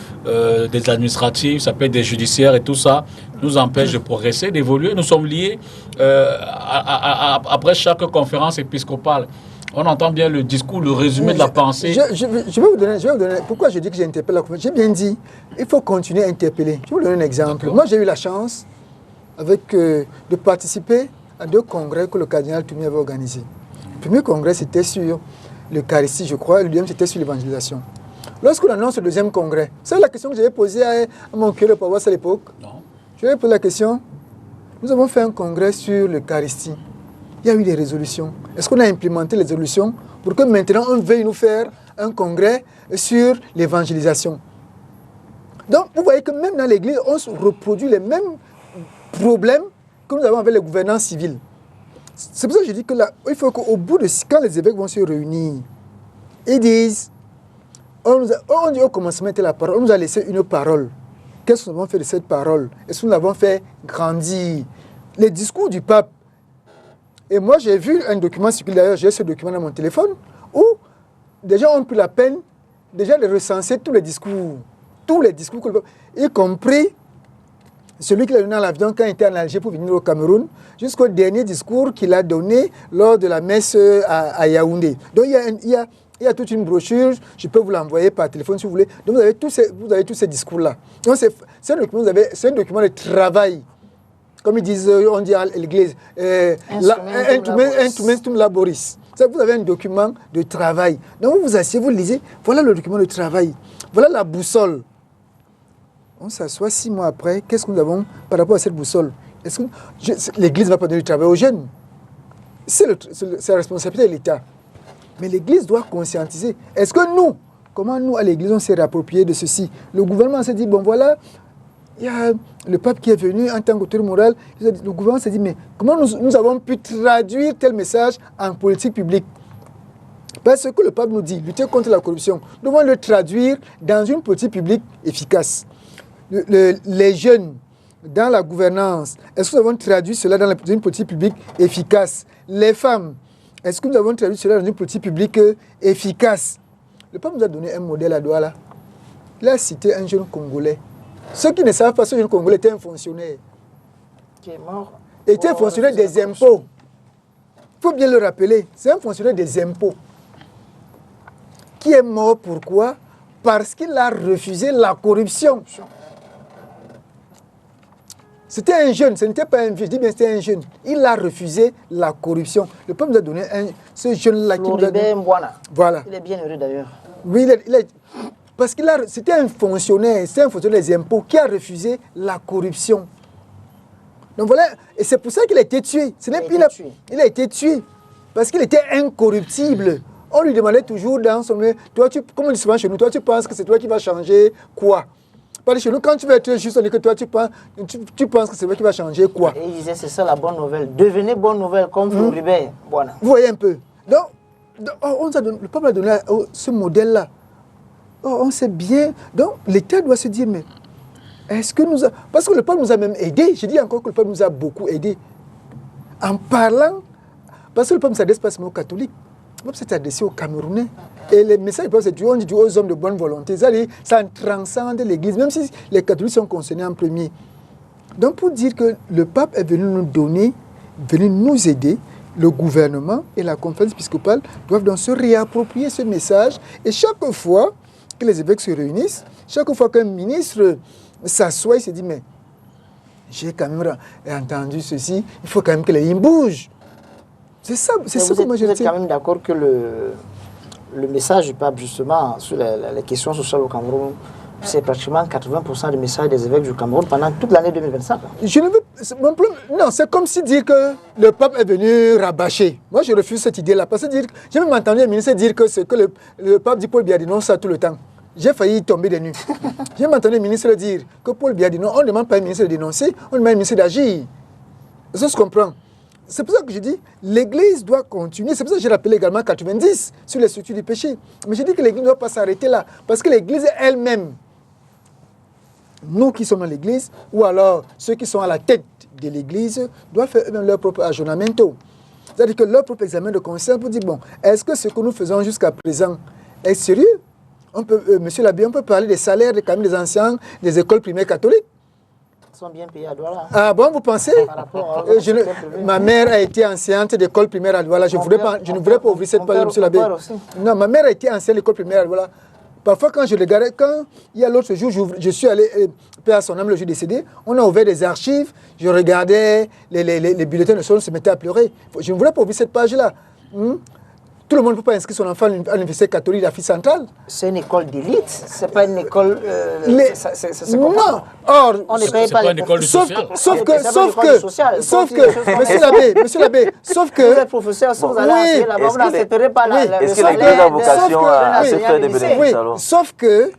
des administratifs, ça peut être des judiciaires et tout ça, nous empêchent de progresser, d'évoluer. Nous sommes liés après chaque conférence épiscopale. On entend bien le discours, le résumé de la pensée. Je vais vous donner. Pourquoi je dis que j'interpelle la conférence? J'ai bien dit, il faut continuer à interpeller. Je vais vous donner un exemple. Moi, j'ai eu la chance de participer à 2 congrès que le cardinal Toumi avait organisés. Le premier congrès, c'était sur l'Eucharistie, je crois, et le deuxième, c'était sur l'évangélisation. Lorsqu'on annonce le deuxième congrès, c'est la question que j'avais posée à mon curé de paroisse à l'époque. Je lui ai posé la question, nous avons fait un congrès sur l'Eucharistie. Il y a eu des résolutions. Est-ce qu'on a implémenté les résolutions pour que maintenant on veuille nous faire un congrès sur l'évangélisation? Donc, vous voyez que même dans l'Église, on se reproduit les mêmes problèmes que nous avons avec les gouvernants civils. C'est pour ça que je dis que là, il faut qu'au bout de... Quand les évêques vont se réunir, ils disent, on dit au commencement était la parole, on nous a laissé une parole. Qu'est-ce que nous avons fait de cette parole? Est-ce que nous l'avons fait grandir? Les discours du pape. Et moi, j'ai vu un document circuler, d'ailleurs, j'ai ce document dans mon téléphone, où des gens ont pris la peine déjà de recenser tous les discours, y compris celui qu'il a donné à l'avion quand il était en Alger pour venir au Cameroun, jusqu'au dernier discours qu'il a donné lors de la messe à Yaoundé. Donc il y a toute une brochure, je peux vous l'envoyer par téléphone si vous voulez. Donc vous avez tous ces discours-là. Donc c'est un document de travail. Comme ils disent, on dit à l'église, instrumentum laboris. Vous avez un document de travail. Donc vous vous asseyez, vous lisez, voilà le document de travail. Voilà la boussole. On s'assoit 6 mois après, qu'est-ce que nous avons par rapport à cette boussole? L'église ne va pas donner du travail aux jeunes. C'est la responsabilité de l'État. Mais l'église doit conscientiser. Est-ce que comment nous, à l'église, on s'est réapproprié de ceci? Le gouvernement s'est dit, bon voilà, il y a le pape qui est venu en tant qu'autorité morale. Le gouvernement s'est dit, mais comment nous avons pu traduire tel message en politique publique? Parce que le pape nous dit, lutter contre la corruption, nous devons le traduire dans une politique publique efficace. Les jeunes, dans la gouvernance, est-ce que nous avons traduit cela dans une politique publique efficace? Les femmes, est-ce que nous avons traduit cela dans une politique publique efficace? Le pape nous a donné un modèle à Douala. Il a cité un jeune Congolais. Ceux qui ne savent pas, ce jeune Congolais était un fonctionnaire. Qui est mort. Il était un fonctionnaire des impôts. Il faut bien le rappeler. C'est un fonctionnaire des impôts. Qui est mort pourquoi? Parce qu'il a refusé la corruption. C'était un jeune, ce n'était pas un vieux, je dis bien c'était un jeune. Il a refusé la corruption. Le peuple nous a donné ce jeune-là qui nous a donné... Voilà. Il est bien heureux d'ailleurs. Oui, parce que c'était un fonctionnaire des impôts qui a refusé la corruption. Donc voilà, et c'est pour ça qu'il a été tué. Il a été tué parce qu'il était incorruptible. On lui demandait toujours dans son... Toi, comme on dit souvent chez nous, toi tu penses que c'est toi qui vas changer quoi? Parce que chez nous, quand tu vas être juste, on dit que toi tu penses que c'est toi qui va changer quoi? Et il disait c'est ça la bonne nouvelle. Devenez bonne nouvelle comme Floribert. Voilà. Vous voyez un peu. Donc le peuple a donné ce modèle-là. On sait bien. Donc l'État doit se dire, mais est-ce que nous... Parce que le peuple nous a même aidés. Je dis encore que le peuple nous a beaucoup aidés. En parlant, parce que le peuple ne s'adresse pas seulement aux catholiques. pape s'est adressé aux Camerounais. Et les messages du pape, c'est on dit aux hommes de bonne volonté. Ça transcende l'Église, même si les catholiques sont concernés en premier. Donc pour dire que le pape est venu nous donner, venu nous aider, le gouvernement et la conférence épiscopale doivent donc se réapproprier ce message. Et chaque fois que les évêques se réunissent, chaque fois qu'un ministre s'assoit, il se dit, mais j'ai quand même entendu ceci, il faut quand même que les lignes bougent. C'est ça que moi je Vous êtes quand même d'accord que le message du pape, justement, sur les questions sociales au Cameroun, c'est pratiquement 80% du message des évêques du Cameroun pendant toute l'année 2025. Je ne veux, non, c'est comme si dire que le pape est venu rabâcher. Moi, je refuse cette idée-là. Parce que j'ai même entendu un ministre dire que ce que le pape dit Paul Biya dénonce ça tout le temps. J'ai failli tomber des nues. J'ai même entendu un ministre dire que Paul Biya dénonce. On ne demande pas à un ministre de dénoncer, on demande à un ministre d'agir. Ça se comprend. C'est pour ça que je dis, l'Église doit continuer. C'est pour ça que j'ai rappelé également 90 sur les structures du péché. Mais je dis que l'Église ne doit pas s'arrêter là. Parce que l'Église elle-même, nous qui sommes dans l'Église, ou alors ceux qui sont à la tête de l'Église, doivent faire eux-mêmes leur propre aggiornamento. C'est-à-dire que leur propre examen de conscience pour dire, bon, est-ce que ce que nous faisons jusqu'à présent est sérieux? Monsieur l'abbé, on peut parler des salaires quand même des anciens des écoles primaires catholiques. Ils sont bien payés à Douala. Ah bon, vous pensez? Ma mère a été enseignante d'école primaire à Douala. Je ne voudrais pas ouvrir cette page, monsieur l'abbé. Non, ma mère a été enseignante d'école primaire à Douala. Parfois, quand je regardais, quand il y a l'autre jour, je suis allé, paix à son âme, le jour décédé, on a ouvert des archives, je regardais les bulletins de son, se mettaient à pleurer. Je ne voulais pas ouvrir cette page-là. Tout le monde ne peut pas inscrire son enfant à l'université catholique d'Afrique centrale. C'est une école d'élite, c'est pas une école... non, or... On ne paye pas une école sauf que, monsieur l'abbé, sauf que... Vous êtes professeur, si vous allez enseigner là-bas, vous n'accepterez pas le salaire. Est-ce que l'Église a vocation à se faire des bénéfices alors? Sauf que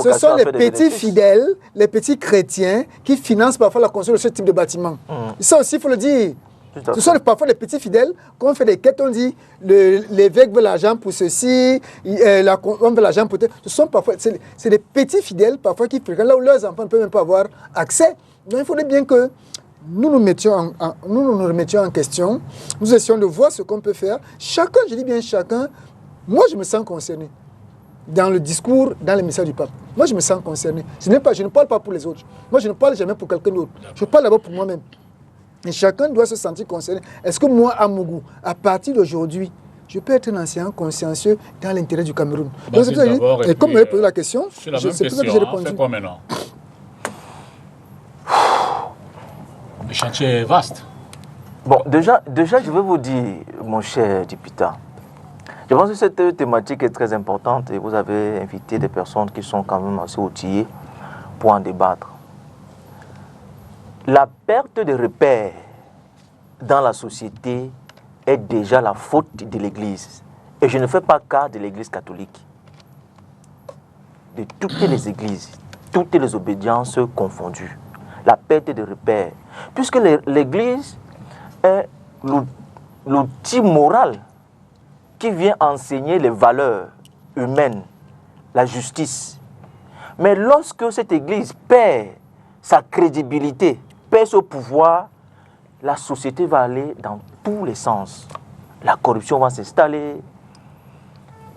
ce sont les petits fidèles, les petits chrétiens qui financent parfois la construction de ce type de bâtiment. Ça aussi, il faut le dire. Ce sont parfois les petits fidèles, quand on fait des quêtes, on dit l'évêque veut l'argent pour ceci, on veut l'argent pour... Ce sont parfois, c'est des petits fidèles parfois qui fréquentent là où leurs enfants ne peuvent même pas avoir accès. Donc il faudrait bien que nous nous remettions en question, nous essayons de voir ce qu'on peut faire. Chacun, je dis bien chacun, moi je me sens concerné dans le discours, dans les messages du pape. Moi je me sens concerné. Je ne parle pas pour les autres. Moi je ne parle jamais pour quelqu'un d'autre. Je parle d'abord pour moi-même. Et chacun doit se sentir concerné. Est-ce que moi, à Mougou, à partir d'aujourd'hui, je peux être un enseignant consciencieux dans l'intérêt du Cameroun? Donc, et comme vous avez posé la question, c'est la même question, j'ai répondu. Fait quoi maintenant? Le chantier est vaste. Bon, déjà, je veux vous dire, mon cher Dipita, je pense que cette thématique est très importante et vous avez invité des personnes qui sont quand même assez outillées pour en débattre. La perte de repères dans la société est déjà la faute de l'Église. Et je ne fais pas cas de l'Église catholique. De toutes les églises, toutes les obédiences confondues. La perte de repères. Puisque l'Église est l'outil moral qui vient enseigner les valeurs humaines, la justice. Mais lorsque cette Église perd sa crédibilité, perd ce pouvoir, la société va aller dans tous les sens. La corruption va s'installer,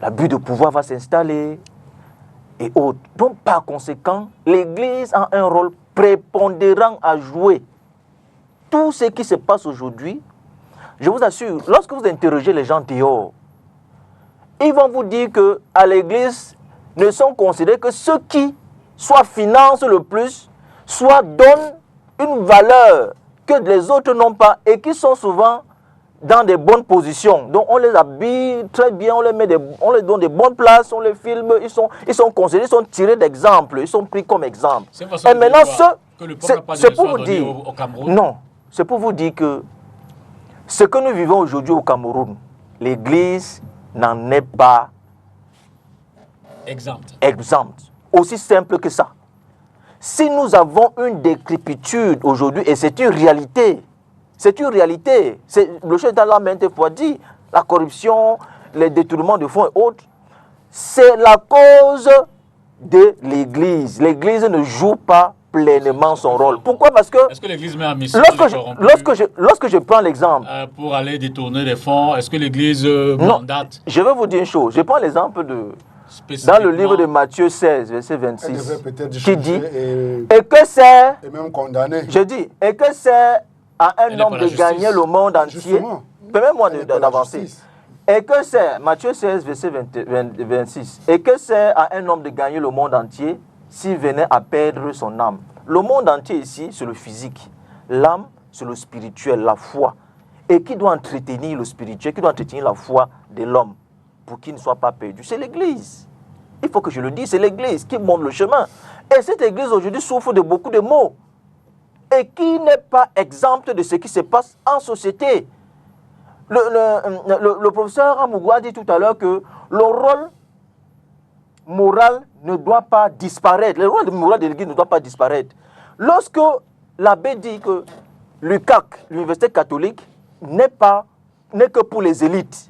l'abus de pouvoir va s'installer et autres. Donc par conséquent, l'Église a un rôle prépondérant à jouer. Tout ce qui se passe aujourd'hui, je vous assure, lorsque vous interrogez les gens dehors, ils vont vous dire qu'à l'Église ne sont considérés que ceux qui soit financent le plus, soit donnent une valeur que les autres n'ont pas et qui sont souvent dans des bonnes positions. Donc on les habille très bien, on les donne des bonnes places, on les filme, ils sont considérés, ils sont tirés d'exemple, ils sont pris comme exemple. Et maintenant c'est pour vous dire, non, c'est pour vous dire que ce que nous vivons aujourd'hui au Cameroun, l'Église n'en est pas exempte. Aussi simple que ça. Si nous avons une décrépitude aujourd'hui, et c'est une réalité, le chef d'Allah maintes fois dit, la corruption, les détournements de fonds et autres, c'est la cause de l'Église. L'Église ne joue pas pleinement son rôle. Pourquoi? Parce que est-ce que l'Église met en mission lorsque je prends l'exemple... pour aller détourner des fonds, est-ce que l'Église mandate? Je vais vous dire une chose. Je prends l'exemple de... Dans le livre de Matthieu 16, verset 26, qui dit... Et que c'est... Et même condamné. Je dis, et que c'est à un homme de gagner le monde entier. Permets-moi d'avancer. Et que c'est, Matthieu 16, verset 26, et que c'est à un homme de gagner le monde entier s'il venait à perdre son âme. Le monde entier ici, c'est le physique. L'âme, c'est le spirituel, la foi. Et qui doit entretenir le spirituel, qui doit entretenir la foi de l'homme pour qu'il ne soit pas perdu? C'est l'Église. Il faut que je le dise, c'est l'Église qui montre le chemin. Et cette Église aujourd'hui souffre de beaucoup de maux. Et qui n'est pas exempte de ce qui se passe en société. Le professeur Amougou a dit tout à l'heure que le rôle moral ne doit pas disparaître. Le rôle moral de l'Église ne doit pas disparaître. Lorsque l'abbé dit que l'UCAC, l'Université catholique, n'est que pour les élites,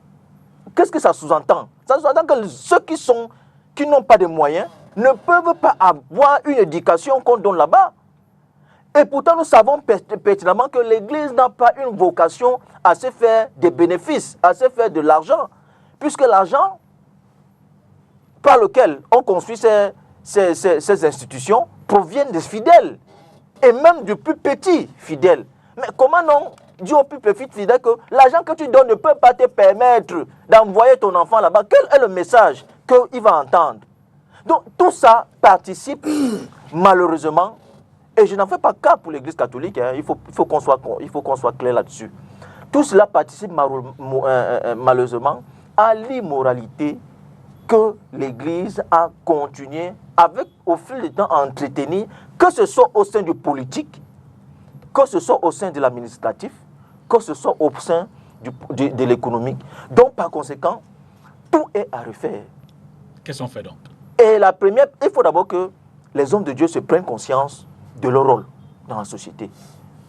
qu'est-ce que ça sous-entend? Ça sous-entend que ceux qui n'ont pas de moyens ne peuvent pas avoir une éducation qu'on donne là-bas. Et pourtant, nous savons pertinemment que l'Église n'a pas une vocation à se faire des bénéfices, à se faire de l'argent. Puisque l'argent par lequel on construit ces institutions provient des fidèles. Et même du plus petit fidèle. Mais comment non dire au plus petit fidèle que l'argent que tu donnes ne peut pas te permettre d'envoyer ton enfant là-bas? Quel est le message qu'il va entendre? Donc tout ça participe malheureusement. Et je n'en fais pas cas pour l'Église catholique, hein. Il faut qu'on soit clair là-dessus. Tout cela participe malheureusement à l'immoralité que l'Église a continué au fil du temps à entretenir, que ce soit au sein du politique, que ce soit au sein de l'administratif, que ce soit au sein de l'économique. Donc par conséquent, tout est à refaire. Qu'est-ce qu'on fait donc? Et la première, il faut d'abord que les hommes de Dieu se prennent conscience de leur rôle dans la société,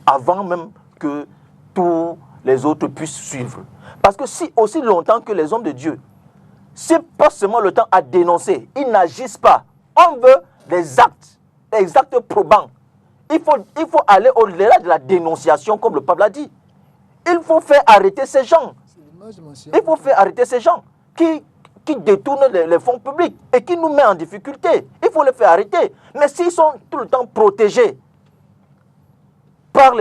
avant même que tous les autres puissent suivre. Parce que si aussi longtemps que les hommes de Dieu, c'est pas seulement le temps à dénoncer, ils n'agissent pas. On veut des actes probants. Il faut aller au-delà de la dénonciation, comme le pape l'a dit. Il faut faire arrêter ces gens. Il faut faire arrêter ces gens qui détournent les fonds publics et qui nous mettent en difficulté. Il faut les faire arrêter. Mais s'ils sont tout le temps protégés par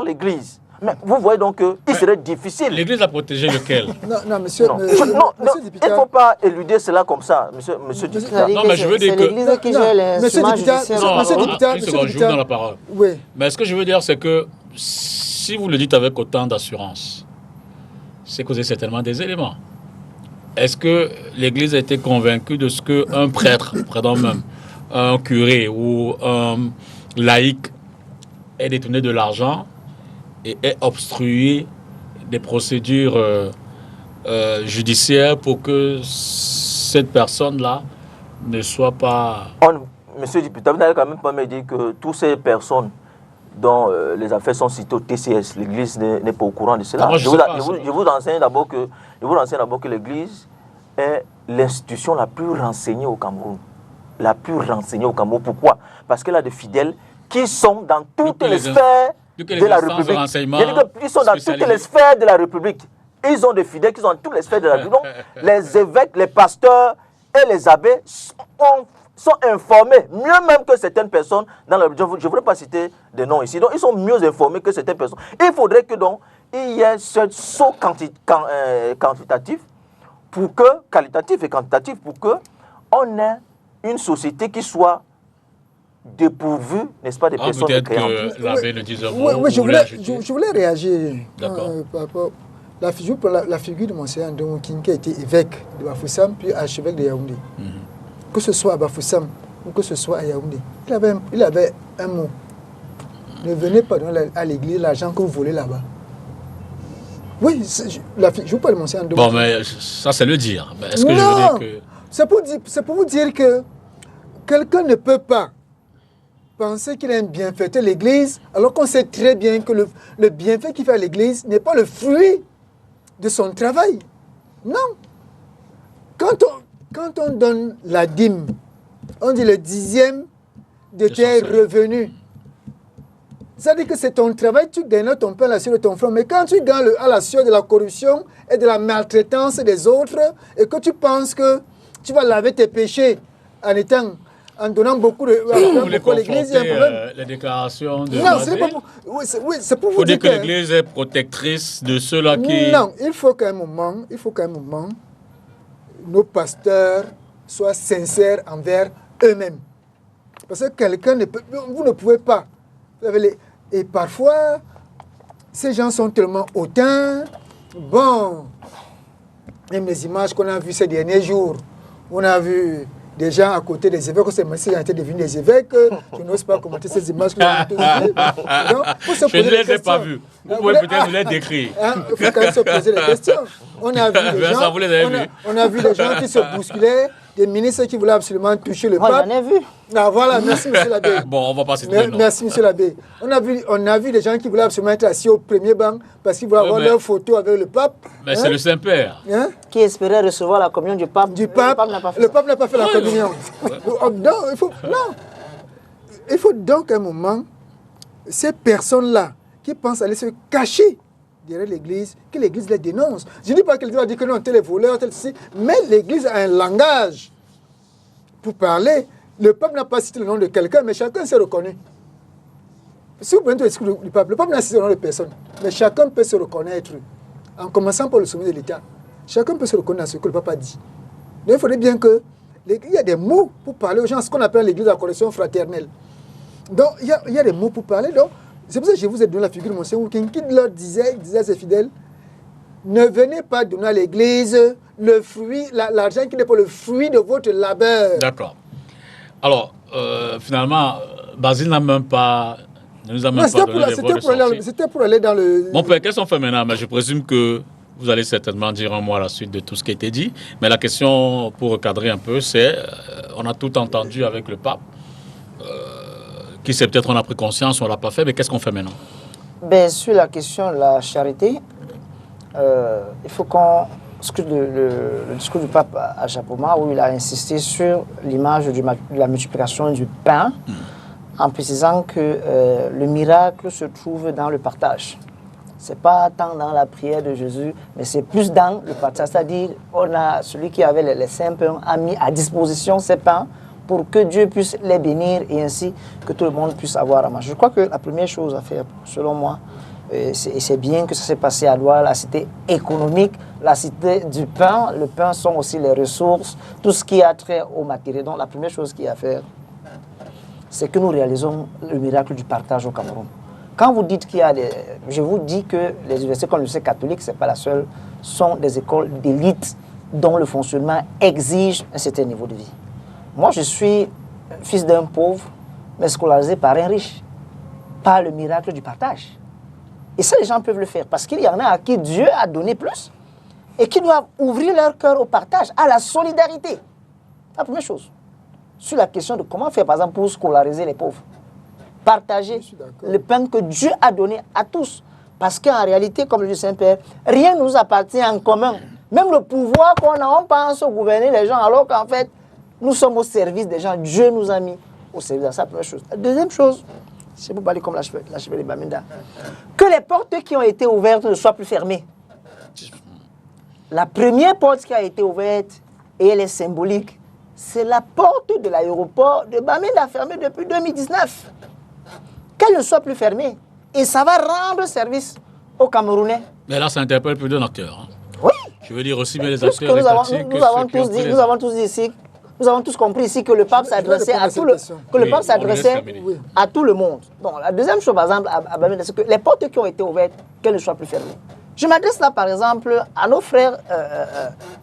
l'Église, mais vous voyez donc qu'il serait difficile. L'Église a protégé lequel? Non, monsieur. Non, il ne faut pas éluder cela comme ça, monsieur Dupita. Non, mais je veux dire que... C'est l'Église qui gère les instruments judiciaires. Je vous donne la parole. Oui. Mais ce que je veux dire, c'est que si vous le dites avec autant d'assurance, c'est que vous avez certainement des éléments. Est-ce que l'Église a été convaincue de ce qu'un prêtre, pardon même, un curé ou un laïc ait détourné de l'argent et ait obstrué des procédures judiciaires pour que cette personne-là ne soit pas... Monsieur le député, vous n'allez quand même pas me dire que toutes ces personnes dont les affaires sont citées au TCS, l'Église n'est pas au courant de cela. Je vous enseigne d'abord que l'Église est l'institution la plus renseignée au Cameroun. La plus renseignée au Cameroun. Pourquoi? Parce qu'elle a des fidèles qui sont dans toutes les sphères de la République. Ils sont dans toutes les sphères de la République. Ils ont des fidèles qui sont dans toutes les sphères de la République. Donc, les évêques, les pasteurs et les abbés sont informés, mieux même que certaines personnes dans la religion. Je ne voudrais pas citer des noms ici. Donc, ils sont mieux informés que certaines personnes. Il faudrait que donc il y ait ce saut quantitatif qualitatif et quantitatif pour qu'on ait une société qui soit dépourvue, n'est-ce pas, des personnes créantes. Peut-être que l'abbé le disait. Oui, je voulais réagir par rapport à la figure de Monseigneur Ndongo-King qui a été évêque de Bafoussam puis archevêque de Yaoundé. Que ce soit à Bafoussam ou que ce soit à Yaoundé, il avait un mot. Ne venez pas donner à l'église l'argent que vous volez là-bas. Oui, je vous parle de Monseigneur Ndongo-King. Bon, mais ça, c'est le dire. Mais est-ce que je veux dire que... C'est pour vous dire que quelqu'un ne peut pas penser qu'il a un bienfaiteur à l'église, alors qu'on sait très bien que le bienfait qu'il fait à l'église n'est pas le fruit de son travail. Non. Quand on donne la dîme, on dit le 10e de tes revenus. C'est-à-dire que c'est ton travail, tu gagnes ton pain à la sueur de ton front. Mais quand tu gagnes à la sueur de la corruption et de la maltraitance des autres, et que tu penses que tu vas laver tes péchés en donnant beaucoup de... Vous voulez confronter les déclarations de... Non, c'est pas pour... Oui, c'est pour vous dire que l'Église est protectrice de ceux-là qui... Non, il faut qu'à un moment, nos pasteurs soient sincères envers eux-mêmes. Parce que quelqu'un ne peut... Vous ne pouvez pas... Et parfois, ces gens sont tellement hautains. Bon, même les images qu'on a vues ces derniers jours, on a vu des gens à côté des évêques, ces messieurs ont été devenus des évêques. Je n'ose pas commenter ces images que vous avez vues. Je ne les ai pas vues. Vous pouvez peut-être nous les décrire. Il faut quand même se poser des questions. On a vu des gens qui se bousculaient, des ministres qui voulaient absolument toucher le pape. J'en ai vu. Ah, voilà, merci, monsieur l'abbé. Bon, on va passer de Merci, monsieur l'abbé. On a vu des gens qui voulaient absolument être assis au premier banc parce qu'ils voulaient avoir leur photo avec le pape. Mais c'est le Saint-Père. Qui espérait recevoir la communion du pape. Le pape n'a pas fait la communion. Il faut donc un moment, ces personnes-là qui pensent aller se cacher derrière l'Église, que l'Église les dénonce. Je ne dis pas que l'Église va dire que non, tel est voleur, tel ceci, mais l'Église a un langage pour parler. Le pape n'a pas cité le nom de quelqu'un, mais chacun s'est reconnu. Si vous prenez tout l'esprit du pape, le pape n'a cité le nom de personne, mais chacun peut se reconnaître, en commençant par le sommet de l'État. Chacun peut se reconnaître dans ce que le pape a dit. Donc il faudrait bien que il y a des mots pour parler aux gens, ce qu'on appelle l'Église de la correction fraternelle. Donc il y a des mots pour parler. Donc c'est pour ça que je vous ai donné la figure de Monseigneur King qui leur disait à ses fidèles, ne venez pas donner à l'Église le fruit, l'argent qui n'est pas le fruit de votre labeur. D'accord. Alors, finalement, Basile n'a même pas... Ne nous a même pas donné les voix de sortie. C'était pour aller dans le... Mon père, qu'est-ce qu'on fait maintenant? Mais je présume que vous allez certainement dire un mot à la suite de tout ce qui a été dit. Mais la question, pour recadrer un peu, c'est... on a tout entendu avec le pape. Qui sait, peut-être on a pris conscience, on ne l'a pas fait, mais qu'est-ce qu'on fait maintenant? Ben, sur la question de la charité, il faut qu'on... Le discours du pape à Japoma, où il a insisté sur l'image de la multiplication du pain, en précisant que le miracle se trouve dans le partage. Ce n'est pas tant dans la prière de Jésus, mais c'est plus dans le partage. C'est-à-dire, celui qui avait les 5 pains a mis à disposition ces pains pour que Dieu puisse les bénir et ainsi que tout le monde puisse avoir à manger. Je crois que la première chose à faire, selon moi, et c'est bien que ça s'est passé à Douala, la cité économique, la cité du pain. Le pain sont aussi les ressources, tout ce qui a trait au matériel. Donc la première chose qu'il y a à faire, c'est que nous réalisons le miracle du partage au Cameroun. Quand vous dites qu'il y a des... Je vous dis que les universités comme l'université catholique, ce n'est pas la seule, sont des écoles d'élite dont le fonctionnement exige un certain niveau de vie. Moi, je suis fils d'un pauvre, mais scolarisé par un riche, par le miracle du partage. Et ça, les gens peuvent le faire, parce qu'il y en a à qui Dieu a donné plus, et qui doivent ouvrir leur cœur au partage, à la solidarité. La première chose. Sur la question de comment faire, par exemple, pour scolariser les pauvres. Partager le pain que Dieu a donné à tous. Parce qu'en réalité, comme le dit Saint-Père, rien ne nous appartient en commun. Même le pouvoir qu'on a, on pense gouverner les gens, alors qu'en fait, nous sommes au service des gens. Dieu nous a mis au service de ça, première chose. La deuxième chose, c'est pour parler comme la chevalier de Bamenda, que les portes qui ont été ouvertes ne soient plus fermées. La première porte qui a été ouverte, et elle est symbolique, c'est la porte de l'aéroport de Bamenda, fermée depuis 2019. Qu'elle ne soit plus fermée. Et ça va rendre service aux Camerounais. Mais là, ça interpelle plus d'un acteur. Hein. Oui. Je veux dire aussi bien les acteurs étatiques que nous avons tous dit ici, nous avons tous compris ici que le pape s'adressait à tout à tout le monde. Donc, la deuxième chose, par exemple, à Bamenda, c'est que les portes qui ont été ouvertes, qu'elles ne soient plus fermées. Je m'adresse là, par exemple, à nos frères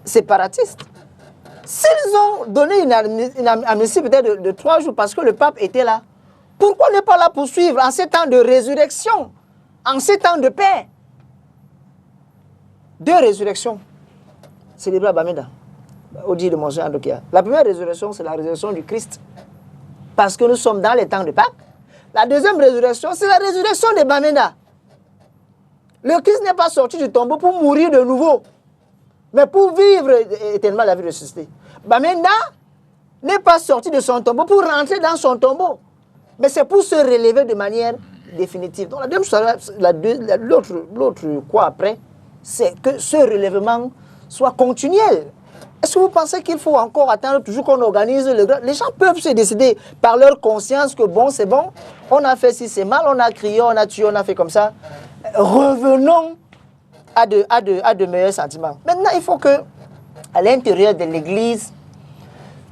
séparatistes. S'ils ont donné une amnistie peut-être de 3 jours parce que le pape était là, pourquoi ne pas la poursuivre en ces temps de résurrection, en ces temps de paix? 2 résurrections célébrées à Bamenda, au dit de Monseigneur Andokia. La première résurrection, c'est la résurrection du Christ, parce que nous sommes dans les temps de Pâques. La deuxième résurrection, c'est la résurrection de Bamenda. Le Christ n'est pas sorti du tombeau pour mourir de nouveau, mais pour vivre éternellement la vie ressuscitée. Bamenda n'est pas sorti de son tombeau pour rentrer dans son tombeau. Mais c'est pour se relever de manière définitive. Donc l'autre quoi après, c'est que ce relèvement soit continuel. Est-ce que vous pensez qu'il faut encore attendre toujours qu'on organise les gens peuvent se décider par leur conscience que bon, c'est bon, on a fait si c'est mal, on a crié, on a tué, on a fait comme ça. Revenons à de meilleurs sentiments. Maintenant, il faut que, à l'intérieur de l'Église,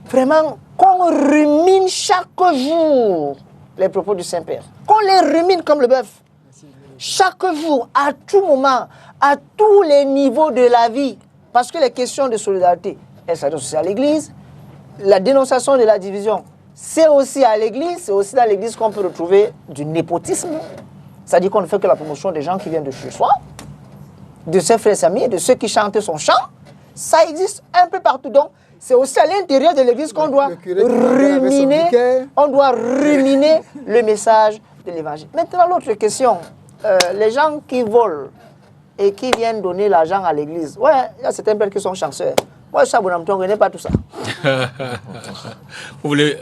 vraiment, qu'on rumine chaque jour les propos du Saint-Père. Qu'on les rumine comme le bœuf. Chaque jour, à tout moment, à tous les niveaux de la vie. Parce que les questions de solidarité, elles s'adressent aussi à l'Église. La dénonciation de la division, c'est aussi à l'Église. C'est aussi dans l'Église qu'on peut retrouver du népotisme. C'est-à-dire qu'on ne fait que la promotion des gens qui viennent de chez soi, de ses frères et amis, de ceux qui chantent son chant. Ça existe un peu partout. Donc, c'est aussi à l'intérieur de l'Église qu'on doit ruminer le message de l'Évangile. Maintenant, l'autre question, les gens qui volent et qui viennent donner l'argent à l'Église, ouais, il y a certains pères qui sont chanceux. Moi, je suis à Bonamtongo, je n'ai pas tout ça. Vous voulez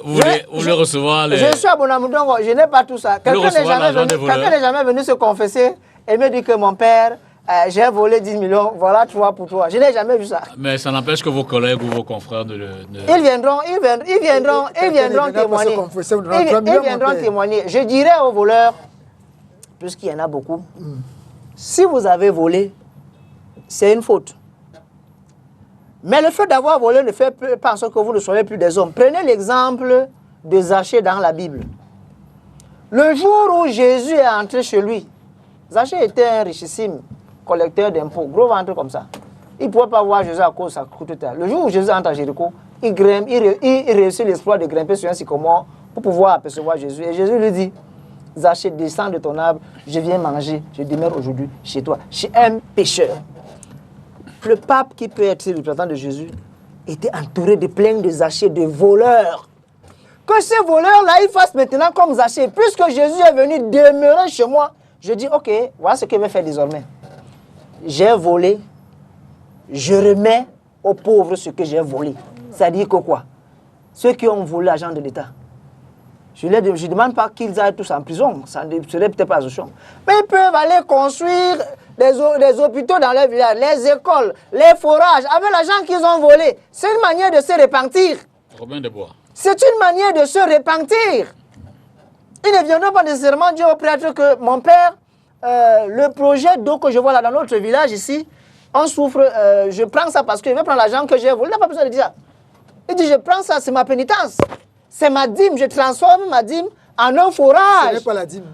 recevoir les... Je suis à Bonamtongo, je n'ai pas tout ça. Quelqu'un n'est jamais venu se confesser et me dit que mon père... j'ai volé 10 millions, voilà, tu vois, pour toi. Je n'ai jamais vu ça. Mais ça n'empêche que vos collègues ou vos confrères de... Ils viendront témoigner. Ils viendront témoigner. Je dirais aux voleurs, puisqu'il y en a beaucoup, si vous avez volé, c'est une faute. Mais le fait d'avoir volé ne fait pas en sorte que vous ne soyez plus des hommes. Prenez l'exemple de Zachée dans la Bible. Le jour où Jésus est entré chez lui, Zachée était un richissime collecteur d'impôts, gros ventre comme ça. Il ne pouvait pas voir Jésus à cause de sa coûte. Le jour où Jésus entre à Jéricho, il réussit l'exploit de grimper sur un sycomore pour pouvoir apercevoir Jésus. Et Jésus lui dit, Zachée, descends de ton arbre, je viens manger, je demeure aujourd'hui chez toi, chez un pécheur. Le pape qui peut être le représentant de Jésus était entouré de plein de Zachée, de voleurs. Que ces voleurs-là, ils fassent maintenant comme Zachée. Puisque Jésus est venu demeurer chez moi, je dis, ok, voilà ce qu'il va faire désormais. J'ai volé, je remets aux pauvres ce que j'ai volé. C'est-à-dire que quoi? Ceux qui ont volé l'argent de l'État. Je ne demande pas qu'ils aillent tous en prison, ça ne serait peut-être pas la solution. Mais ils peuvent aller construire des hôpitaux dans leur village, les écoles, les forages, avec l'argent qu'ils ont volé. C'est une manière de se repentir. Robin de Bois. C'est une manière de se repentir. Ils ne viendront pas nécessairement dire au prêtre que mon père, le projet d'eau que je vois là dans notre village ici, on souffre, je prends ça parce que je vais prendre l'argent que j'ai volé. Il n'a pas besoin de dire ça. Il dit, je prends ça, c'est ma pénitence. C'est ma dîme, je transforme ma dîme en un forage. Ce n'est pas la dîme.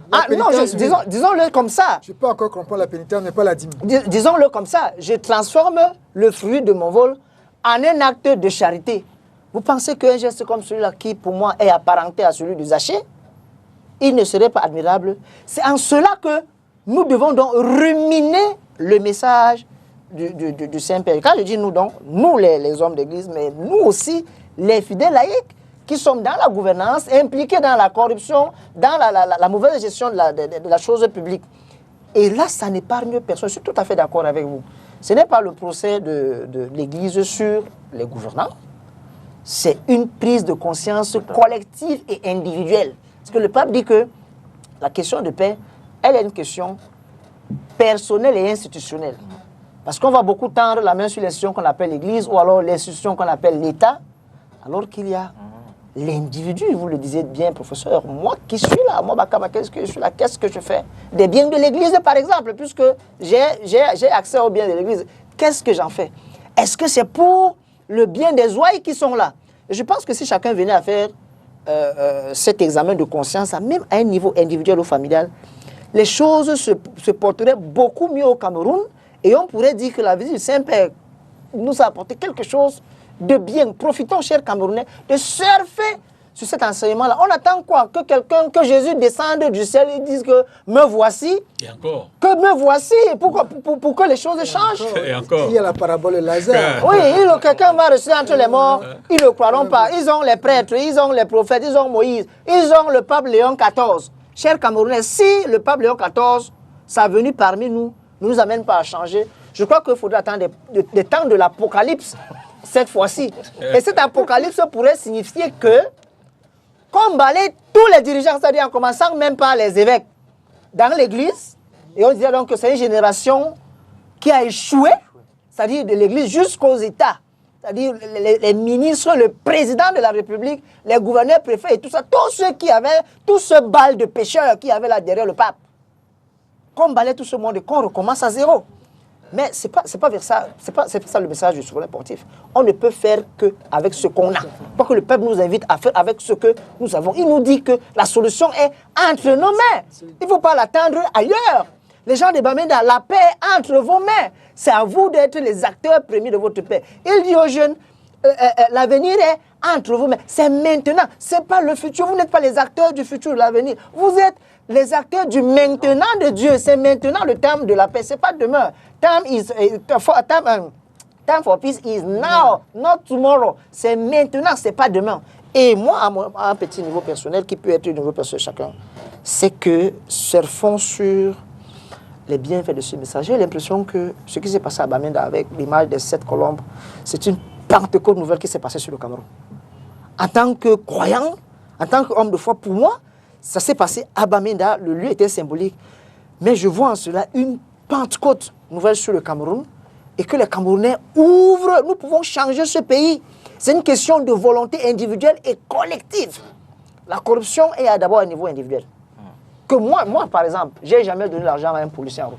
Disons-le comme ça. Je peux encore comprendre la pénitence, mais pas la dîme. Disons-le comme ça. Je transforme le fruit de mon vol en un acte de charité. Vous pensez qu'un geste comme celui-là, qui pour moi est apparenté à celui de Zachée, il ne serait pas admirable? C'est en cela que nous devons donc ruminer le message du Saint-Père. Quand je dis nous donc, nous les hommes d'église, mais nous aussi, les fidèles laïcs, qui sommes dans la gouvernance, impliqués dans la corruption, dans la mauvaise gestion de la chose publique. Et là, ça n'épargne personne. Je suis tout à fait d'accord avec vous. Ce n'est pas le procès de l'Église sur les gouvernants. C'est une prise de conscience collective et individuelle. Parce que le pape dit que la question de paix, elle est une question personnelle et institutionnelle. Parce qu'on va beaucoup tendre la main sur l'institution qu'on appelle l'Église ou alors l'institution qu'on appelle l'État, alors qu'il y a l'individu. Vous le disiez bien, professeur. Moi qui suis là, moi, Bakaba, qu'est-ce que je suis là? Qu'est-ce que je fais? Des biens de l'Église, par exemple, puisque j'ai accès aux biens de l'Église. Qu'est-ce que j'en fais? Est-ce que c'est pour le bien des ouailles qui sont là? Et je pense que si chacun venait à faire cet examen de conscience, même à un niveau individuel ou familial, les choses se porteraient beaucoup mieux au Cameroun et on pourrait dire que la visite du Saint-Père nous a apporté quelque chose de bien. Profitons, chers Camerounais, de surfer sur cet enseignement-là. On attend quoi? Que Jésus descende du ciel et dise que me voici. Et encore. Que me voici pour que les choses changent. Et encore. Il y a la parabole de Lazare. Oui, quelqu'un va rester entre les morts. Ils ne croiront pas. Ils ont les prêtres, ils ont les prophètes, ils ont Moïse, ils ont le pape Léon XIV. Chers Camerounais, si le pape Léon XIV, sa venue parmi nous, ne nous amène pas à changer, je crois qu'il faudra attendre des temps de l'Apocalypse cette fois-ci. Et cet Apocalypse pourrait signifier que qu'on balaye tous les dirigeants, c'est-à-dire en commençant même par les évêques, dans l'église. Et on disait donc que c'est une génération qui a échoué, c'est-à-dire de l'église jusqu'aux États. C'est-à-dire les ministres, le président de la République, les gouverneurs, préfets et tout ça, tous ceux qui avaient, tout ce bal de pécheurs qui avait là derrière le pape. Qu'on balaye tout ce monde et qu'on recommence à zéro. Mais c'est pas vers ça, c'est pas ça le message du souverain pontife. On ne peut faire qu'avec ce qu'on a. Pas que le peuple nous invite à faire avec ce que nous avons. Il nous dit que la solution est entre nos mains. Il ne faut pas l'attendre ailleurs. Les gens de Bamenda, la paix est entre vos mains. C'est à vous d'être les acteurs premiers de votre paix. Il dit aux jeunes, l'avenir est entre vos mains. C'est maintenant, ce n'est pas le futur. Vous n'êtes pas les acteurs du futur de l'avenir. Vous êtes les acteurs du maintenant de Dieu. C'est maintenant le temps de la paix. Ce n'est pas demain. Time for peace is now, not tomorrow. C'est maintenant, ce n'est pas demain. Et moi, à un petit niveau personnel, qui peut être un niveau personnel chacun, c'est que surfons sur les bienfaits de ce message. J'ai l'impression que ce qui s'est passé à Bamenda avec l'image des 7 colombes, c'est une Pentecôte nouvelle qui s'est passée sur le Cameroun. En tant que croyant, en tant qu'homme de foi, pour moi, ça s'est passé à Bamenda, le lieu était symbolique. Mais je vois en cela une Pentecôte nouvelle sur le Cameroun et que les Camerounais ouvrent, nous pouvons changer ce pays. C'est une question de volonté individuelle et collective. La corruption est d'abord à un niveau individuel. Que moi, par exemple, je n'ai jamais donné l'argent à un policier en route.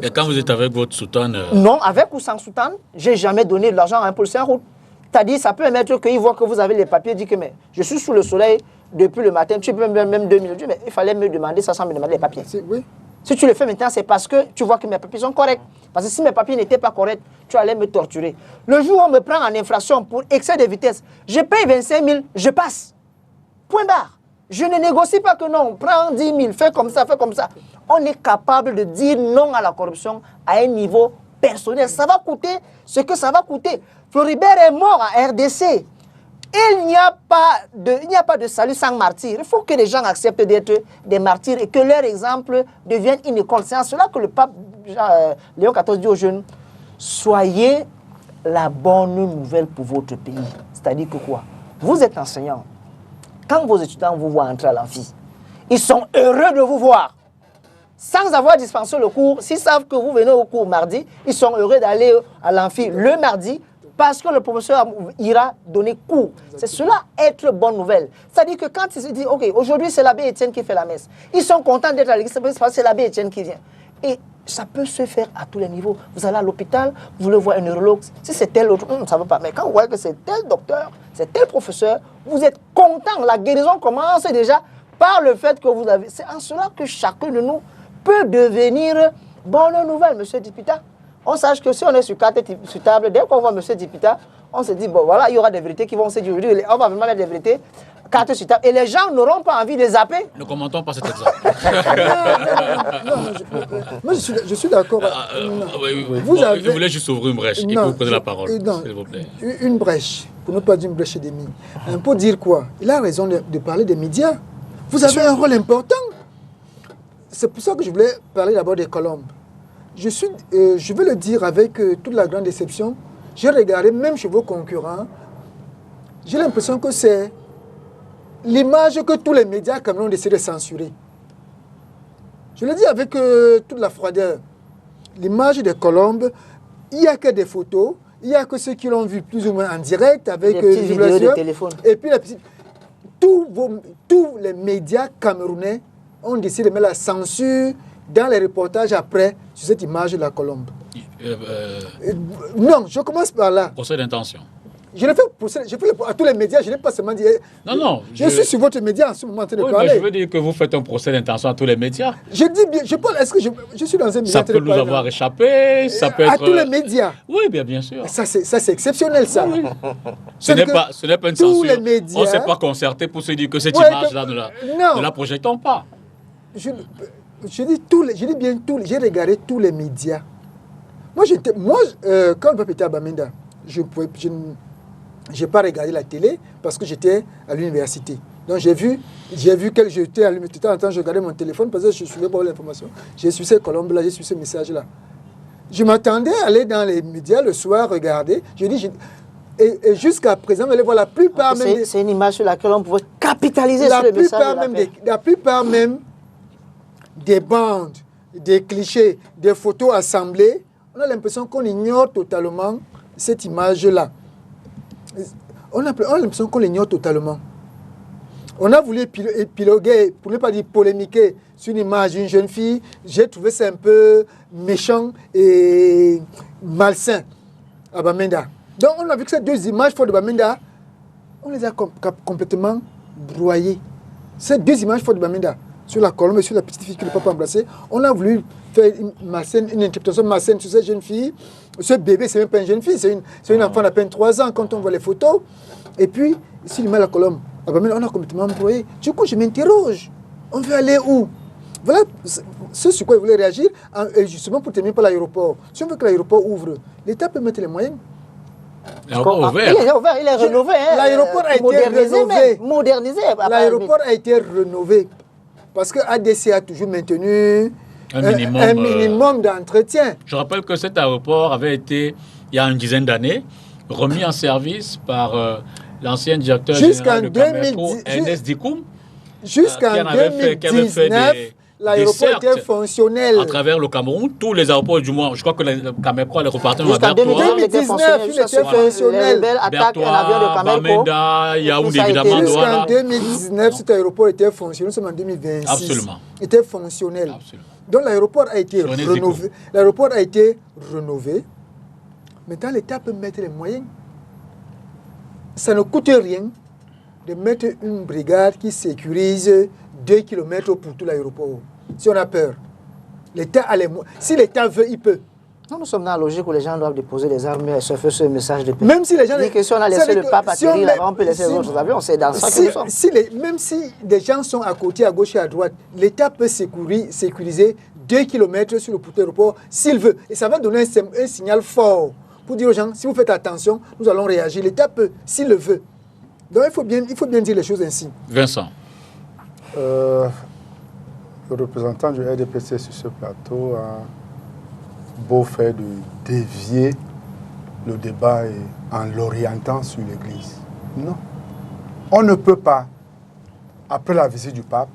Et quand vous êtes avec votre soutane... Non, avec ou sans soutane, je n'ai jamais donné de l'argent à un policier en route. C'est-à-dire, ça peut émettre qu'il voit que vous avez les papiers, dit que mais, je suis sous le soleil depuis le matin, tu peux même 2 minutes, mais il fallait me demander ça sans me demander les papiers. Oui. Si tu le fais maintenant, c'est parce que tu vois que mes papiers sont corrects. Parce que si mes papiers n'étaient pas corrects, tu allais me torturer. Le jour où on me prend en infraction pour excès de vitesse, je paye 25 000, je passe. Point barre. Je ne négocie pas que non, prends 10 000, fais comme ça, fais comme ça. On est capable de dire non à la corruption à un niveau personnel. Ça va coûter ce que ça va coûter. Floribert est mort à RDC. Il n'y a pas de salut sans martyr. Il faut que les gens acceptent d'être des martyrs et que leur exemple devienne une école. C'est en cela que le pape Léon XIV dit aux jeunes, soyez la bonne nouvelle pour votre pays. C'est-à-dire que quoi? Vous êtes enseignant. Quand vos étudiants vous voient entrer à l'amphi, ils sont heureux de vous voir. Sans avoir dispensé le cours, s'ils savent que vous venez au cours mardi, ils sont heureux d'aller à l'amphi le mardi parce que le professeur ira donner cours. C'est cela, être bonne nouvelle. C'est-à-dire que quand ils se disent, OK, aujourd'hui c'est l'abbé Étienne qui fait la messe, ils sont contents d'être à l'église parce que c'est l'abbé Étienne qui vient. Et ça peut se faire à tous les niveaux. Vous allez à l'hôpital, vous voulez voir un neurologue. Si c'est tel autre, ça ne va pas. Mais quand vous voyez que c'est tel docteur, c'est tel professeur, vous êtes content. La guérison commence déjà par le fait que vous avez... C'est en cela que chacun de nous peut devenir bonne nouvelle, monsieur Dipita. On sache que si on est sur carte sur table, dès qu'on voit monsieur Dipita, on se dit, bon voilà, il y aura des vérités qui vont se dire, on va vraiment mettre des vérités, carte sur table. Et les gens n'auront pas envie de zapper. Ne commentons pas cet exemple. Moi, je suis d'accord. Oui. Je voulais juste ouvrir une brèche et vous prenez la parole, s'il vous plaît. Une brèche, pour ne pas dire une brèche d'ennemi. Pour dire quoi? Il a raison de parler des médias. Vous avez un rôle important. C'est pour ça que je voulais parler d'abord des colombes. Je veux le dire avec toute la grande déception. J'ai regardé même chez vos concurrents. J'ai l'impression que c'est l'image que tous les médias camerounais ont décidé de censurer. Je le dis avec toute la froideur. L'image des colombes, il n'y a que des photos, il n'y a que ceux qui l'ont vu plus ou moins en direct avec des petites vidéos de téléphone. Et puis tous les médias camerounais ont décidé de mettre la censure dans les reportages après sur cette image de la colombe. Non, je commence par là. Procès d'intention. Je le fais à tous les médias, je n'ai pas seulement dit... Non. Je suis sur votre média en ce moment en train de parler. Mais je veux dire que vous faites un procès d'intention à tous les médias. Je dis bien, je parle, est-ce que je suis dans un média... Ça peut nous avoir échappé, ça peut être... À tous les médias. Oui, bien sûr. Ça, c'est exceptionnel, ça. Oui. Ce n'est pas une censure. Tous les médias... On ne s'est pas concerté pour se dire que cette image-là, ne la projetons pas. Je dis bien tous, j'ai regardé tous les médias. Moi, quand le peuple était à Bamenda, je n'ai pas regardé la télé parce que j'étais à l'université. Donc j'ai vu que j'étais à l'université. De temps en temps, je regardais mon téléphone parce que je suivais pas l'information. J'ai su ces colombes-là, j'ai su ce message-là. Je m'attendais à aller dans les médias le soir, regarder. Et jusqu'à présent, vous allez voir la plupart même... C'est une image sur laquelle on pouvait capitaliser sur le message de la paix. La plupart même des bandes, des clichés, des photos assemblées, on a l'impression qu'on ignore totalement cette image-là. On a l'impression qu'on l'ignore totalement. On a voulu épiloguer, pour ne pas dire polémiquer, sur une image d'une jeune fille. J'ai trouvé ça un peu méchant et malsain à Bamenda. Donc on a vu que ces deux images fortes de Bamenda, on les a complètement broyées. Ces deux images fortes de Bamenda, sur la colombe et sur la petite fille que le papa a embrassée, on a voulu faire une interprétation malsaine sur cette jeune fille. Ce bébé, c'est même pas une jeune fille, c'est une enfant d'à peine 3 ans quand on voit les photos. Et puis, ici, il met la colombe. Ah ben, on a complètement broyé. Du coup, je m'interroge. On veut aller où? Voilà ce sur quoi il voulait réagir, justement pour terminer par l'aéroport. Si on veut que l'aéroport ouvre, l'État peut mettre les moyens. L'aéroport ouvert. Il est ouvert, il est rénové. L'aéroport a été rénové. Modernisé. L'aéroport a été rénové. Parce que ADC a toujours maintenu un minimum d'entretien. Je rappelle que cet aéroport avait été, il y a une dizaine d'années, remis en service par l'ancien directeur général de Cameco, Ernest Dikoum. Jusqu'en 2019, l'aéroport était fonctionnel. À travers le Cameroun, tous les aéroports du monde, je crois que le Cameco allait repartir dans Jusqu'en 2019, il était fonctionnel. Bamenda, Yaoundé, évidemment. Jusqu'en 2019, cet aéroport était fonctionnel. Nous sommes en 2026. Absolument. Il était fonctionnel. Absolument. Donc l'aéroport a été rénové. L'aéroport a été rénové. Maintenant, l'État peut mettre les moyens. Ça ne coûte rien de mettre une brigade qui sécurise 2 km pour tout l'aéroport. Si on a peur, l'État a les moyens. Si l'État veut, il peut. Nous sommes dans la logique où les gens doivent déposer les armes et se faire ce message de paix. Même si les gens... Si on a laissé le pape atterrir là-bas, on peut laisser les autres avions. C'est dans ça que nous sommes. Même si des gens sont à côté, à gauche et à droite, l'État peut sécuriser 2 km sur le petit aéroport s'il veut. Et ça va donner un signal fort pour dire aux gens, si vous faites attention, nous allons réagir. L'État peut, s'il le veut. Donc il faut bien dire les choses ainsi. Vincent. Le représentant du RDPC sur ce plateau a beau fait de dévier le débat en l'orientant sur l'Église. Non. On ne peut pas, après la visite du pape,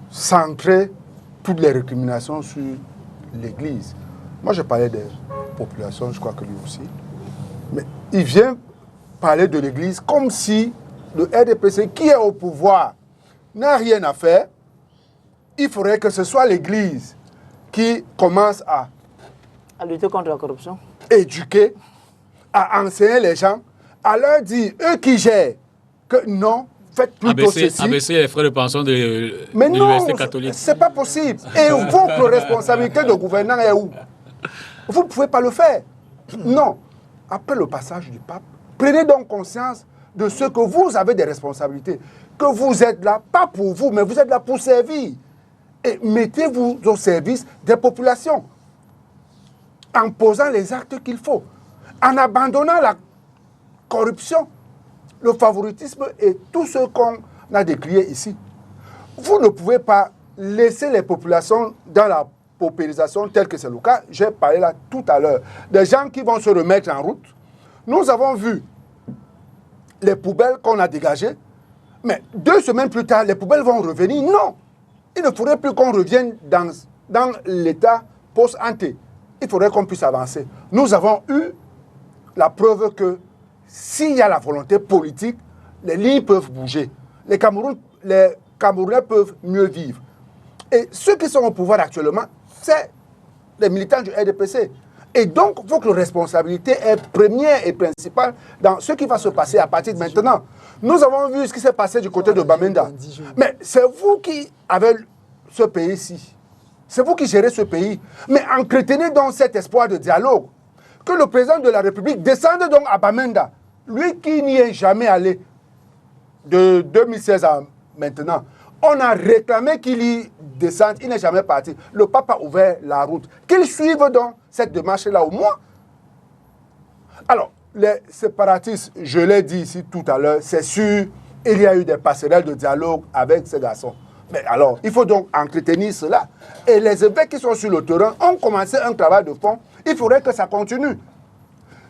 centrer toutes les récriminations sur l'Église. Moi, je parlais des populations, je crois que lui aussi. Mais il vient parler de l'Église comme si le RDPC, qui est au pouvoir, n'a rien à faire. Il faudrait que ce soit l'Église qui commence à lutter contre la corruption, éduquer, à enseigner les gens, à leur dire, eux qui gèrent, que non, faites plutôt ceci. Abaisser les frais de pension de l'université catholique. C'est pas possible. Et votre responsabilité de gouvernant est où? Vous ne pouvez pas le faire. Non. Après le passage du pape, prenez donc conscience de ce que vous avez des responsabilités. Que vous êtes là, pas pour vous, mais vous êtes là pour servir. Et mettez-vous au service des populations. En posant les actes qu'il faut. En abandonnant la corruption, le favoritisme et tout ce qu'on a décrié ici. Vous ne pouvez pas laisser les populations dans la paupérisation telle que c'est le cas. J'ai parlé là tout à l'heure. Des gens qui vont se remettre en route. Nous avons vu les poubelles qu'on a dégagées. Mais 2 semaines plus tard, les poubelles vont revenir. Non. Il ne faudrait plus qu'on revienne dans l'état post-ante. Il faudrait qu'on puisse avancer. Nous avons eu la preuve que s'il y a la volonté politique, les lignes peuvent bouger. Les Camerounais peuvent mieux vivre. Et ceux qui sont au pouvoir actuellement, c'est les militants du RDPC. Et donc, il faut que la responsabilité est première et principale dans ce qui va se passer à partir de maintenant. Nous avons vu ce qui s'est passé du côté de Bamenda. Mais c'est vous qui avez ce pays-ci. C'est vous qui gérez ce pays. Mais entretenez donc cet espoir de dialogue. Que le président de la République descende donc à Bamenda. Lui qui n'y est jamais allé de 2016 à maintenant. On a réclamé qu'il y descende, il n'est jamais parti. Le pape a ouvert la route. Qu'il suive donc cette démarche-là au moins. Alors, les séparatistes, je l'ai dit ici tout à l'heure, c'est sûr, il y a eu des passerelles de dialogue avec ces garçons. Mais alors, il faut donc entretenir cela. Et les évêques qui sont sur le terrain ont commencé un travail de fond. Il faudrait que ça continue.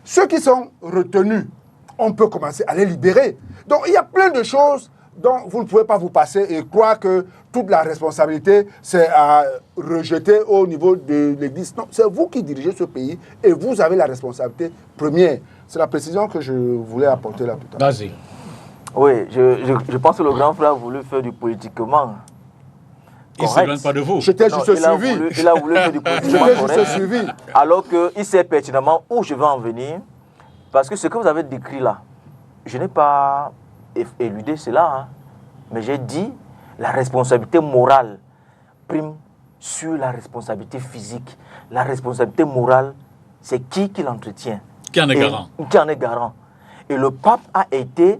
Ceux qui sont retenus, on peut commencer à les libérer. Donc il y a plein de choses dont vous ne pouvez pas vous passer et croire que toute la responsabilité, c'est à rejeter au niveau de l'Église. Non, c'est vous qui dirigez ce pays et vous avez la responsabilité première. C'est la précision que je voulais apporter là plus tard. Vas-y. Oui, je pense que le grand frère a voulu faire du politiquement. Il ne s'éloigne pas de vous. J'étais juste suivi. Il a voulu faire du politiquement J'étais correct. juste suivi. Alors qu'il sait pertinemment où je veux en venir. Parce que ce que vous avez décrit là, je n'ai pas éludé cela, hein, mais j'ai dit la responsabilité morale prime sur la responsabilité physique. La responsabilité morale, c'est qui l'entretient. Qui en est garant? Qui en est garant. Et le pape a été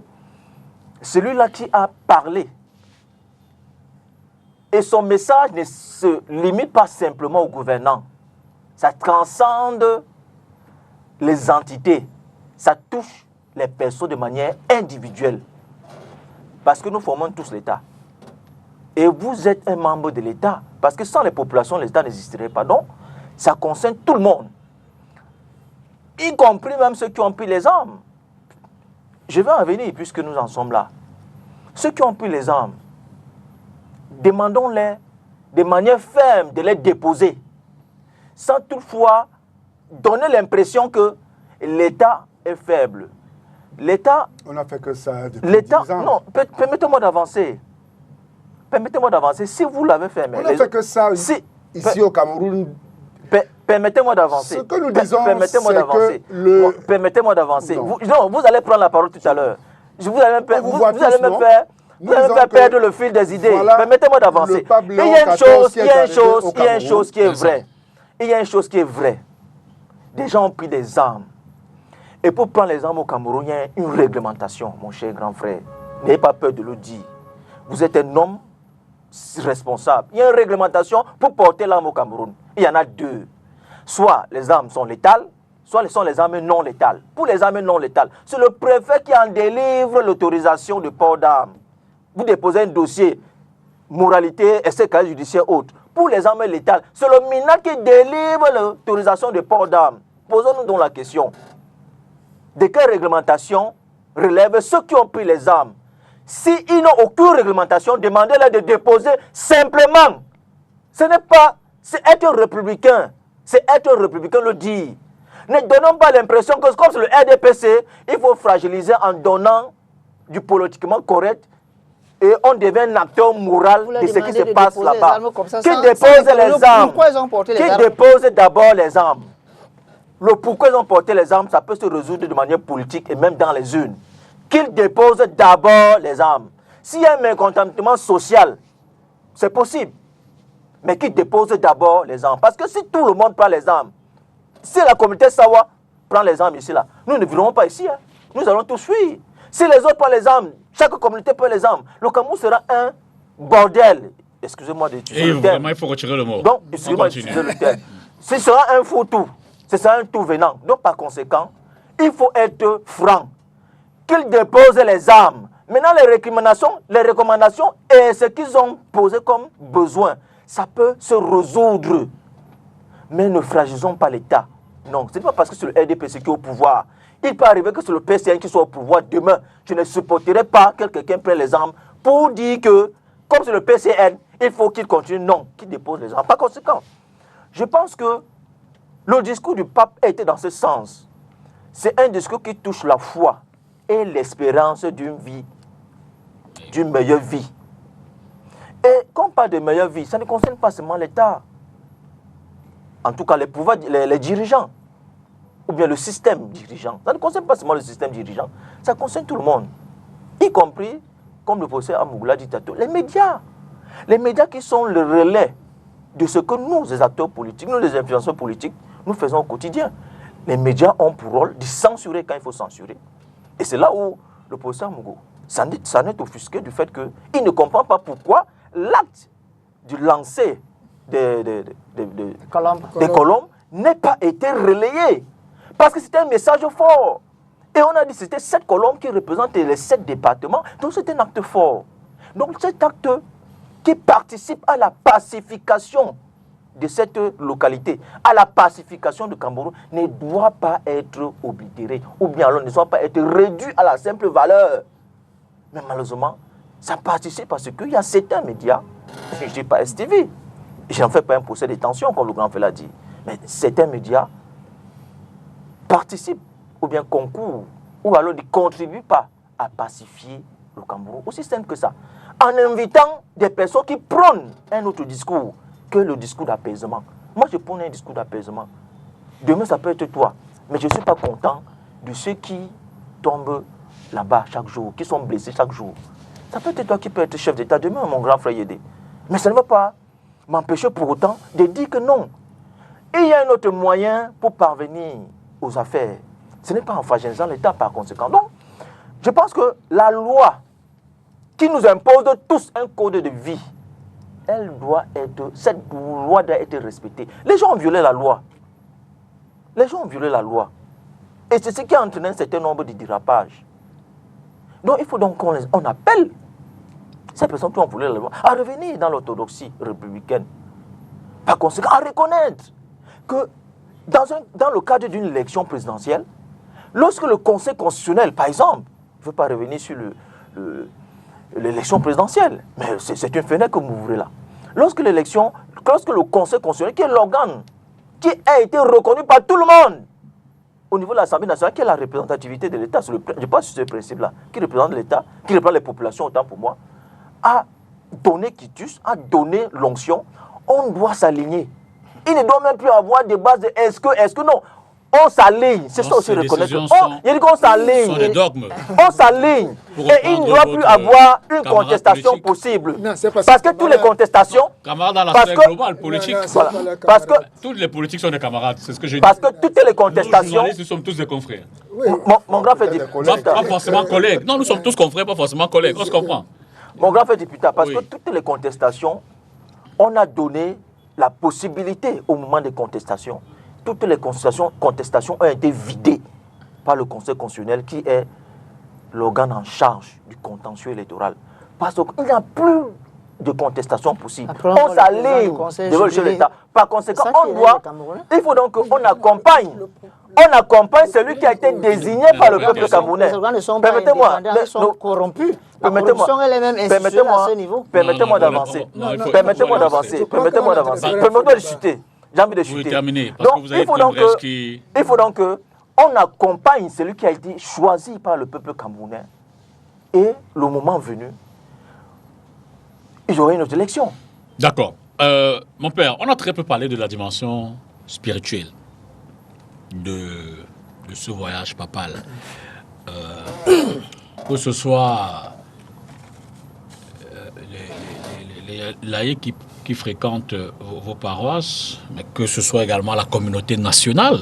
celui-là qui a parlé. Et son message ne se limite pas simplement aux gouvernants. Ça transcende les entités. Ça touche les personnes de manière individuelle. Parce que nous formons tous l'État. Et vous êtes un membre de l'État. Parce que sans les populations, l'État n'existerait pas. Donc, ça concerne tout le monde. Y compris même ceux qui ont pris les armes. Je vais en venir puisque nous en sommes là. Ceux qui ont pris les armes, demandons-les de manière ferme de les déposer. Sans toutefois donner l'impression que l'État est faible. L'État... On n'a fait que ça depuis L'État... 10 ans. Non, permettez-moi d'avancer. Permettez-moi d'avancer. Si vous l'avez fait... On n'a fait que ça ici au Cameroun. Permettez-moi d'avancer. Ce que nous disons, permettez-moi c'est d'avancer. que le... Permettez-moi d'avancer. Non. Vous allez prendre la parole tout à l'heure. Vous allez me Nous faire perdre le fil des idées. Voilà, Permettez-moi d'avancer. il y a une chose qui est vraie. Il y a une chose qui est vraie. Des gens ont pris des armes. Et pour prendre les armes au Cameroun, il y a une réglementation, mon cher grand frère. N'ayez pas peur de le dire. Vous êtes un homme responsable. Il y a une réglementation pour porter l'arme au Cameroun. Il y en a deux. Soit les armes sont létales, soit ce sont les armes non létales. Pour les armes non létales, c'est le préfet qui en délivre l'autorisation de port d'armes. Vous déposez un dossier, moralité, essai casier judiciaire autre. Pour les armes létales, c'est le MINA qui délivre l'autorisation de port d'armes. Posons-nous donc la question. De quelle réglementation relèvent ceux qui ont pris les armes? S'ils n'ont aucune réglementation, demandez-leur de déposer simplement. Ce n'est pas... C'est être républicain. C'est être républicain le dit. Ne donnons pas l'impression que comme c'est le RDPC, il faut fragiliser en donnant du politiquement correct et on devient un acteur moral de ce qui se passe là-bas. Qui dépose les armes? Qui dépose d'abord les armes? Le pourquoi ils ont porté les armes, ça peut se résoudre de manière politique et même dans les urnes. Qu'ils déposent d'abord les armes. S'il y a un mécontentement social, c'est possible. Mais qu'ils déposent d'abord les armes. Parce que si tout le monde prend les armes, si la communauté Sawa prend les armes ici, là, nous ne vivrons pas ici. Hein. Nous allons tous fuir. Si les autres prennent les armes, chaque communauté prend les armes, le Cameroun sera un bordel. Excusez-moi d'utiliser le terme. Vraiment, il faut retirer le mot. Donc, excusez-moi d'utiliser le terme. Ce sera un fou tout. Ce sera un tout venant. Donc, par conséquent, il faut être franc. Qu'ils déposent les armes. Maintenant, les recommandations et ce qu'ils ont posé comme besoin, ça peut se résoudre. Mais ne fragilisons pas l'État. Non, ce n'est pas parce que c'est le RDPC qui est au pouvoir. Il peut arriver que c'est le PCN qui soit au pouvoir demain. Je ne supporterai pas que quelqu'un prenne les armes pour dire que, comme c'est le PCN, il faut qu'il continue. Non, qu'il dépose les armes. Par conséquent, je pense que le discours du pape a été dans ce sens. C'est un discours qui touche la foi et l'espérance d'une vie, d'une meilleure vie. Et quand on parle de meilleure vie, ça ne concerne pas seulement l'État. En tout cas, les pouvoirs, les dirigeants, ou bien le système dirigeant. Ça ne concerne pas seulement le système dirigeant, ça concerne tout le monde. Y compris, comme le professeur Amougou l'a dit tantôt, les médias. Les médias qui sont le relais de ce que nous, les acteurs politiques, nous, les influenceurs politiques, nous faisons au quotidien. Les médias ont pour rôle de censurer quand il faut censurer. Et c'est là où le professeur Amougou s'en est offusqué du fait qu'il ne comprend pas pourquoi l'acte du lancer des colombes n'a pas été relayé. Parce que c'était un message fort. Et on a dit que c'était 7 colombes qui représentent les 7 départements. Donc c'est un acte fort. Donc cet acte qui participe à la pacification de cette localité à la pacification du Cameroun ne doit pas être oblitéré, ou bien alors ne doit pas être réduit à la simple valeur. Mais malheureusement, ça participe parce qu'il y a certains médias, je ne dis pas STV, je n'en fais pas un procès de tension comme le grand frère l'a dit, mais certains médias participent ou bien concourent ou alors ne contribuent pas à pacifier le Cameroun. Aussi simple que ça. En invitant des personnes qui prônent un autre discours que le discours d'apaisement. Moi, je prône un discours d'apaisement. Demain, ça peut être toi. Mais je ne suis pas content de ceux qui tombent là-bas chaque jour, qui sont blessés chaque jour. Ça peut être toi qui peux être chef d'État demain, mon grand frère Yédé. Mais ça ne va pas m'empêcher pour autant de dire que non. Et il y a un autre moyen pour parvenir aux affaires. Ce n'est pas en fragilisant l'État par conséquent. Donc, je pense que la loi qui nous impose tous un code de vie, cette loi doit être respectée. Les gens ont violé la loi. Les gens ont violé la loi. Et c'est ce qui a entraîné un certain nombre de dérapages. Donc, il faut donc qu'on appelle ces personnes qui ont violé la loi à revenir dans l'orthodoxie républicaine. Par conséquent, à reconnaître que dans le cadre d'une élection présidentielle, lorsque le Conseil constitutionnel, par exemple, je ne veux pas revenir sur l'élection présidentielle, mais c'est une fenêtre que vous ouvrez là. Lorsque le Conseil constitutionnel, qui est l'organe qui a été reconnu par tout le monde, au niveau de l'Assemblée nationale, qui est la représentativité de l'État, je pense sur ce principe-là, qui représente l'État, qui représente les populations autant pour moi, a donné quitus, a donné l'onction, on doit s'aligner. Il ne doit même plus avoir de base de est-ce que non. On s'aligne, c'est ça aussi reconnaître. Il dit qu'on s'aligne. On s'aligne. Et il ne doit plus avoir une contestation possible. Non, parce que toutes les contestations. Camarades dans la sphère globale politique. Voilà, parce que toutes les politiques sont des camarades, c'est ce que je dis. Parce que toutes les contestations. Nous sommes tous des confrères. Oui. Mon grand frère député. Pas forcément collègues. Non, nous sommes tous confrères, pas forcément collègues. On se comprend. Mon grand frère député, parce que toutes les contestations, on a donné la possibilité au moment des contestations. Toutes les contestations ont été vidées par le Conseil constitutionnel qui est l'organe en charge du contentieux électoral. Parce qu'il n'y a plus de contestation possible. Après, on s'aligne devant le chef de l'État. Par conséquent, il faut donc qu'on accompagne. On accompagne celui qui a été désigné par le peuple camerounais. Les organes ne sont pas indépendants, ils sont corrompus. La corruption est même institutionnelle à ce niveau. Permettez-moi d'avancer. Permettez-moi d'avancer. Permettez-moi d'avancer. Permettez-moi de chuter. J'ai envie de chuter. Donc, il faut donc qu'on accompagne celui qui a été choisi par le peuple camerounais. Et le moment venu, il y aura une autre élection. D'accord. Mon père, on a très peu parlé de la dimension spirituelle de ce voyage papal. Que ce soit les laïcs qui fréquentent vos paroisses, mais que ce soit également la communauté nationale.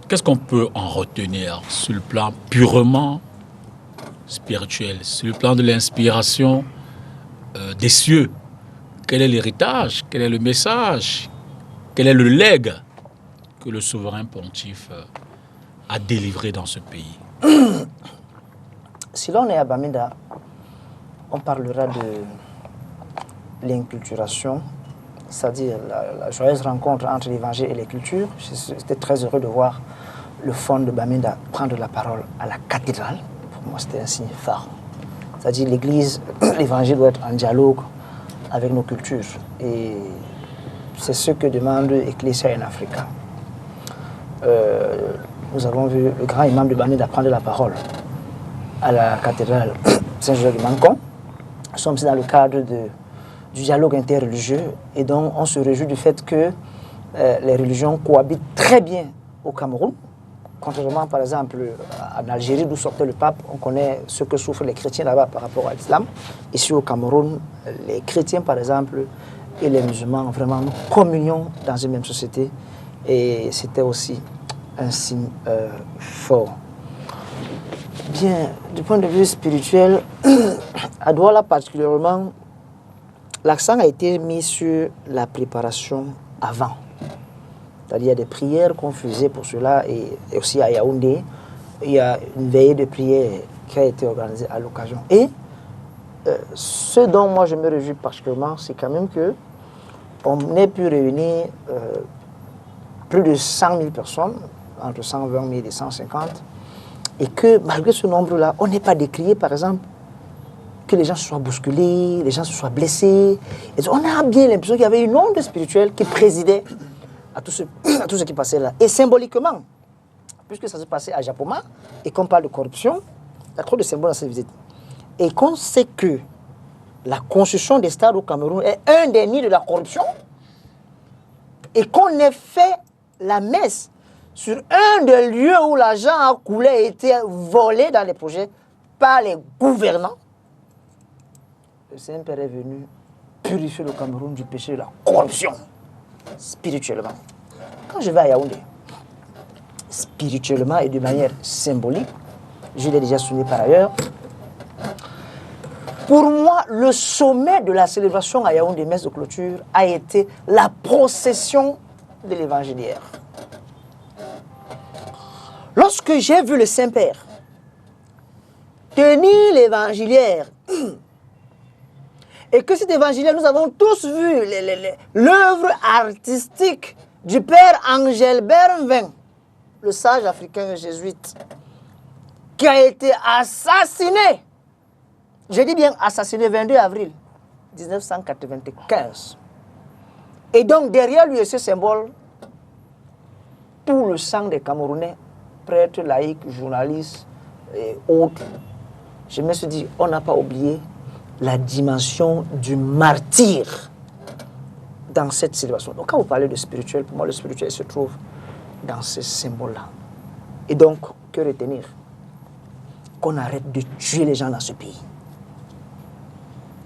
Qu'est-ce qu'on peut en retenir sur le plan purement spirituel, sur le plan de l'inspiration des cieux? Quel est l'héritage? Quel est le message? Quel est le legs que le souverain pontife a délivré dans ce pays? Si l'on est à Bamenda, on parlera de l'inculturation, c'est-à-dire la joyeuse rencontre entre l'évangile et les cultures. J'étais très heureux de voir le fond de Bamenda prendre la parole à la cathédrale. Pour moi, c'était un signe phare. C'est-à-dire l'église, l'évangile doit être en dialogue avec nos cultures. Et c'est ce que demande Ecclesia in Africa. Nous avons vu le grand imam de Bamenda prendre la parole à la cathédrale Saint-Joseph de Mancon. Nous sommes dans le cadre du dialogue interreligieux et donc on se réjouit du fait que les religions cohabitent très bien au Cameroun. Contrairement par exemple en Algérie d'où sortait le pape, on connaît ce que souffrent les chrétiens là-bas par rapport à l'islam. Ici au Cameroun, les chrétiens par exemple et les musulmans vraiment nous communions dans une même société et c'était aussi un signe fort. Bien, du point de vue spirituel, à Douala particulièrement, l'accent a été mis sur la préparation avant. C'est-à-dire, il y a des prières qu'on faisait pour cela et aussi à Yaoundé, il y a une veillée de prière qui a été organisée à l'occasion. Et ce dont moi je me réjouis particulièrement, c'est quand même que on ait pu réunir plus de 100 000 personnes, entre 120 000 et 150, et que malgré ce nombre-là, on n'ait pas décrié, par exemple, que les gens se soient bousculés, les gens se soient blessés. Et on a bien l'impression qu'il y avait une onde spirituelle qui présidait à tout ce qui passait là. Et symboliquement, puisque ça se passait à Japoma, et qu'on parle de corruption, il y a trop de symboles dans cette visite. Et qu'on sait que la construction des stades au Cameroun est un des nids de la corruption, et qu'on ait fait la messe sur un des lieux où l'argent a coulé et été volé dans les projets par les gouvernants, le Saint-Père est venu purifier le Cameroun du péché de la corruption, spirituellement. Quand je vais à Yaoundé, spirituellement et de manière symbolique, je l'ai déjà souligné par ailleurs, pour moi, le sommet de la célébration à Yaoundé, messe de clôture, a été la procession de l'évangéliaire. Lorsque j'ai vu le Saint-Père tenir l'évangéliaire, et que cet évangéliaire, nous avons tous vu l'œuvre artistique du père Angel Bernvin, le sage africain jésuite, qui a été assassiné. Je dis bien assassiné 22 avril 1995. Et donc derrière lui, ce symbole, tout le sang des Camerounais, prêtres, laïcs, journalistes et autres. Je me suis dit, on n'a pas oublié la dimension du martyr dans cette célébration. Donc quand vous parlez de spirituel, pour moi le spirituel se trouve dans ce symbole-là. Et donc, que retenir? Qu'on arrête de tuer les gens dans ce pays.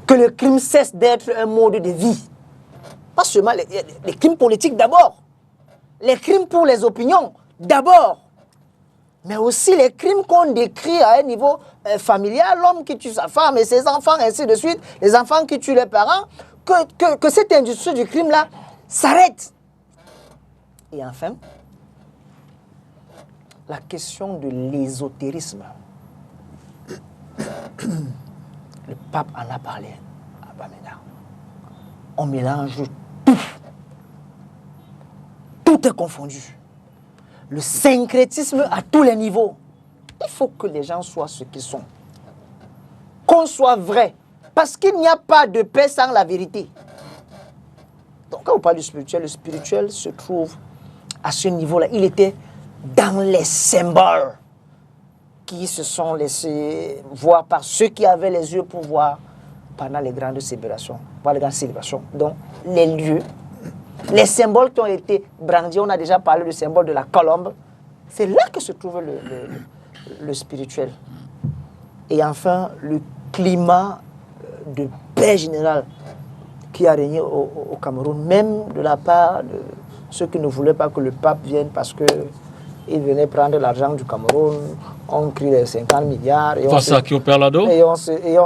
Que le crime cesse d'être un mode de vie. Pas seulement les crimes politiques d'abord, les crimes pour les opinions d'abord, mais aussi les crimes qu'on décrit à un niveau familial, l'homme qui tue sa femme et ses enfants, ainsi de suite, les enfants qui tuent leurs parents, que cette industrie du crime-là s'arrête. Et enfin, la question de l'ésotérisme. Le pape en a parlé à Bamenda. On mélange tout. Tout est confondu. Le syncrétisme à tous les niveaux. Il faut que les gens soient ce qu'ils sont. Qu'on soit vrai. Parce qu'il n'y a pas de paix sans la vérité. Donc quand on parle du spirituel, le spirituel se trouve à ce niveau-là. Il était dans les symboles qui se sont laissés voir par ceux qui avaient les yeux pour voir pendant les grandes célébrations. Donc les lieux, les symboles qui ont été brandis, on a déjà parlé du symbole de la colombe. C'est là que se trouve le spirituel. Et enfin, le climat de paix générale qui a régné au Cameroun, même de la part de ceux qui ne voulaient pas que le pape vienne parce qu'il venait prendre l'argent du Cameroun. On crie les 50 milliards. Face à qui opère la dos? Et on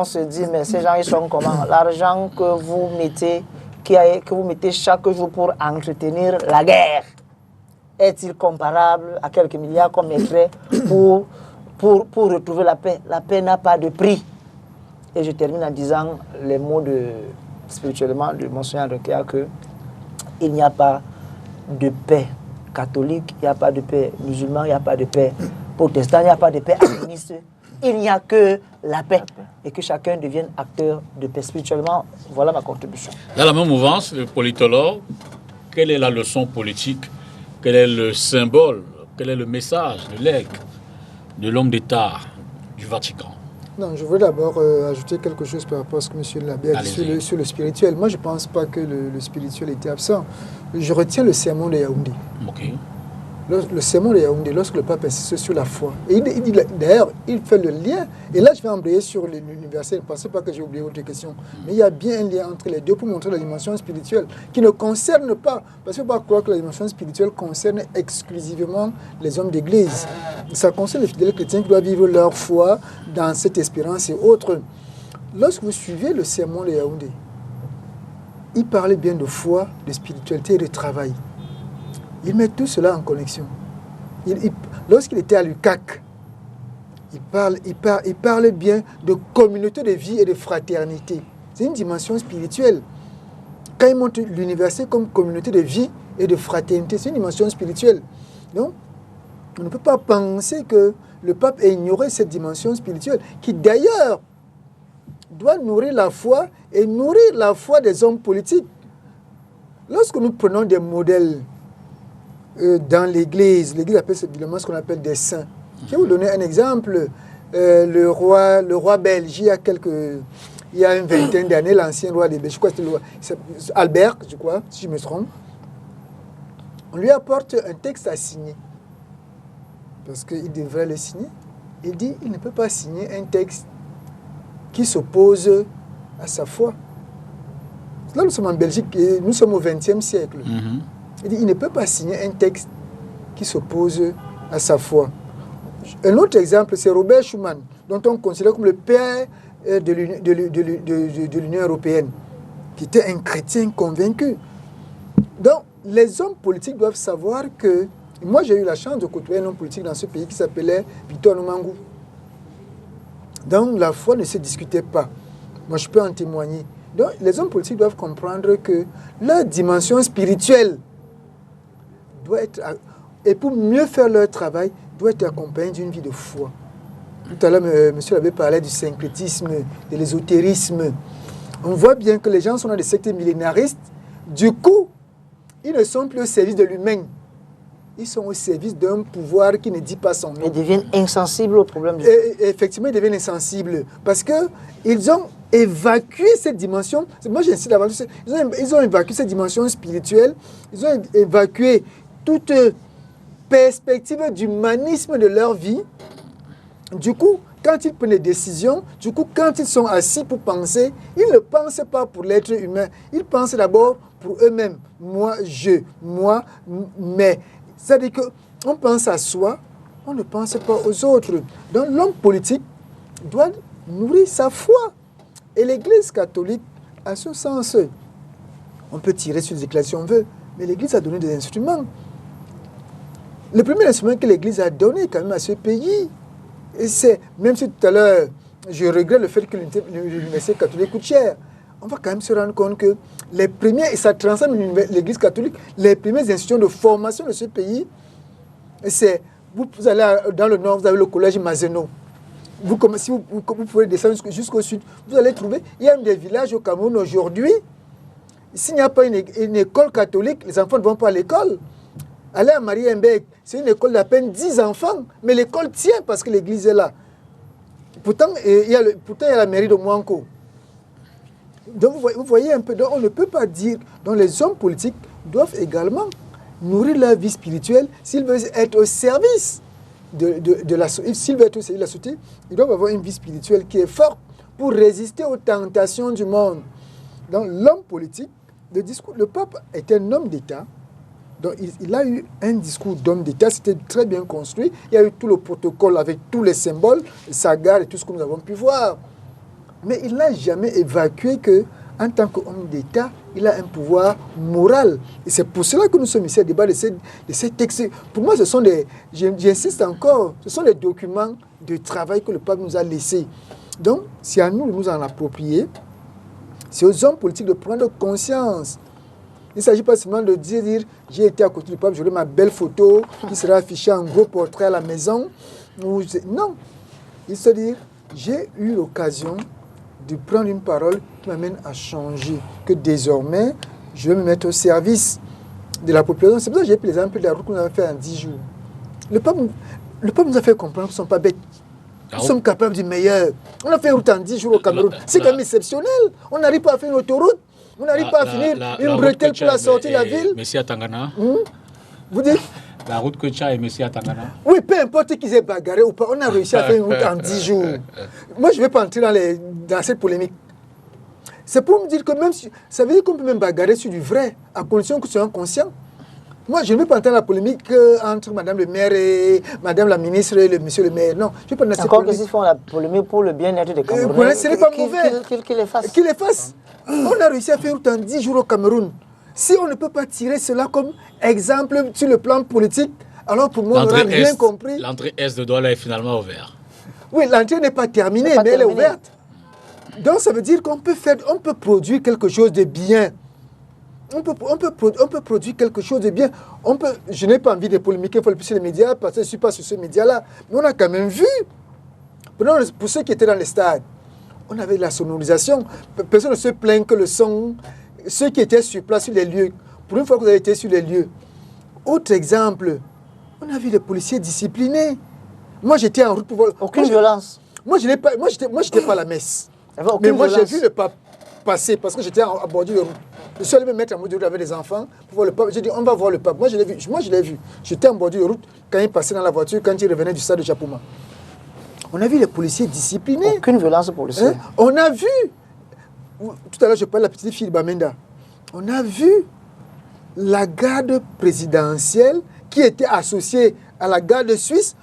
se dit, mais ces gens, ils sont comment? L'argent que vous mettez, que vous mettez chaque jour pour entretenir la guerre, est-il comparable à quelques milliards qu'on mettrait pour retrouver la paix? La paix n'a pas de prix. Et je termine en disant les mots spirituellement de Monseigneur Rekia que il n'y a pas de paix catholique, il n'y a pas de paix musulman, il n'y a pas de paix protestant, il n'y a pas de paix animiste. Il n'y a que la paix. Et que chacun devienne acteur de paix spirituellement. Voilà ma contribution. Dans la même mouvance, le politologue, quelle est la leçon politique? Quel est le symbole? Quel est le message, le legs de l'homme d'État du Vatican? Non, je veux d'abord ajouter quelque chose par rapport à ce que M. Labé a dit sur le spirituel. Moi, je ne pense pas que le spirituel était absent. Je retiens le sermon de Yaoundé. Ok. Le sermon de Yaoundé, lorsque le pape insiste sur la foi. Et d'ailleurs, il fait le lien. Et là, je vais embrayer sur l'universel. Ne pensez pas que j'ai oublié votre question. Mais il y a bien un lien entre les deux pour montrer la dimension spirituelle qui ne concerne pas. Parce qu'il ne faut pas croire que la dimension spirituelle concerne exclusivement les hommes d'église. Ça concerne les fidèles chrétiens qui doivent vivre leur foi dans cette espérance et autres. Lorsque vous suivez le sermon de Yaoundé, il parlait bien de foi, de spiritualité et de travail. Il met tout cela en connexion. Lorsqu'il était à l'UCAC, il parle bien de communauté de vie et de fraternité. C'est une dimension spirituelle. Quand il montre l'université comme communauté de vie et de fraternité, c'est une dimension spirituelle. Donc, on ne peut pas penser que le pape ait ignoré cette dimension spirituelle, qui d'ailleurs doit nourrir la foi et nourrir la foi des hommes politiques. Lorsque nous prenons des modèles dans l'Église appelle ce qu'on appelle des saints. Je vais vous donner un exemple. Le roi belge, il y a une vingtaine d'années, l'ancien roi des Belges, je crois que c'était le roi Albert, je crois, si je me trompe. On lui apporte un texte à signer. Parce qu'il devrait le signer. Il dit qu'il ne peut pas signer un texte qui s'oppose à sa foi. Là, nous sommes en Belgique et nous sommes au XXe siècle. Il dit qu'il ne peut pas signer un texte qui s'oppose à sa foi. Un autre exemple, c'est Robert Schuman, dont on considère comme le père de l'Union européenne, qui était un chrétien convaincu. Donc, les hommes politiques doivent savoir que... Moi, j'ai eu la chance de côtoyer un homme politique dans ce pays qui s'appelait Victor Nomangou. Donc, la foi ne se discutait pas. Moi, je peux en témoigner. Donc, les hommes politiques doivent comprendre que leur dimension spirituelle doit être... Et pour mieux faire leur travail, doit être accompagnée d'une vie de foi. Tout à l'heure, monsieur avait parlé du syncrétisme, de l'ésotérisme. On voit bien que les gens sont dans des sectes millénaristes. Du coup, ils ne sont plus au service de l'humain. Ils sont au service d'un pouvoir qui ne dit pas son nom. Ils deviennent insensibles au problème. Et effectivement, ils deviennent insensibles. Parce qu'ils ont évacué cette dimension. Moi, j'insiste davantage. Ils ont évacué cette dimension spirituelle. Ils ont évacué toute perspective d'humanisme de leur vie. Du coup, quand ils prennent des décisions, quand ils sont assis pour penser, ils ne pensent pas pour l'être humain. Ils pensent d'abord pour eux-mêmes. Moi, mais. C'est-à-dire qu'on pense à soi, on ne pense pas aux autres. Donc l'homme politique doit nourrir sa foi. Et l'Église catholique, à ce sens, on peut tirer sur les éclats si on veut, mais l'Église a donné des instruments. Le premier instrument que l'Église a donné quand même à ce pays, et c'est, même si tout à l'heure, je regrette le fait que l'université catholique coûte cher, on va quand même se rendre compte que les premiers, et ça transcende l'Église catholique, les premières institutions de formation de ce pays, c'est, vous allez dans le nord, vous avez le collège Mazeno. Si vous pouvez descendre jusqu'au sud, vous allez trouver, il y a des villages au Cameroun aujourd'hui, s'il n'y a pas une école catholique, les enfants ne vont pas à l'école. Allez à Marienberg, c'est une école d'à peine 10 enfants, mais l'école tient parce que l'église est là. Pourtant, il y a la mairie de Mouanko. Donc vous voyez un peu, donc on ne peut pas dire, donc les hommes politiques doivent également nourrir leur vie spirituelle s'ils veulent être au service de la société. S'ils veulent être au service de la société, ils doivent avoir une vie spirituelle qui est forte pour résister aux tentations du monde. Donc l'homme politique, le pape est un homme d'État, donc il a eu un discours d'homme d'État, c'était très bien construit, il y a eu tout le protocole avec tous les symboles, sa garde et tout ce que nous avons pu voir. Mais il n'a jamais évacué qu'en tant qu'homme d'État, il a un pouvoir moral. Et c'est pour cela que nous sommes ici à débat de ces textes. Pour moi, ce sont j'insiste encore, ce sont des documents de travail que le pape nous a laissés. Donc, c'est à nous de nous en approprier. C'est aux hommes politiques de prendre conscience. Il ne s'agit pas seulement de dire j'ai été à côté du pape, j'aurai ma belle photo qui sera affichée en gros portrait à la maison. Non. Il se dit j'ai eu l'occasion de prendre une parole qui m'amène à changer, que désormais, je vais me mettre au service de la population. C'est pour ça que j'ai pris l'exemple de la route qu'on a fait en 10 jours. Le pape nous a fait comprendre qu'ils ne sont pas bêtes. Nous sommes capables du meilleur. On a fait une route en 10 jours au Cameroun. C'est quand même exceptionnel. On n'arrive pas à faire une autoroute. On n'arrive pas à finir une bretelle pour la sortie de la ville. Messie à Tangana. Vous dites La route que tu as et Messie à Tangana. Oui, peu importe qu'ils aient bagarré ou pas, on a réussi à faire une route en 10 jours. Moi, je ne vais pas entrer dans cette polémique. C'est pour me dire que même si... Ça veut dire qu'on peut même bagarrer sur du vrai, à condition que tu sois conscient. Moi, je ne vais pas entrer dans la polémique entre Madame le maire et Madame la ministre et Monsieur le maire. Non, je ne vais pas dans cette polémique. Encore qu'ils font la polémique pour le bien-être des Camerounais. Ce n'est pas mauvais. Qu'ils les fassent. Qu'ils les fassent. On a réussi à faire une route en 10 jours au Cameroun. Si on ne peut pas tirer cela comme exemple sur le plan politique, alors pour moi, on n'aura rien compris. L'entrée est de Douala est finalement ouverte. Oui, l'entrée n'est pas terminée, mais elle est ouverte. Donc ça veut dire qu'on peut produire quelque chose de bien. On peut produire quelque chose de bien. Je n'ai pas envie de polémiquer sur les médias parce que je ne suis pas sur ces médias-là. Mais on a quand même vu, pour ceux qui étaient dans les stades, on avait la sonorisation. Personne ne se plaint que le son, ceux qui étaient sur place, sur les lieux, pour une fois que vous avez été sur les lieux. Autre exemple, on a vu les policiers disciplinés. Moi, j'étais en route pour voir... Aucune violence. Moi, je n'étais pas à la messe. Mais moi, j'ai vu le pape passer parce que j'étais à bordure de route. Je suis allé me mettre en bordure de route avec des enfants pour voir le pape. J'ai dit, on va voir le pape. Moi, je l'ai vu. J'étais en bordure de route quand il passait dans la voiture, quand il revenait du stade de Japoma. On a vu les policiers disciplinés. Aucune violence policière. Hein? On a vu, tout à l'heure je parlais de la petite fille de Bamenda, on a vu la garde présidentielle qui était associée à la garde suisse.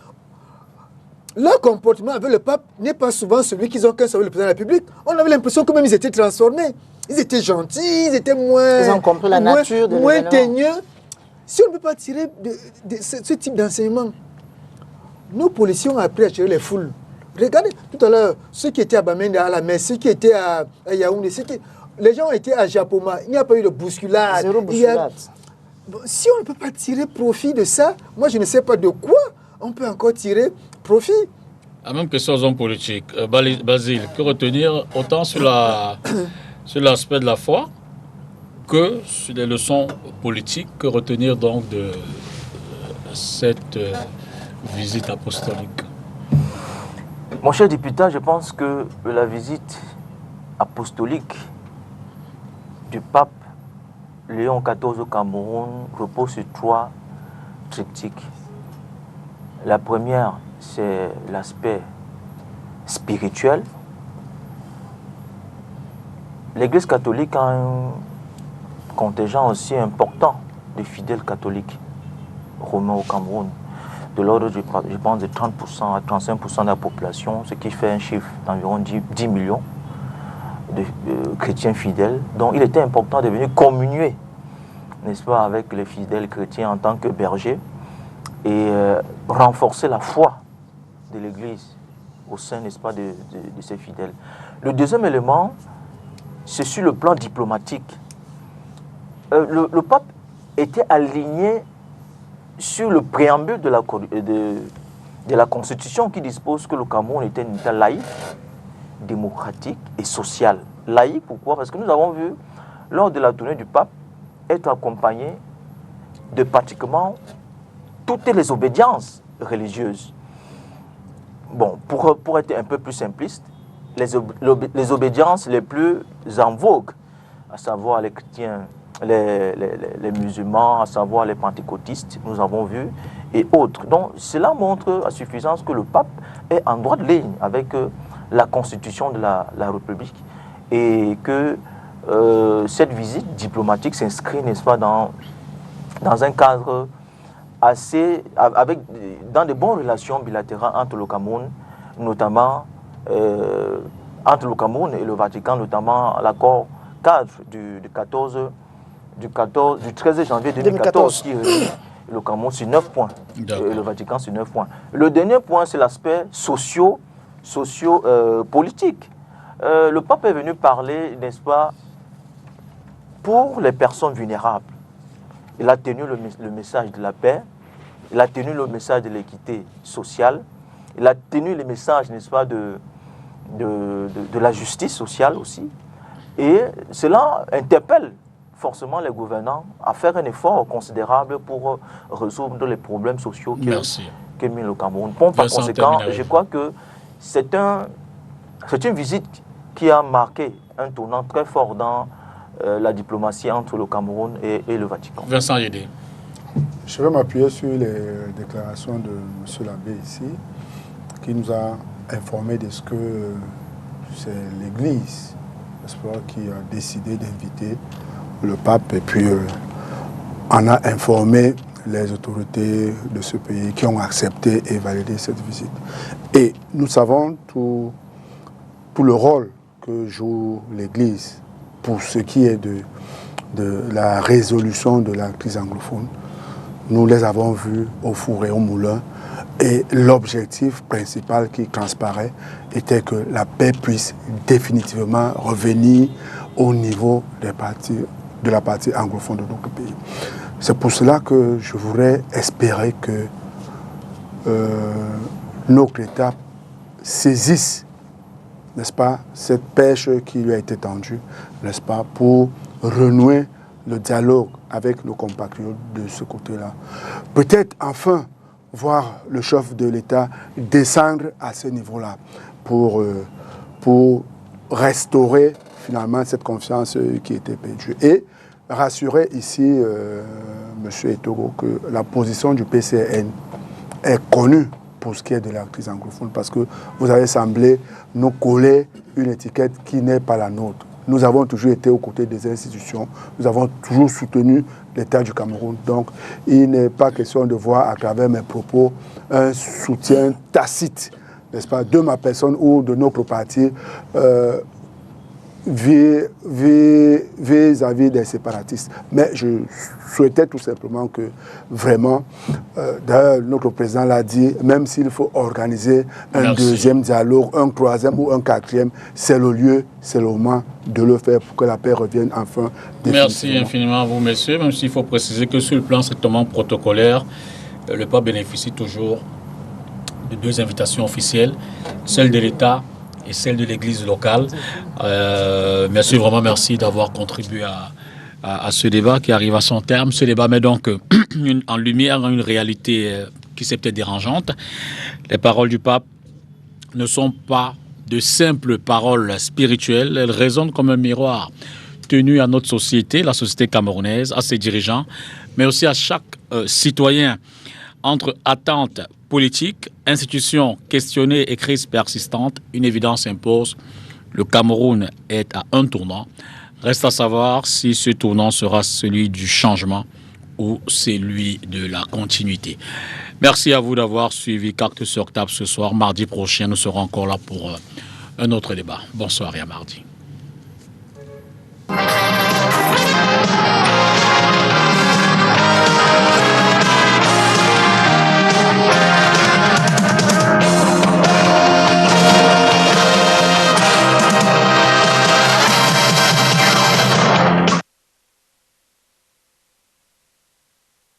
Leur comportement avec le pape n'est pas souvent celui qu'ils ont qu'un avec le président de la République. On avait l'impression que même ils étaient transformés. Ils étaient gentils, ils étaient moins... Ils ont compris la nature de moins l'événement. teigneux. Si on ne peut pas tirer de ce type d'enseignement, nos policiers ont appris à gérer les foules. Regardez, tout à l'heure, ceux qui étaient à Bamenda, à la messe, ceux qui étaient à Yaoundé, les gens étaient à Japoma. Il n'y a pas eu de bousculade. Zéro bousculade. Si on ne peut pas tirer profit de ça, moi je ne sais pas de quoi on peut encore tirer profit. La même question aux hommes politiques. Basile, que retenir autant sur l'aspect de la foi que sur les leçons politiques, que retenir donc de cette visite apostolique? Mon cher député, je pense que la visite apostolique du pape Léon XIV au Cameroun repose sur 3 triptyques. La première, c'est l'aspect spirituel. L'Église catholique a un contingent aussi important de fidèles catholiques romains au Cameroun, de l'ordre, je pense, de 30% à 35% de la population, ce qui fait un chiffre d'environ 10 millions de chrétiens fidèles. Donc il était important de venir communier, n'est-ce pas, avec les fidèles chrétiens en tant que bergers et renforcer la foi de l'Église au sein, n'est-ce pas, de ces fidèles. Le deuxième élément, c'est sur le plan diplomatique. Le pape était aligné sur le préambule de la Constitution qui dispose que le Cameroun était un État laïque, démocratique et social. Laïque, pourquoi? Parce que nous avons vu, lors de la tournée du pape, être accompagné de pratiquement toutes les obédiences religieuses. Bon, pour être un peu plus simpliste, les obédiences les plus en vogue, à savoir les chrétiens, les musulmans, à savoir les pentecôtistes, nous avons vu, et autres. Donc cela montre à suffisance que le pape est en droite ligne avec la constitution de la République et que cette visite diplomatique s'inscrit, n'est-ce pas, dans un cadre dans de bonnes relations bilatérales entre le Cameroun, notamment entre le Cameroun et le Vatican, notamment l'accord cadre du 13 janvier 2014 qui réunit le Cameroun sur 9 points et le Vatican sur 9 points. Le dernier point, c'est l'aspect socio-politique. Le pape est venu parler, n'est-ce pas, pour les personnes vulnérables. Il a tenu le message de la paix, il a tenu le message de l'équité sociale, il a tenu le message, n'est-ce pas, de la justice sociale aussi. Et cela interpelle forcément les gouvernants à faire un effort considérable pour résoudre les problèmes sociaux que mène le Cameroun. Par conséquent, je crois que c'est une visite qui a marqué un tournant très fort dans la diplomatie entre le Cameroun et le Vatican. Vincent Yédé. Je vais m'appuyer sur les déclarations de M. l'abbé ici, qui nous a informé de ce que c'est l'Église, n'est-ce pas, qui a décidé d'inviter le pape et puis en a informé les autorités de ce pays qui ont accepté et validé cette visite. Et nous savons tout le rôle que joue l'Église pour ce qui est de la résolution de la crise anglophone. Nous les avons vus au four et au moulin Et l'objectif principal qui transparaît était que la paix puisse définitivement revenir au niveau de la partie anglophone de notre pays. C'est pour cela que je voudrais espérer que notre État saisisse, n'est-ce pas, cette pêche qui lui a été tendue, n'est-ce pas, pour renouer le dialogue avec nos compatriotes de ce côté-là. Peut-être enfin voir le chef de l'État descendre à ce niveau-là pour restaurer finalement cette confiance qui était perdue. Et rassurer ici, M. Etogo, que la position du PCN est connue pour ce qui est de la crise anglophone, parce que vous avez semblé nous coller une étiquette qui n'est pas la nôtre. Nous avons toujours été aux côtés des institutions, nous avons toujours soutenu l'État du Cameroun. Donc, il n'est pas question de voir à travers mes propos un soutien tacite, n'est-ce pas, de ma personne ou de notre parti vis-à-vis des séparatistes. Mais je souhaitais tout simplement que vraiment, d'ailleurs notre président l'a dit, même s'il faut organiser un deuxième dialogue, un troisième ou un quatrième, c'est le lieu, c'est le moment de le faire pour que la paix revienne enfin. Merci infiniment à vous, messieurs, même s'il faut préciser que sur le plan strictement protocolaire, le pape bénéficie toujours de 2 invitations officielles, celle de l'État et celle de l'église locale. Monsieur, vraiment merci d'avoir contribué à ce débat qui arrive à son terme. Ce débat met donc en lumière une réalité qui s'est peut-être dérangeante. Les paroles du pape ne sont pas de simples paroles spirituelles, elles résonnent comme un miroir tenu à notre société, la société camerounaise, à ses dirigeants, mais aussi à chaque citoyen. Entre attentes politiques, institutions questionnées et crises persistantes, une évidence impose. Le Cameroun est à un tournant. Reste à savoir si ce tournant sera celui du changement ou celui de la continuité. Merci à vous d'avoir suivi Cactus sur Table ce soir. Mardi prochain, nous serons encore là pour un autre débat. Bonsoir et à mardi.